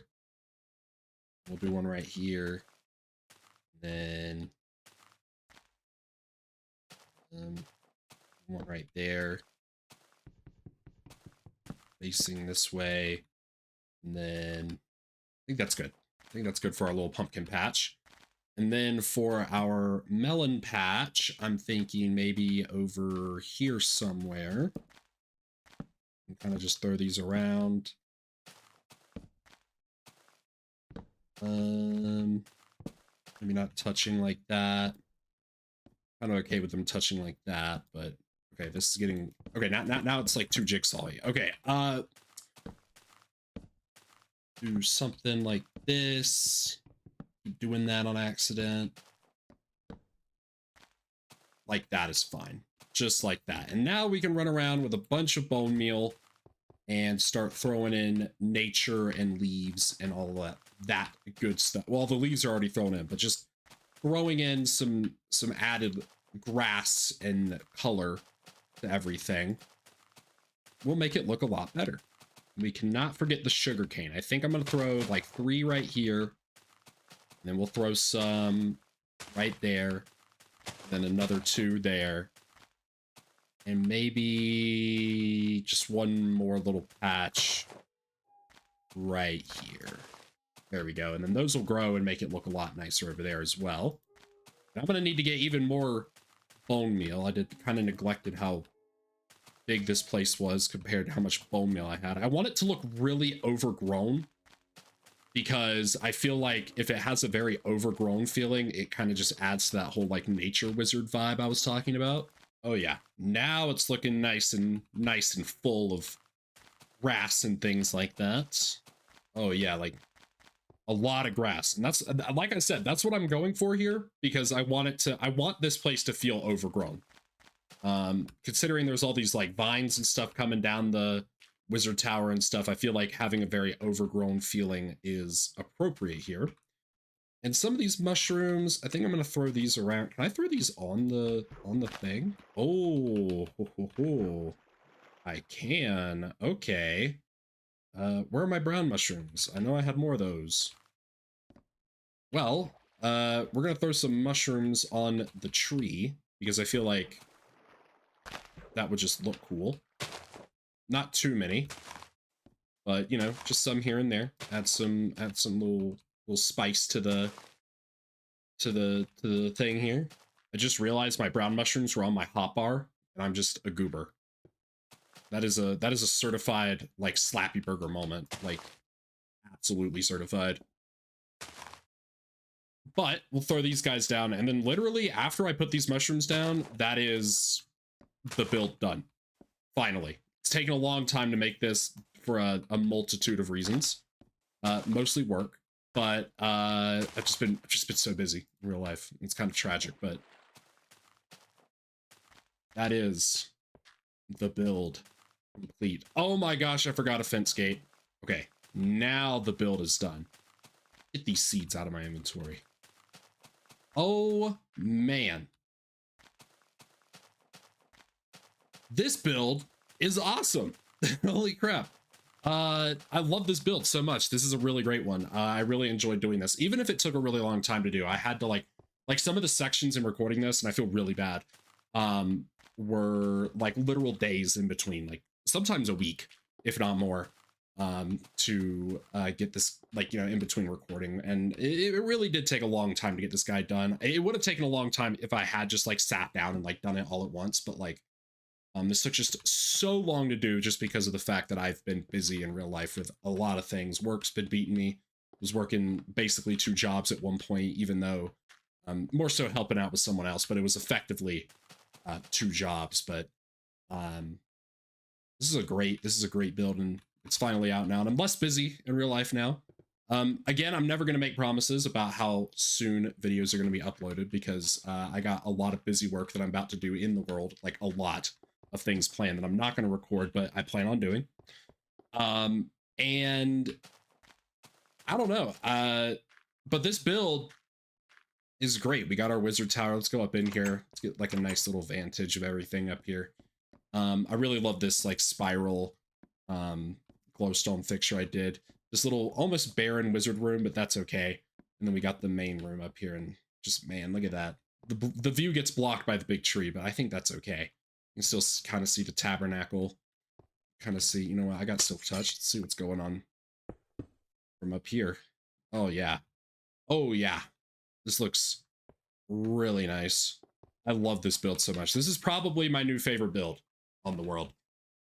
S3: We'll do one right here. Then one right there. Facing this way. And then I think that's good. I think that's good for our little pumpkin patch. And then for our melon patch, I'm thinking maybe over here somewhere. And kind of just throw these around. Maybe not touching like that. Kind of okay with them touching like that, but okay, this is getting okay. Now it's like too jigsaw-y. Okay, do something like this. Keep doing that on accident. Like that is fine, just like that. And now we can run around with a bunch of bone meal and start throwing in nature and leaves and all that good stuff. Well, the leaves are already thrown in, but just throwing in some added grass and color to everything will make it look a lot better. We cannot forget the sugarcane. I think I'm going to throw like 3 right here. And then we'll throw some right there. Then another 2 there. And maybe just 1 more little patch right here. There we go. And then those will grow and make it look a lot nicer over there as well. And I'm going to need to get even more bone meal. I kind of neglected how big this place was compared to how much bone meal I had. I want it to look really overgrown because I feel like if it has a very overgrown feeling, it kind of just adds to that whole like nature wizard vibe I was talking about. Oh yeah, now it's looking nice and full of grass and things like that. Oh yeah, like a lot of grass. And that's, like I said, that's what I'm going for here because I want this place to feel overgrown. Considering there's all these like vines and stuff coming down the wizard tower and stuff, I feel like having a very overgrown feeling is appropriate here. And some of these mushrooms, I think I'm going to throw these around. Can I throw these on the thing? Oh, I can. Okay. Where are my brown mushrooms? I know I had more of those. Well, we're going to throw some mushrooms on the tree because I feel like that would just look cool. Not too many, but you know, just some here and there. Add some little spice to the thing here. I just realized my brown mushrooms were on my hotbar, and I'm just a goober. That is a certified like Slappy Burger moment, like absolutely certified. But we'll throw these guys down, and then literally after I put these mushrooms down, that is the build done. Finally. It's taken a long time to make this for a multitude of reasons. Mostly work, but I've just been so busy in real life. It's kind of tragic, but that is the build complete. Oh my gosh, I forgot a fence gate. Okay, now the build is done. Get these seeds out of my inventory. Oh man. This build is awesome. Holy crap. I love this build so much. This is a really great one. I really enjoyed doing this. Even if it took a really long time to do, I had to like some of the sections in recording this, and I feel really bad, were like literal days in between, like sometimes a week, if not more, to get this, like, you know, in between recording. And it really did take a long time to get this guy done. It would have taken a long time if I had just like sat down and like done it all at once, but like, this took just so long to do just because of the fact that I've been busy in real life with a lot of things. Work's been beating me. I was working basically 2 jobs at one point, even though I'm more so helping out with someone else, but it was effectively 2 jobs. But this is a great build, and it's finally out now, and I'm less busy in real life now. Again, I'm never going to make promises about how soon videos are going to be uploaded because I got a lot of busy work that I'm about to do in the world, like a lot of things planned that I'm not going to record, but I plan on doing. And I don't know. But this build is great. We got our wizard tower. Let's go up in here. Let's get like a nice little vantage of everything up here. I really love this like spiral glowstone fixture I did. This little almost barren wizard room, but that's okay. And then we got the main room up here, and just, man, look at that. The view gets blocked by the big tree, but I think that's okay. You can still kind of see the tabernacle. Kind of see, you know what, I got silk touch. Let's see what's going on from up here. Oh yeah. Oh yeah. This looks really nice. I love this build so much. This is probably my new favorite build on the world.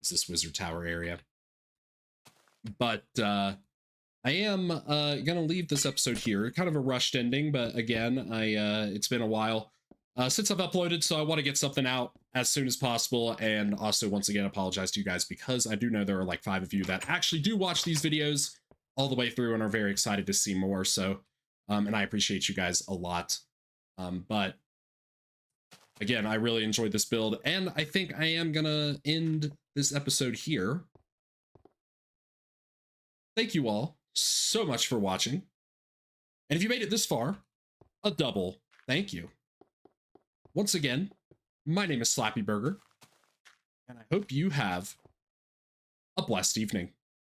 S3: Is this wizard tower area. But I am gonna leave this episode here. Kind of a rushed ending, but again, it's been a while since I've uploaded, so I want to get something out as soon as possible. And also, once again, apologize to you guys because I do know there are like 5 of you that actually do watch these videos all the way through and are very excited to see more. So, and I appreciate you guys a lot. But again, I really enjoyed this build, and I think I am gonna end this episode here. Thank you all so much for watching. And if you made it this far, a double thank you. Once again, my name is Slappy Burger, and I hope you have a blessed evening.